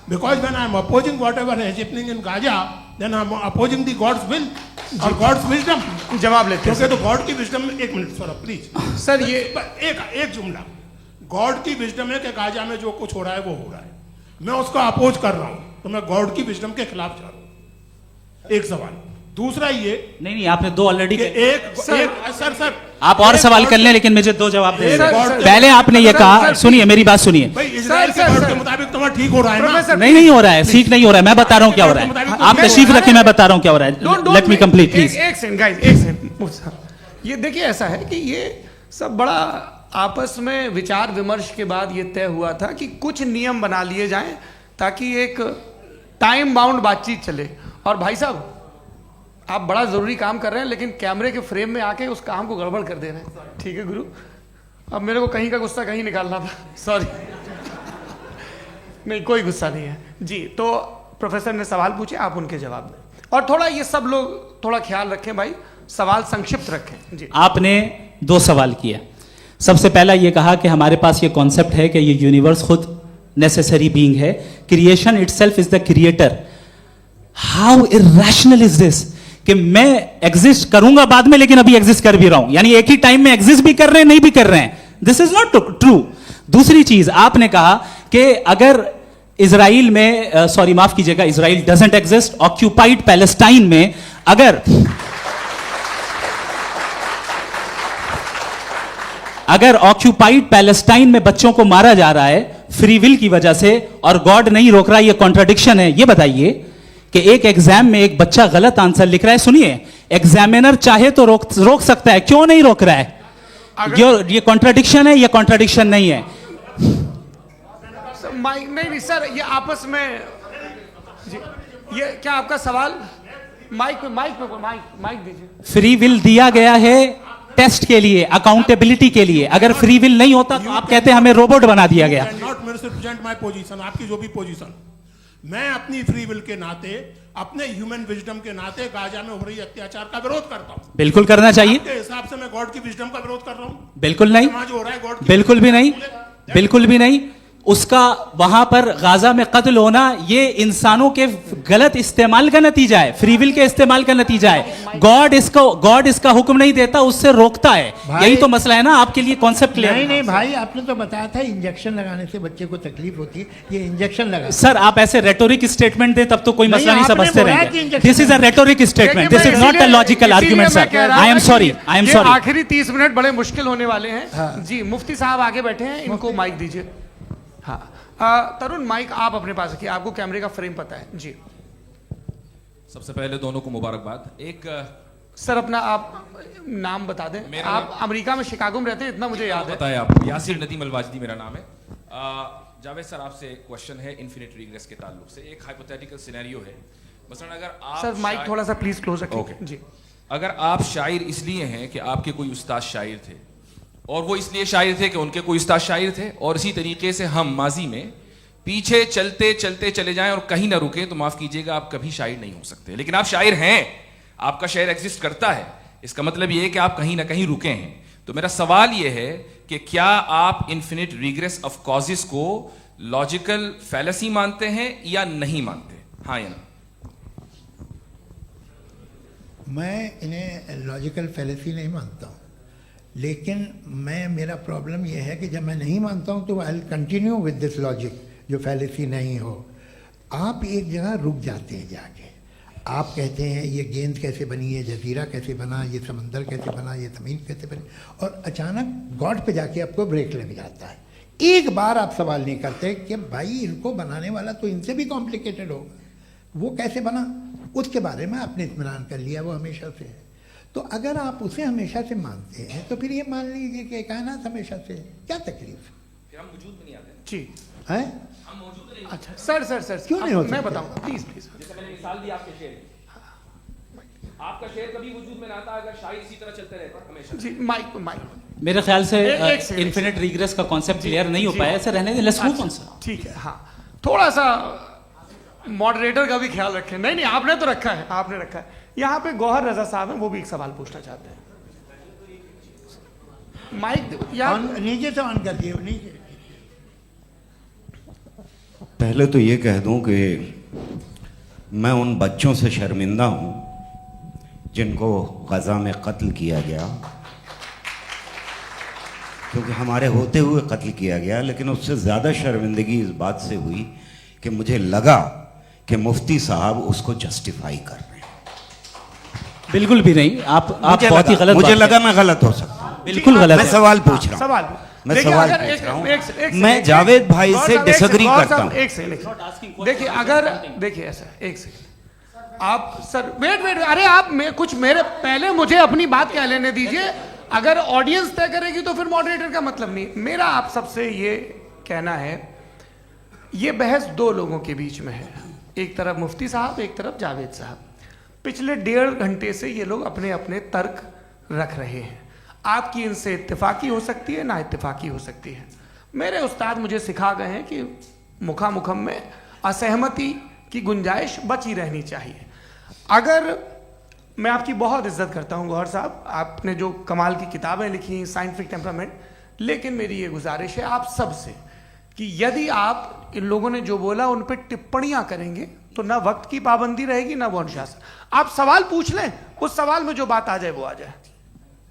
Because when I am opposing whatever is happening in Gaza, then I am opposing the God's will और गॉड्स विजडम। जवाब लेते हैं क्योंकि तो गॉड की विजडम में, एक मिनट सर प्लीज सर, ये एक जुमला, गॉड की विजडम है कि गाजा में जो कुछ हो रहा है वो हो रहा है, मैं उसका अपोज कर रहा हूं, तो मैं गॉड की विजडम के खिलाफ जा रहा हूं। एक सवाल। दूसरा ये नहीं, आपने 2 ऑलरेडी। सर आप और सवाल कर लें, लेकिन मुझे 2 जवाब दे सर, दें। सर, पहले आपने ये कहा, सुनिए मेरी बात सुनिए। भाई, इजराइल के गॉड के मुताबिक तुम्हारा ठीक हो रहा है ना? नहीं हो रहा है, ठीक नहीं हो रहा है, मैं बता रहा हूँ क्या हो रहा है। आप तशरीफ रखें, मैं बता रहा हूँ क्या हो रहा है। Let me complete please. एक सेकंड गाइस, एक सेकंड। ये देखिए, ऐसा है कि ये सब बड़ा आपस में विचार विमर्श के बाद ये तय हुआ था कि कुछ नियम बना लिए जाएं ताकि एक टाइम बाउंड बातचीत चले। और भाई साहब, आप बड़ा जरूरी काम कर रहे हैं, लेकिन कैमरे के फ्रेम में आके उस काम को गड़बड़ कर दे रहे हैं। ठीक है गुरु, अब मेरे को कहीं का गुस्सा कहीं निकालना था, सॉरी। नहीं, कोई गुस्सा नहीं है जी। तो प्रोफेसर ने सवाल पूछे, आप उनके जवाब दें, और थोड़ा ये सब लोग थोड़ा ख्याल रखें भाई, सवाल संक्षिप्त रखें जी। आपने 2 सवाल किया। सबसे पहला ये कहा कि हमारे पास ये कॉन्सेप्ट है कि ये यूनिवर्स खुद नेसेसरी बीइंग है, creation itself is the creator. How irrational is this कि मैं एग्जिस्ट करूंगा बाद में, लेकिन अभी एग्जिस्ट कर भी रहा हूं, यानी एक ही टाइम में एग्जिस्ट भी कर रहे हैं, नहीं भी कर रहे हैं। This is not true. दूसरी चीज, आपने कहा कि अगर इजराइल में, सॉरी माफ कीजिएगा, Israel doesn't exist, occupied Palestine में अगर ऑक्यूपाइड पैलेस्टाइन में बच्चों को मारा जा रहा है फ्री विल की वजह से और गॉड नहीं रोक रहा, ये कॉन्ट्राडिक्शन है। ये बताइए कि एक एग्जाम में एक बच्चा गलत आंसर लिख रहा है, सुनिए, एग्जामिनर चाहे तो रोक सकता है, क्यों नहीं रोक रहा है? ये कॉन्ट्राडिक्शन है, ये कॉन्ट्राडिक्शन नहीं है। नहीं सर, ये आपस में जी। ये क्या आपका सवाल? माइक दीजिए। फ्री विल दिया गया है टेस्ट के लिए, अकाउंटेबिलिटी के लिए। अगर फ्री विल नहीं होता तो आप कहते हैं हमें रोबोट बना दिया गया। नॉट मिसरिप्रेजेंट माय पोजीशन, आपकी जो भी पोजीशन, मैं अपनी फ्री विल के नाते, अपने ह्यूमन विजडम के नाते गाजा में हो रही अत्याचार का विरोध करता हूं। बिल्कुल करना चाहिए। आपके हिसाब से मैं गॉड की विजडम का विरोध कर रहा हूं? बिल्कुल नहीं, समाज हो रहा है गॉड की बिल्कुल भी नहीं, बिल्कुल भी नहीं। उसका वहां पर गाजा में कत्ल होना ये इंसानों के गलत इस्तेमाल का नतीजा है, फ्री विल के इस्तेमाल का नतीजा है। गॉड इसका हुक्म नहीं देता, उससे रोकता है। यही तो मसला है ना, आपके लिए कॉन्सेप्ट क्लियर? नहीं भाई, आपने तो बताया था इंजेक्शन लगाने से बच्चे को तकलीफ होती है, ये इंजेक्शन लगा। सर आप ऐसे रेटोरिक स्टेटमेंट दें तब तो कोई मसला नहीं समझते रहेंगे। This is a rhetoric statement, this is not a logical argument sir. I am sorry, I am sorry. आखिरी 30 मिनट बड़े मुश्किल होने वाले हैं। जी मुफ्ती साहब आगे बैठे हैं, इनको माइक दीजिए। हाँ तरुण, माइक आप अपने पास रखिए, आपको कैमरे का फ्रेम पता है। जी सबसे पहले दोनों को मुबारकबाद। एक सर अपना आप नाम बता दें। आप अमेरिका में शिकागो में रहते हैं, इतना मुझे याद है। बताया आपको, यासिर नदीम अलवाजदी मेरा नाम है। जावेद सर आपसे एक क्वेश्चन है इन्फिनिट रिग्रेस के ताल्लुक से। एक हाइपोथेटिकल सिनेरियो है, मसलन अगर आप सर माइक थोड़ा सा प्लीज क्लोज रखिए। जी अगर आप शायर इसलिए हैं कि आपके कोई उस्ताद शायर थे, और वो इसलिए शायर थे कि उनके कोई उस्ताद शायर थे, और इसी तरीके से हम माजी में पीछे चलते चलते चले जाएं और कहीं ना रुके, तो माफ कीजिएगा आप कभी शायर नहीं हो सकते। लेकिन आप शायर हैं, आपका शायर एग्जिस्ट करता है, इसका मतलब ये है कि आप कहीं ना कहीं रुके हैं। तो मेरा सवाल ये है कि क्या आप इन्फिनिट रिग्रेस ऑफ कॉजेस को लॉजिकल फैलेसी मानते हैं या नहीं मानते? हाँ या ना? मैं इन्हें लॉजिकल फैलेसी नहीं मानता हूँ, लेकिन मेरा प्रॉब्लम यह है कि जब मैं नहीं मानता हूँ तो I will continue with this logic जो फैलेसी नहीं हो। आप एक जगह रुक जाते हैं जाके, आप कहते हैं ये गेंद कैसे बनी, ये जजीरा कैसे बना, ये समंदर कैसे बना, ये ज़मीन कैसे बनी, और अचानक गॉड पे जाके आपको ब्रेक लग जाता है। एक बार आप सवाल नहीं करते कि भाई इनको बनाने वाला तो इनसे भी कॉम्प्लिकेटेड होगा, वो कैसे बना, उसके बारे में आपने इत्मीनान कर लिया, वो हमेशा से है। तो अगर आप उसे हमेशा से मानते हैं तो फिर ये मान लीजिए कि कायनात हमेशा से है, क्या तकलीफ? फिर हम वजूद में नहीं आते जी है? हम मौजूद नहीं। अच्छा सर क्यों नहीं हो मैं सकते? बताऊंगा प्लीज। जैसे मैंने मिसाल दी आपके शेर की, आपका शेर कभी वजूद में ना आता अगर शायर इसी तरह चलते रहते हमेशा। जी माइक मेरे ख्याल से एक सेकंड, इन्फिनिट रिग्रेस का कॉन्सेप्ट क्लियर नहीं हो पाया, ऐसे रहने दें, लेट्स मूव ऑन सर। ठीक है। हाँ थोड़ा सा मॉडरेटर का भी ख्याल रखें। नहीं आपने तो रखा है, आपने रखा है। यहाँ पे गौहर रजा साहब हैं, वो भी एक सवाल पूछना चाहते हैं। माइक यार नीचे से ऑन कर दिए नीचे। पहले तो ये कह दूं कि मैं उन बच्चों से शर्मिंदा हूं जिनको गजा में कत्ल किया गया, क्योंकि हमारे होते हुए कत्ल किया गया। लेकिन उससे ज़्यादा शर्मिंदगी इस बात से हुई कि मुझे लगा कि मुफ्ती साहब उसको जस्टिफाई कर रहे हैं। बिल्कुल भी नहीं, आप बहुत ही गलत। मुझे लगा मैं गलत हो सकता हूं। बिल्कुल गलत मैं है। सवाल पूछ रहा हूं, सवाल मैं देखिए, सवाल अगर पूछ रहा हूं। एक मैं जावेद भाई से डिसएग्री करता हूं। एक सेकंड देखिए, अगर देखिए ऐसा एक सेकंड आप सर वेट अरे आप कुछ मेरे पहले मुझे अपनी बात कह लेने दीजिए। अगर ऑडियंस तय करेगी तो फिर मॉडरेटर का मतलब नहीं। मेरा आप सबसे ये कहना है, ये बहस दो लोगों के बीच में है, एक तरफ मुफ्ती साहब, एक तरफ जावेद साहब। पिछले 1.5 घंटे से ये लोग अपने अपने तर्क रख रहे हैं। आपकी इनसे इत्तेफाकी हो सकती है, ना इत्तेफाकी हो सकती है। मेरे उस्ताद मुझे सिखा गए हैं कि मुखामुखम में असहमति की गुंजाइश बची रहनी चाहिए। अगर मैं आपकी बहुत इज्जत करता हूं गौहर साहब, आपने जो कमाल की किताबें लिखी, साइंटिफिक टेम्परामेंट, लेकिन मेरी ये गुजारिश है आप सबसे कि यदि आप इन लोगों ने जो बोला उन पर टिप्पणियां करेंगे तो ना वक्त की पाबंदी रहेगी, ना वो अनुशासन। आप सवाल पूछ लें, उस सवाल में जो बात आ जाए वो आ जाए।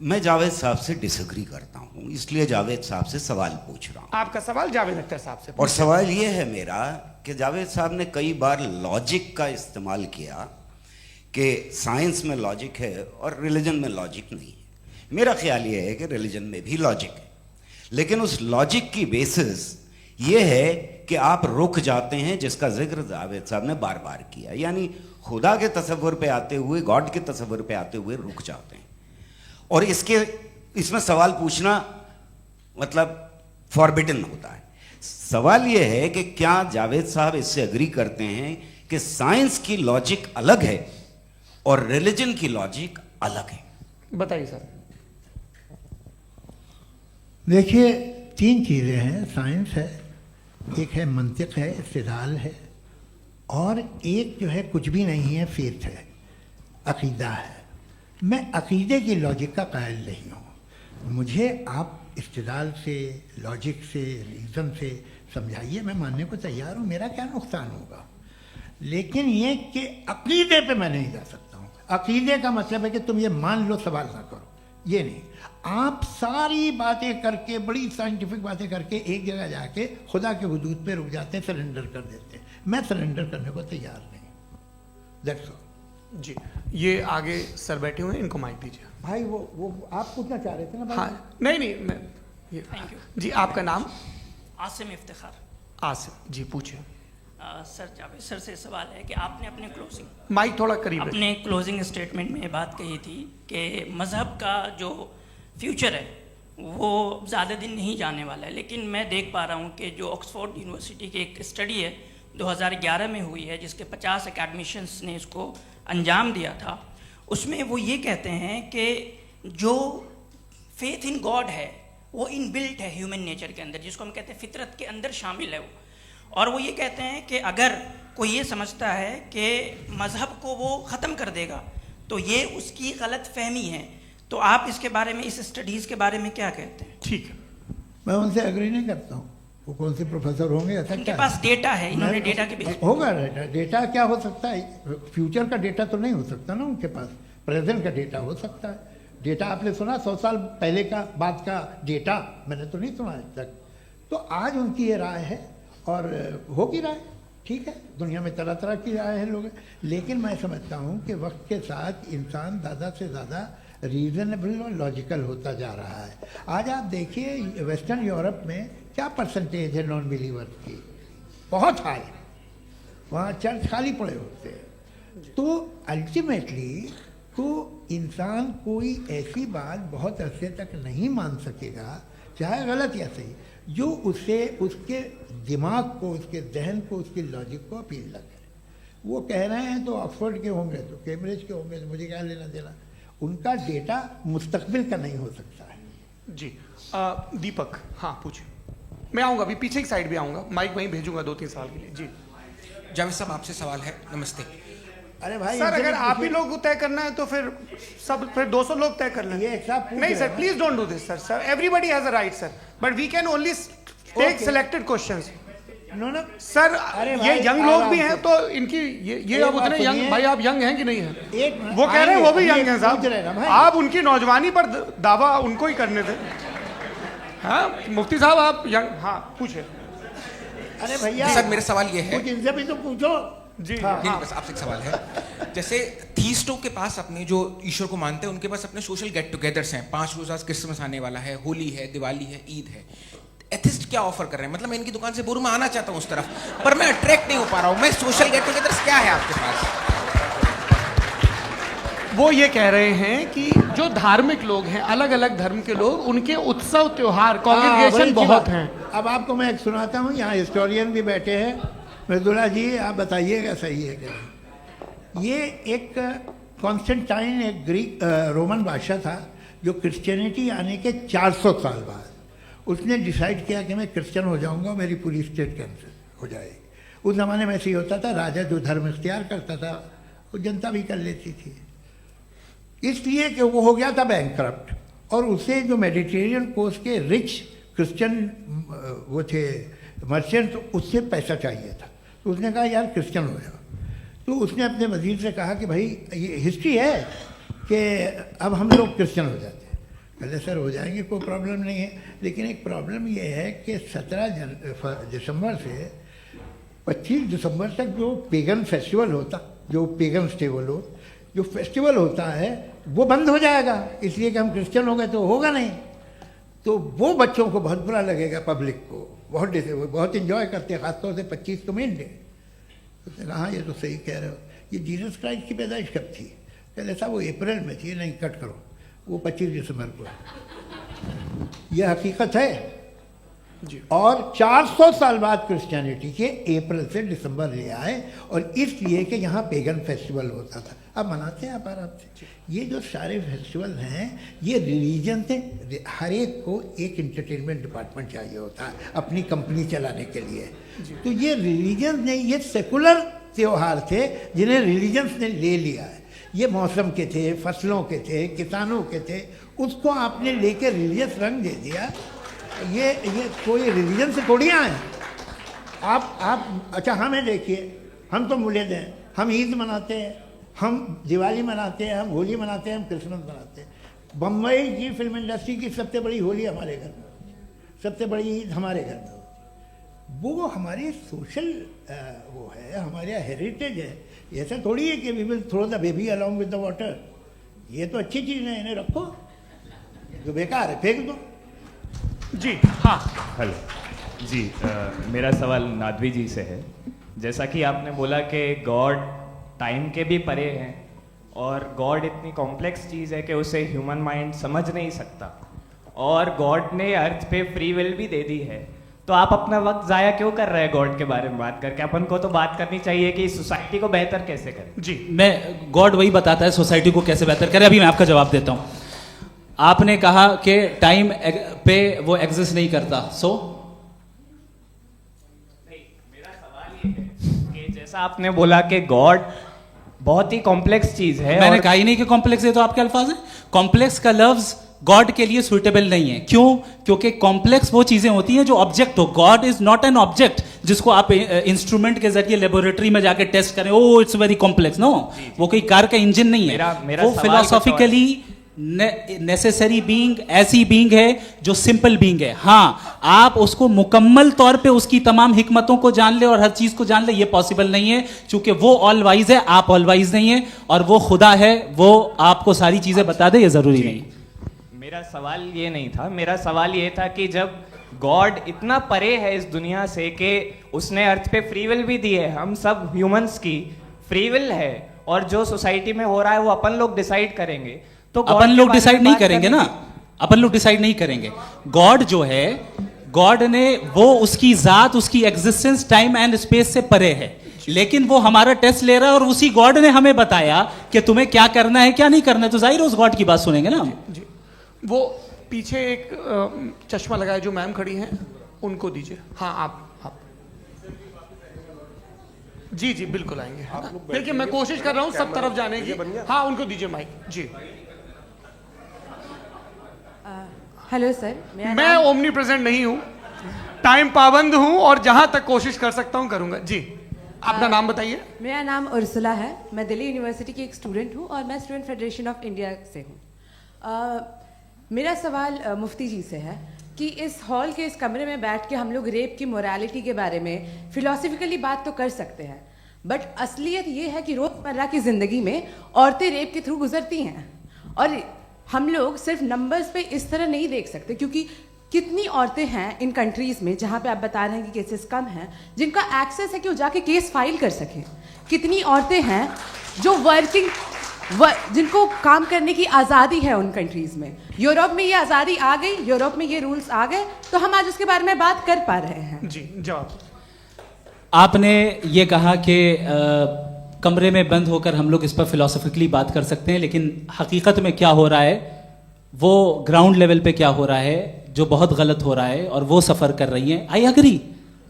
मैं जावेद साहब से डिसएग्री करता हूं, इसलिए जावेद साहब से सवाल पूछ रहा हूं। आपका सवाल जावेद अख्तर साहब से। और सवाल ये है मेरा कि जावेद साहब ने कई बार लॉजिक का इस्तेमाल किया कि साइंस में लॉजिक है और रिलीजन में लॉजिक नहीं है। मेरा ख्याल ये है कि रिलीजन में भी लॉजिक है, लेकिन उस लॉजिक की बेसिस ये है कि आप रुक जाते हैं, जिसका जिक्र जावेद साहब ने बार बार किया, यानी खुदा के तसव्वुर पे आते हुए, गॉड के तसव्वुर पे आते हुए रुक जाते हैं। और इसमें सवाल पूछना मतलब फॉरबिडन होता है। सवाल यह है कि क्या जावेद साहब इससे एग्री करते हैं कि साइंस की लॉजिक अलग है और रिलीजन की लॉजिक अलग है। बताइए सर। देखिए, 3 चीज़ें हैं। साइंस है, एक है मंतिक है, इस्तिदलाल है, और एक जो है कुछ भी नहीं है, फेथ है, अकीदा है। मैं अकीदे की लॉजिक का कायल नहीं हूँ। मुझे आप इस्तिदलाल से, लॉजिक से, रीज़न से समझाइए, मैं मानने को तैयार हूँ, मेरा क्या नुकसान होगा। लेकिन ये कि अकीदे पे मैं नहीं जा सकता हूँ। अकीदे का मतलब है कि तुम ये मान लो, सवाल ना करो, ये नहीं। आप सारी बातें करके, बड़ी साइंटिफिक बातें करके एक जगह जाके खुदा के हुदूद पे रुक जाते हैं, सरेंडर कर देते हैं। मैं सरेंडर करने को तैयार नहीं। That's all. जी, ये आगे सर बैठे हुए हैं, इनको माइक दीजिए। भाई वो आप पूछना चाह रहे थे ना भाई? हाँ, नहीं मैं थैंक यू जी, आपका नाम? आसिम इफ्तिखार। आसिम जी, पूछिए। सर, जावेद सर से सवाल है कि आपने अपने क्लोजिंग माइक थोड़ा करीब है। अपने क्लोजिंग स्टेटमेंट में ये बात कही थी कि मज़हब का जो फ्यूचर है वो ज़्यादा दिन नहीं जाने वाला है। लेकिन मैं देख पा रहा हूँ कि जो ऑक्सफोर्ड यूनिवर्सिटी की एक स्टडी है 2011 में हुई है, जिसके 50 एकेडमिशियंस ने इसको अंजाम दिया था, उसमें वो ये कहते हैं कि जो फेथ इन गॉड है वो इनबिल्ट है ह्यूमन नेचर के अंदर, जिसको हम कहते हैं फितरत के अंदर शामिल है वो। और वो ये कहते हैं कि अगर कोई ये समझता है कि मज़हब को वो ख़त्म कर देगा तो ये उसकी गलत फहमी है। तो आप इसके बारे में, इस स्टडीज़ के बारे में क्या कहते हैं? ठीक है, मैं उनसे एग्री नहीं करता हूँ। वो कौन से प्रोफेसर होंगे? ऐसा उनके क्या पास डेटा है, इन्होंने डेटा के बेस होगा। डेटा क्या हो सकता है? फ्यूचर का डेटा तो नहीं हो सकता ना उनके पास। प्रेजेंट का डेटा हो सकता है। डेटा आपने सुना 100 साल पहले का बाद का डेटा? मैंने तो नहीं सुना आज तक। तो आज उनकी ये राय है और होगी राय, ठीक है। दुनिया में तरह तरह की राय है लोग, लेकिन मैं समझता हूँ कि वक्त के साथ इंसान ज़्यादा से ज़्यादा रीज़नेबल और लॉजिकल होता जा रहा है। आज आप देखिए वेस्टर्न यूरोप में क्या परसेंटेज है नॉन बिलीवर्स की, बहुत हाई। वहाँ चर्च खाली पड़े होते हैं। तो अल्टीमेटली तो इंसान कोई ऐसी बात बहुत अरसे तक नहीं मान सकेगा, चाहे गलत या सही, जो उसे, उसके दिमाग को, उसके जहन को, उसकी लॉजिक को अपील न करे। वो कह रहे हैं तो ऑक्सफोर्ड के होंगे तो कैम्ब्रिज के होंगे, तो मुझे क्या लेना देना। उनका डेटा मुस्तकबिल का नहीं हो सकता है। जी दीपक, हाँ पूछिए। मैं आऊँगा, अभी पीछे की साइड भी आऊँगा, माइक वहीं भेजूंगा 2-3 साल के लिए। जी जावेद साहब, आपसे सवाल है। नमस्ते। अरे भाई सर, अगर आप ही लोग तय करना है तो फिर 200 लोग तय कर लें। ये एक साहब नहीं sir, please don't do this sir. Everybody has a right sir, but we can only take selected questions. No sir, ये यंग लोग भी हैं से। तो इनकी ये अब उतने यंग, भाई आप यंग हैं कि नहीं हैं? वो कह रहे हैं वो भी यंग हैं साहब, आप उनकी नौजवानी पर दावा उनको ही करने दें। हाँ मुफ्ती साहब, आप यंग, हाँ पूछे। अरे भैया सर, मेरा सवाल ये है, कुछ इनसे भी तो पूछो। जी नहीं, बस आपसे एक सवाल है। जैसे थीस्टों के पास, अपने जो ईश्वर को मानते हैं, उनके पास अपने सोशल गेट टुगेदर्स हैं। 5 रोज़ क्रिसमस आने वाला है, होली है, दिवाली है, ईद है। एथिस्ट क्या ऑफर कर रहे हैं? मतलब मैं इनकी दुकान से बोलूं, मैं आना चाहता हूं उस तरफ, पर मैं अट्रैक्ट नहीं हो पा रहा हूं। मैं सोशल गेट टुगेदर्स क्या है आपके पास? वो ये कह रहे हैं कि जो धार्मिक लोग हैं, अलग अलग धर्म के लोग, उनके उत्सव त्योहार, कॉन्ग्रेगेशन बहुत हैं। अब आपको मैं एक सुनाता हूँ, यहाँ हिस्टोरियन भी बैठे हैं। मृदुला जी, आप बताइएगा सही है क्या? ये एक कॉन्स्टेंटाइन, एक ग्रीक रोमन बादशाह था, जो क्रिश्चियनिटी आने के 400 साल बाद उसने डिसाइड किया कि मैं क्रिश्चियन हो जाऊंगा, मेरी पूरी स्टेट कैंसिल हो जाएगी। उस ज़माने में ऐसे ही होता था, राजा जो धर्म इख्तियार करता था वो जनता भी कर लेती थी। इसलिए कि वो हो गया था बैंकक्रप्ट, और उसे जो मेडिटेरियन कोस्ट के रिच क्रिश्चियन वो थे मर्चेंट, उससे पैसा चाहिए था। तो उसने कहा यार क्रिश्चियन हो जाओ। तो उसने अपने वजीर से कहा कि भाई ये हिस्ट्री है कि अब हम लोग क्रिश्चियन हो जाते हैं। पहले सर हो जाएंगे, कोई प्रॉब्लम नहीं है, लेकिन एक प्रॉब्लम ये है कि 17 दिसंबर से 25 दिसंबर तक जो पेगन फेस्टिवल होता, जो पेगन जो फेस्टिवल होता है वो बंद हो जाएगा, इसलिए कि हम क्रिश्चियन हो गए तो होगा नहीं। तो वो बच्चों को बहुत बुरा लगेगा, पब्लिक को बहुत इन्जॉय करते हैं, खासतौर से 25 को मेन डे। उसने कहा हाँ ये तो सही कह रहे हो। ये जीसस क्राइस्ट की पैदाइश कब थी? पहले साहब वो अप्रैल में थी। नहीं, कट करो, वो 25 दिसंबर को। यह हकीकत है। और 400 साल बाद क्रिश्चियनिटी के अप्रैल से दिसंबर ले आए, और इसलिए कि यहाँ पेगन फेस्टिवल होता था। अब मनाते हैं आप आराम से। ये जो सारे फेस्टिवल हैं ये रिलीजन से, हर एक को एक इंटरटेनमेंट डिपार्टमेंट चाहिए होता है अपनी कंपनी चलाने के लिए। तो ये रिलीजन ने, ये सेकुलर त्यौहार थे जिन्हें रिलीजन्स ने ले लिया है। ये मौसम के थे, फसलों के थे, किसानों के थे, उसको आपने लेके रिलीजियस रंग दे दिया। ये कोई रिलीजन से थोड़ी आए आप। अच्छा हमें देखिए, हम तो मुल्द हैं, हम ईद मनाते हैं, हम दिवाली मनाते हैं, हम होली मनाते हैं, हम क्रिसमस मनाते हैं। बम्बई की फिल्म इंडस्ट्री की सबसे बड़ी होली हमारे घर में होती है, सबसे बड़ी ईद हमारे घर में होती है। वो हमारी सोशल वो है, हमारा हेरिटेज है। ऐसा थोड़ी है कि we will throw the baby along with the water. ये तो अच्छी चीज़ है, इन्हें रखो, जो बेकार है फेंक दो। जी हाँ। हेलो जी, मेरा सवाल नादवी जी से है। जैसा कि आपने बोला कि गॉड टाइम के भी परे हैं और गॉड इतनी कॉम्प्लेक्स चीज़ है कि उसे ह्यूमन माइंड समझ नहीं सकता, और गॉड ने अर्थ पे फ्री विल भी दे दी है, तो आप अपना वक्त ज़ाया क्यों कर रहे हैं गॉड के बारे में बात करके? अपन को तो बात करनी चाहिए कि सोसाइटी को बेहतर कैसे करें। जी, मैं गॉड वही बताता है सोसाइटी को कैसे बेहतर करे। अभी मैं आपका जवाब देता हूँ। आपने कहा कि टाइम पे वो एग्जिस्ट नहीं करता, सो नहीं, मेरा सवाल ये है कि जैसा आपने बोला कि गॉड बहुत ही कॉम्प्लेक्स चीज है। मैंने कहा ही नहीं कि कॉम्प्लेक्स है, तो आपके अल्फाज हैं। कॉम्प्लेक्स का लफ्ज गॉड के लिए सुइटेबल नहीं है। क्यों? क्योंकि कॉम्प्लेक्स वो चीजें होती हैं जो ऑब्जेक्ट हो। God is not an object जिसको आप इंस्ट्रूमेंट के जरिए लेबोरेटरी में जाके टेस्ट करें, oh it's very complex. No, वो कोई कार का इंजन नहीं है। वो फिलोसॉफिकली नेसेसरी बीइंग ऐसी बीइंग है जो सिंपल बीइंग है। हाँ, आप उसको मुकम्मल तौर पे उसकी तमाम हिकमतों को जान ले और हर चीज को जान ले, ये पॉसिबल नहीं है, क्योंकि वो ऑल वाइज है, आप ऑल वाइज नहीं है, और वो खुदा है, वो आपको सारी चीजें बता दे, ये जरूरी नहीं। मेरा सवाल ये नहीं था। मेरा सवाल ये था कि जब गॉड इतना परे है इस दुनिया से कि उसने अर्थ पे फ्री विल भी दी है, हम सब ह्यूमंस की फ्री विल है, और जो सोसाइटी में हो रहा है वो अपन लोग डिसाइड करेंगे, तो अपन लोग डिसाइड नहीं करेंगे ना, अपन लोग डिसाइड नहीं करेंगे। गॉड जो है, गॉड ने वो उसकी जात, उसकी एग्जिस्टेंस टाइम एंड स्पेस से परे है, लेकिन वो हमारा टेस्ट ले रहा है और उसी गॉड ने हमें बताया कि तुम्हें क्या करना है क्या नहीं करना है, तो जाहिर है उस गॉड की बात सुनेंगे ना हम। जी, वो पीछे एक चश्मा लगाया जो मैम खड़ी हैं, उनको दीजिए। हाँ आप जी जी बिल्कुल आएंगे। देखिए मैं कोशिश कर रहा हूँ सब तरफ जाने की। हाँ उनको दीजिए माइक। जी हेलो सर, मैं ओमनी प्रेजेंट नहीं हूँ, टाइम पाबंद हूँ और जहां तक कोशिश कर सकता हूँ करूंगा। जी अपना नाम बताइए। मेरा नाम उर्सुला है, मैं दिल्ली यूनिवर्सिटी की एक स्टूडेंट हूँ और मैं स्टूडेंट फेडरेशन ऑफ इंडिया से हूँ। मेरा सवाल मुफ्ती जी से है कि इस हॉल के इस कमरे में बैठ के हम लोग रेप की मोरालिटी के बारे में फिलोसफिकली बात तो कर सकते हैं, बट असलियत ये है कि रोज़मर्रा की ज़िंदगी में औरतें रेप के थ्रू गुजरती हैं, और हम लोग सिर्फ नंबर्स पे इस तरह नहीं देख सकते, क्योंकि कितनी औरतें हैं इन कंट्रीज़ में जहाँ पे आप बता रहे हैं कि केसेस कम हैं, जिनका एक्सेस है कि वो जाके केस फाइल कर सकें। कितनी औरतें हैं जो जिनको काम करने की आज़ादी है उन कंट्रीज़ में। यूरोप में ये आज़ादी आ गई, यूरोप में ये रूल्स आ गए, तो हम आज उसके बारे में बात कर पा रहे हैं। जी जवाब। आपने ये कहा कि कमरे में बंद होकर हम लोग इस पर फिलोसफिकली बात कर सकते हैं, लेकिन हकीकत में क्या हो रहा है, वो ग्राउंड लेवल पे क्या हो रहा है जो बहुत गलत हो रहा है, और वो सफ़र कर रही हैं। आई अग्री,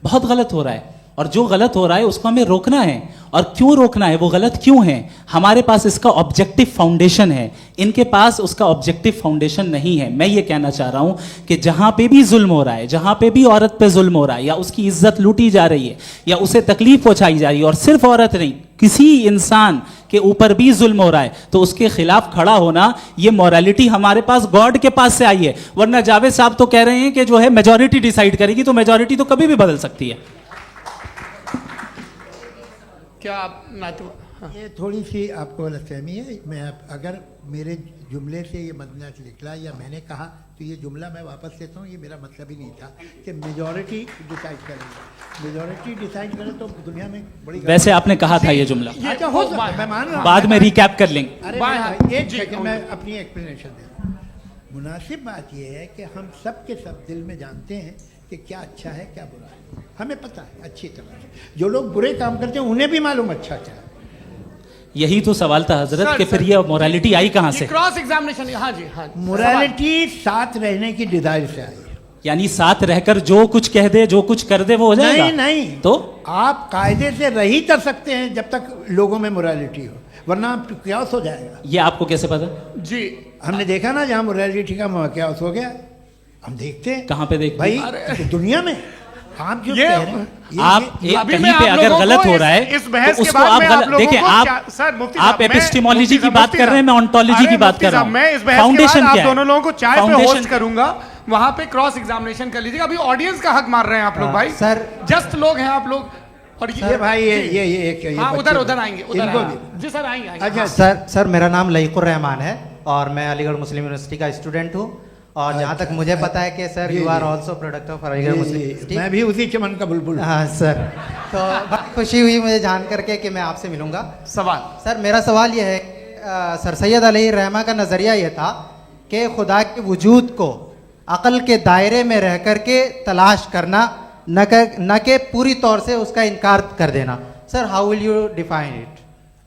बहुत गलत हो रहा है, और जो गलत हो रहा है उसको हमें रोकना है। और क्यों रोकना है, वो गलत क्यों है? हमारे पास इसका ऑब्जेक्टिव फाउंडेशन है, इनके पास उसका ऑब्जेक्टिव फाउंडेशन नहीं है। मैं ये कहना चाह रहा हूँ कि जहाँ पे भी जुल्म हो रहा है, जहाँ पे भी औरत पे जुल्म हो रहा है, या उसकी इज्जत लूटी जा रही है, या उसे तकलीफ पहुँचाई जा रही है, और सिर्फ औरत नहीं, किसी इंसान के ऊपर भी जुल्म हो रहा है, तो उसके खिलाफ खड़ा होना, ये मॉरलिटी हमारे पास गॉड के पास से आई है। वरना जावेद साहब तो कह रहे हैं कि जो है मेजॉरिटी डिसाइड करेगी, तो मेजॉरिटी तो कभी भी बदल सकती है। क्या आप हाँ। ये थोड़ी सी आपको गलतफहमी है। मैं अगर मेरे जुमले से ये मदना निकला या मैंने कहा, तो ये जुमला मैं वापस लेता हूँ। ये मेरा मतलब ही नहीं था कि मेजॉरिटी डिसाइड करेगी। मेजॉरिटी डिसाइड करे तो दुनिया में बड़ी, वैसे आपने कहा था ये जुमला। अच्छा हो सकता है, मैं मान रहा हूँ, बाद में रिकैप कर लेंगे। अरे एक सेकंड, मैं अपनी एक्सप्लेनेशन देता हूँ। मुनासिब बात यह है कि हम सब के सब दिल में जानते हैं कि क्या अच्छा है क्या बुरा है, हमें पता है अच्छी तरह से। जो लोग बुरे काम करते हैं उन्हें भी मालूम अच्छा क्या है। यही तो सवाल था हजरत सर, कि फिर ये मोरालिटी आई कहाँ से? क्रॉस एग्जामिनेशन, हाँ जी हाँ। मोरालिटी साथ रहने की डिजायर से आई। यानी साथ रहकर जो कुछ कह दे, जो कुछ कर दे, वो हो जाएगा? नहीं नहीं, तो आप कायदे से रह ही कर सकते हैं जब तक लोगों में मोरालिटी हो, वरना क्यास हो जाएगा। ये आपको कैसे पता? जी हमने देखा ना, जहाँ मोरालिटी का क्यास हो गया, हम देखते हैं। कहाँ पे देखते भाई हैं? दुनिया में। आप जो ये- कह रहे हैं, आप अभी कहीं मैं पे आप अगर लोगों गलत को हो रहा है इस बहस तो के उसको बाद आप मैं गलत लोगों देखिए। को आप सर, मुफ्ती आप साहब, मैं- एपिस्टेमोलॉजी की मुफ्ती बात कर रहे हैं, मैं ऑन्टोलॉजी की अरे बात मुफ्ती कर रहा साहब, हूँ। मैं इस बहस के फाउंडेशन बाद आप क्या है? दोनों लोगों को चाय पे फाउंडेशन होस्ट करूंगा, वहां पे क्रॉस एग्जामिनेशन कर लीजिएगा। अभी ऑडियंस का हक मार रहे हैं आप लोग भाई, सर जस्ट लोग हैं आप लोग। और ये भाई ये हाँ, बच्चे- उधर उधर आएंगे, उधर इनको आएंगे। भी। जी सर आएंगे आएंगे। अच्छा सर मेरा नाम लईकुर रहमान है और मैं अलीगढ़ मुस्लिम यूनिवर्सिटी का स्टूडेंट हूँ। और जहाँ तक मुझे पता है कि sir you are also product of Aligarh Muslim University. मैं भी उसी चमन का बुलबुल। हाँ सर, तो बड़ी खुशी हुई मुझे जान करके कि मैं आपसे मिलूंगा। सवाल सर, मेरा सवाल यह है, सर सैयद अलैहिर्रहमा का नज़रिया ये था कि खुदा के वजूद को अक़ल के दायरे में रह कर के तलाश करना, न कि पूरी तौर से उसका इनकार कर देना। Sir how will you define it?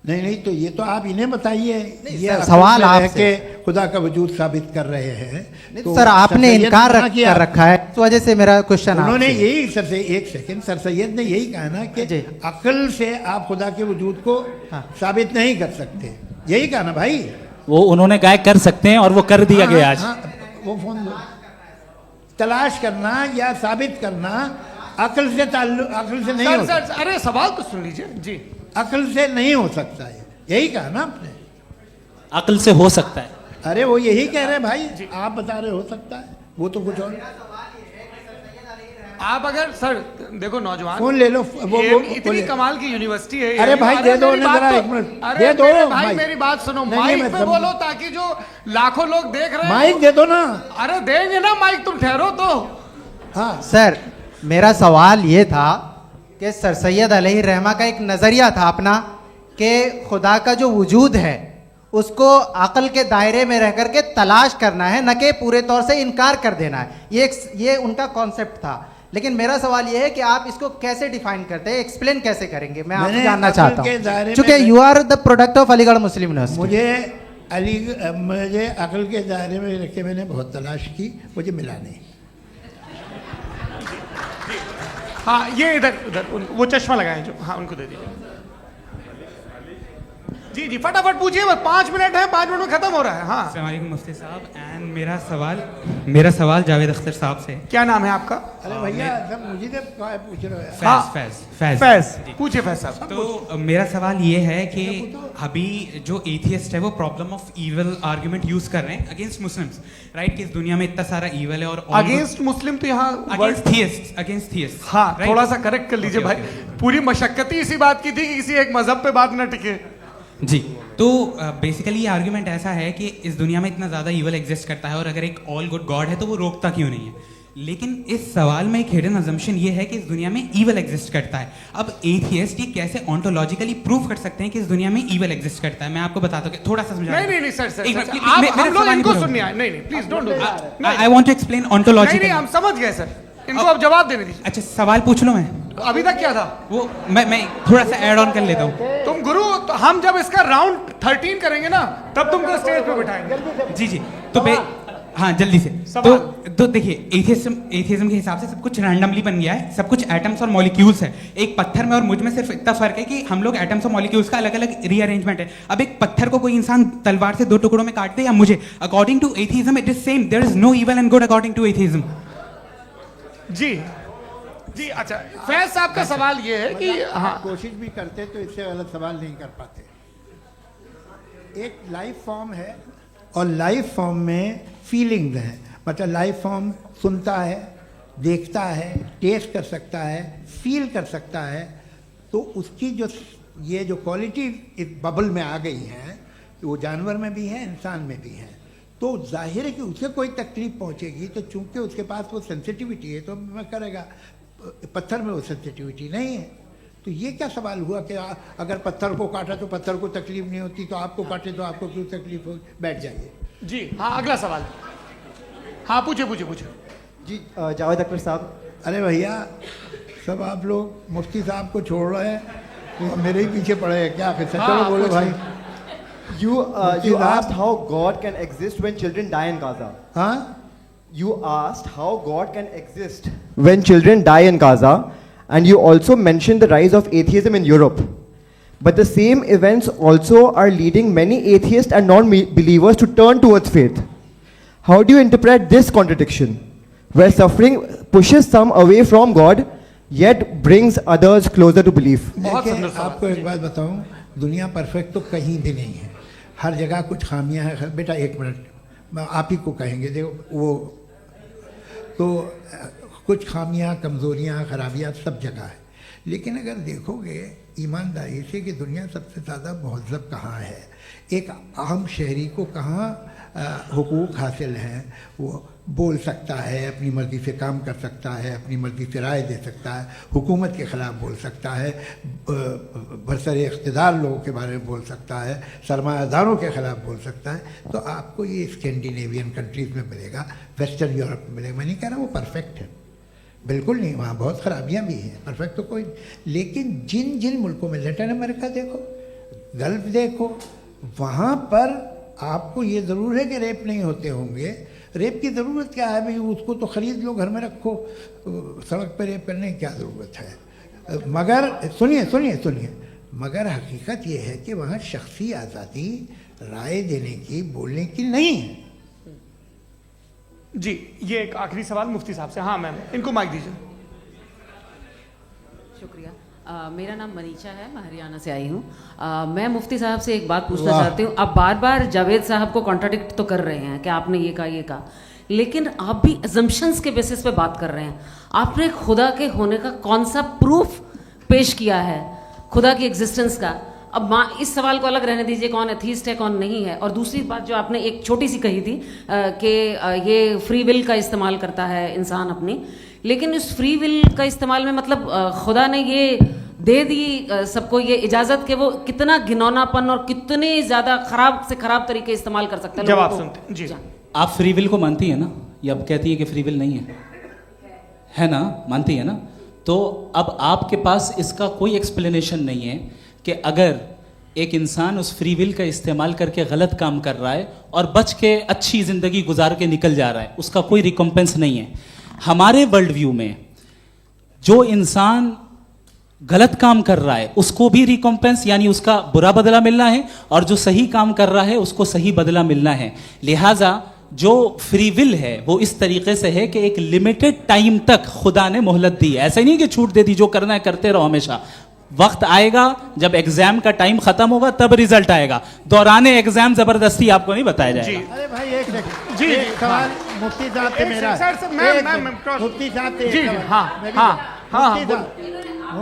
नहीं तो ये तो आप इन्हें बताइए। ये सर, सवाल आपसे के खुदा का वजूद साबित कर रहे हैं। तो सर आपने इनकार कर रखा है, इस वजह से मेरा क्वेश्चन उन्होंने यही सर से एक सेकंड, सर सैयद ने यही कहा ना कि अकल से आप खुदा के वजूद को साबित नहीं कर सकते, यही कहा ना भाई। वो उन्होंने कहा कर सकते हैं और वो कर दिया गया आज। वो फोन तलाश करना या साबित करना अकल से अकल से नहीं सर, हो सर, सकता। अरे सवाल तो सुन लीजिए जी। अकल से नहीं हो सकता है, यही कहा ना आपने। अकल से हो सकता है। अरे वो यही कह रहे हैं भाई, आप बता रहे हो सकता है, वो तो कुछ और। आप अगर सर देखो नौजवान फोन ले लो, वो इतनी कमाल की यूनिवर्सिटी है। अरे भाई दे दो मेरी ना बात जरा तो- एक मिनट, अरे दे दो मेरे भाई माइक। मेरी बात सुनो, नहीं, माइक मैं पे समझ- बोलो ताकि जो लाखों लोग देख रहे हैं माइक दे दो ना। अरे देंगे ना माइक, तुम ठहरो तो। हाँ सर, मेरा सवाल ये था कि सर सैयद अलैहिर्रहमा का एक नज़रिया था अपना कि खुदा का जो वजूद है उसको अक़ल के दायरे में रह करके तलाश करना है, न कि पूरे तौर से इनकार कर देना है। ये उनका कॉन्सेप्ट था। लेकिन मेरा सवाल ये है कि आप इसको कैसे डिफाइन करते हैं, एक्सप्लेन कैसे करेंगे, मैं आपसे जानना चाहता हूँ, क्योंकि you are the product of Aligarh Muslim University. मुझे अकल के दायरे में रख के मैंने बहुत तलाश की, मुझे मिला नहीं। हाँ ये इधर उधर वो चश्मा लगाए जो, हाँ उनको दे दीजिए। जी जी फटाफट पूछिए, बस 5 मिनट है, 5 मिनट में खत्म हो रहा है। हाँ अस्सलाम वालेकुम मुफ्ती साहब। एंड मेरा सवाल जावेद अख्तर साहब से। क्या नाम है आपका? अरे भैया सब मुझे तो पूछ रहे हो। फैज पूछिए फैज साहब। तो मेरा सवाल ये है कि अभी जो एथियस्ट है वो problem of evil argument use कर रहे हैं अगेंस्ट मुस्लिम्स, राइट? कि इस दुनिया में इतना सारा ईवल है और अगेंस्ट मुस्लिम तो यहाँ अगेंस्ट थियस्ट। हाँ थोड़ा सा करेक्ट कर लीजिए भाई, पूरी मशक्कत ही इसी बात की थी कि किसी एक मजहब पे बात न टिके। जी, तो बेसिकली ये आर्गुमेंट ऐसा है कि इस दुनिया में इतना ज़्यादा ईवल एग्जिस्ट करता है और अगर एक ऑल गुड गॉड है तो वो रोकता क्यों नहीं है? लेकिन इस सवाल में एक हिडन अजम्पशन ये है कि इस दुनिया में ईवल एग्जिस्ट करता है। अब एथियस्ट ये कैसे ऑन्टोलॉजिकली प्रूव कर सकते हैं कि इस दुनिया में ईवल एग्जिस्ट करता है? मैं आपको बताता हूँ, थोड़ा सा समझा। नहीं सर, हम लोग इनको सुनने आए। नहीं please don't do that. I want to explain ontologically. नहीं हम समझ गए सर, इनको अब जवाब देने दीजिए। अच्छा सवाल पूछ लो। मैं अभी तक क्या था वो मैं थोड़ा सा ऐड ऑन कर लेता हूँ। तुम गुरु, तो हम जब इसका राउंड 13 करेंगे ना तब तुमको स्टेज पे बिठाएंगे। जी तो हाँ जल्दी से। तो देखिए एथियज्म के हिसाब से सब कुछ रैंडमली बन गया है, सब कुछ एटम्स और मॉलिक्यूल्स है। एक पत्थर में और मुझ में सिर्फ इतना फर्क है कि हम लोग एटम्स और मॉलिक्यूल्स का अलग अलग रीअरेंजमेंट है। अब एक पत्थर को कोई इंसान तलवार से 2 टुकड़ों में काट दे या मुझे, according to atheism it is same. There is no evil and good according to atheism. जी अच्छा, फैज साहब का सवाल ये है कि हाँ कोशिश भी करते तो इससे गलत सवाल नहीं कर पाते। एक लाइफ फॉर्म है और लाइफ फॉर्म में फीलिंग्स हैं, मतलब लाइफ फॉर्म सुनता है, देखता है, टेस्ट कर सकता है, फील कर सकता है। तो उसकी ये जो क्वालिटी इस बबल में आ गई है वो जानवर में भी है, इंसान में भी है। तो जाहिर है कि उसे कोई तकलीफ पहुंचेगी, तो चूंकि उसके पास वो सेंसिटिविटी है तो मैं करेगा। पत्थर में वो सेंसिटिविटी नहीं है। तो ये क्या सवाल हुआ कि अगर पत्थर को काटा तो पत्थर को तकलीफ नहीं होती, तो आपको काटे तो आपको क्यों तकलीफ हो? बैठ जाइए। जी हाँ अगला सवाल। हाँ पूछे जी जावेद अख्तर साहब, अरे भैया, सब आप लोग मुफ्ती साहब को छोड़ रहे हैं, तो मेरे ही पीछे पड़े हैं क्या? फिर चलो बोलो भाई। You asked how God can exist when children die in Gaza. हाँ? You asked how God can exist when children die in Gaza, and you also mentioned the rise of atheism in Europe. But the same events also are leading many atheists and non-believers to turn towards faith. How do you interpret this contradiction, where suffering pushes some away from God, yet brings others closer to belief? देखिए, आपको एक बात बताऊं, दुनिया perfect तो कहीं भी नहीं है, हर जगह कुछ खामियां हैं। बेटा एक मिनट, मैं आप ही को कहेंगे, देखो वो तो कुछ खामियां, कमज़ोरियां, खराबियां सब जगह है। लेकिन अगर देखोगे ईमानदारी से कि दुनिया सबसे ज़्यादा महज़ब कहाँ है, एक आम शहरी को कहाँ हुकूक हासिल हैं, वो बोल सकता है, अपनी मर्ज़ी से काम कर सकता है, अपनी मर्ज़ी से राय दे सकता है, हुकूमत के ख़िलाफ़ बोल सकता है, बरसरे इक़्तिदार लोगों के बारे में बोल सकता है, सरमायादारों के ख़िलाफ़ बोल सकता है। तो आपको ये स्कैंडिनेवियन कंट्रीज़ में मिलेगा, वेस्टर्न यूरोप में मिलेगा। मैं नहीं कह रहा वो परफेक्ट है, बिल्कुल नहीं, वहाँ बहुत ख़राबियाँ भी हैं, परफेक्ट तो कोई। लेकिन जिन जिन मुल्कों में, लैटिन अमेरिका देखो, गल्फ देखो, वहाँ पर आपको ये ज़रूर है कि रेप नहीं होते होंगे। रेप की ज़रूरत क्या है भाई? उसको तो ख़रीद लो, घर में रखो, सड़क पर रेप करने की क्या ज़रूरत है? मगर सुनिए सुनिए सुनिए, मगर हकीकत ये है कि वहाँ शख्सी आज़ादी राय देने की, बोलने की नहीं है। जी, ये एक आखिरी सवाल मुफ्ती साहब से। हाँ मैम, इनको माइक दीजिए। शुक्रिया। मेरा नाम मनीषा है, मैं हरियाणा से आई हूँ। मैं मुफ्ती साहब से एक बात पूछना चाहती हूँ। आप बार बार जावेद साहब को कॉन्ट्राडिक्ट तो कर रहे हैं कि आपने ये कहा, लेकिन आप भी अजम्पशंस के बेसिस पे बात कर रहे हैं। आपने खुदा के होने का कौन सा प्रूफ पेश किया है, खुदा की एग्जिस्टेंस का? अब इस सवाल को अलग रहने दीजिए, कौन एथीस्ट है कौन नहीं है। और दूसरी बात जो आपने एक छोटी सी कही थी कि ये फ्री विल का इस्तेमाल करता है इंसान अपनी, लेकिन उस फ्री विल का इस्तेमाल में मतलब खुदा ने ये दे दी सबको ये इजाज़त कि वो कितना घिनौनापन और कितने ज़्यादा ख़राब से ख़राब तरीके इस्तेमाल कर सकते हैं। जवाब सुनते जी। आप फ्री विल को मानती है ना, या अब कहती है कि फ्री विल नहीं है ना? मानती है ना? तो अब आपके पास इसका कोई एक्सप्लेनेशन नहीं है कि अगर एक इंसान उस फ्री विल का इस्तेमाल करके गलत काम कर रहा है और बच के अच्छी ज़िंदगी गुजार के निकल जा रहा है, उसका कोई रिकम्पेंस नहीं है। हमारे वर्ल्ड व्यू में जो इंसान गलत काम कर रहा है उसको भी रिकम्पेंस यानी उसका बुरा बदला मिलना है, और जो सही काम कर रहा है उसको सही बदला मिलना है। लिहाजा जो फ्री विल है वो इस तरीके से है कि एक लिमिटेड टाइम तक खुदा ने मोहलत दी है। ऐसा नहीं कि छूट दे दी, जो करना है करते रहो हमेशा। वक्त आएगा जब एग्जाम का टाइम खत्म होगा तब रिजल्ट आएगा, दौराने एग्जाम जबरदस्ती आपको नहीं बताया जाएगा। अरे भाई एक सेकंड, जी सवाल मुफ्ती साहब से मेरा, मुफ्ती साहब से,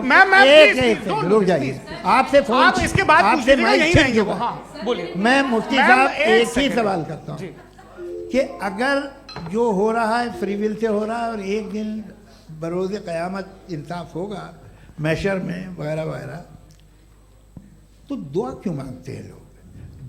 मैम रुक जाइए, आपसे फोन, आप इसके बाद आपसे यही रहेंगे वो। हाँ बोलिए। मैं मुफ्ती साहब एक ही सवाल करता हूँ कि अगर जो हो रहा है फ्री विल से हो रहा है और एक दिन बरोज़ क़यामत इंसाफ होगा मैशर में वगैरह वगैरह, तो दुआ क्यों मांगते हैं लोग?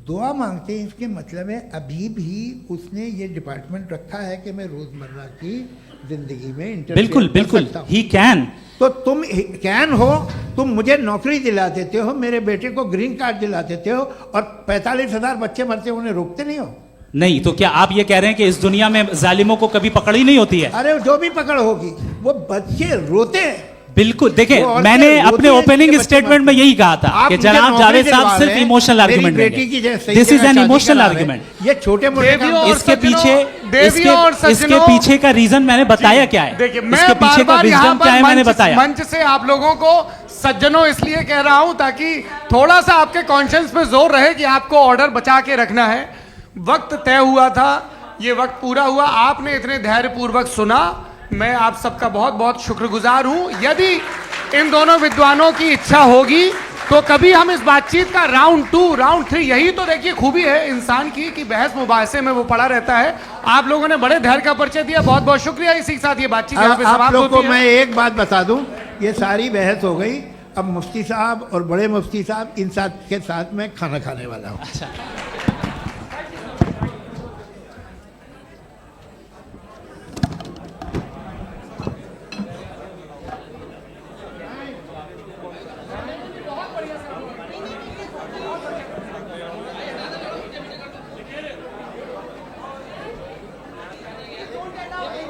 दुआ मांगते हैं इसके मतलब है अभी भी उसने ये डिपार्टमेंट रखा है कि मैं रोज़मर्रा की ज़िंदगी में बिल्कुल बिल्कुल ही कैन। तो तुम कैन हो, तुम मुझे नौकरी दिला देते हो, मेरे बेटे को ग्रीन कार्ड दिला देते हो, और 45,000 बच्चे मरते उन्हें रोकते नहीं हो। नहीं तो क्या आप ये कह रहे हैं कि इस दुनिया में जालिमों को कभी पकड़ ही नहीं होती है? अरे जो भी पकड़ होगी वो बच्चे रोते हैं। बिल्कुल, देखें मैंने अपने ओपनिंग स्टेटमेंट में यही कहा था कि जनाब जावेद साहब सिर्फ इमोशनल आर्गुमेंट देंगे। This is an emotional argument. ये छोटे मोटे इसके पीछे का रीजन मैंने बताया क्या है, इसके पीछे का विजडम क्या है मैंने बताया। मंच से आप लोगों को सज्जनों इसलिए कह रहा हूं ताकि थोड़ा सा आपके कॉन्शियंस पे जोर रहे कि आपको ऑर्डर बचा के रखना है। वक्त तय हुआ था, ये वक्त पूरा हुआ, आपने इतने धैर्यपूर्वक सुना, मैं आप सबका बहुत बहुत शुक्रगुजार हूं। यदि इन दोनों विद्वानों की इच्छा होगी तो कभी हम इस बातचीत का राउंड 2, राउंड 3, यही तो देखिए खूबी है इंसान की कि बहस मुबाहसे में वो पड़ा रहता है। आप लोगों ने बड़े धैर्य का परिचय दिया, बहुत बहुत शुक्रिया। इसी के साथ ये बातचीत यहाँ पे समाप्त होती है। मैं एक बात बता दूं, ये सारी बहस हो गई, अब मुफ्ती साहब और बड़े मुफ्ती साहब इन के साथ मैं खाना खाने वाला हूँ। अच्छा, बताओ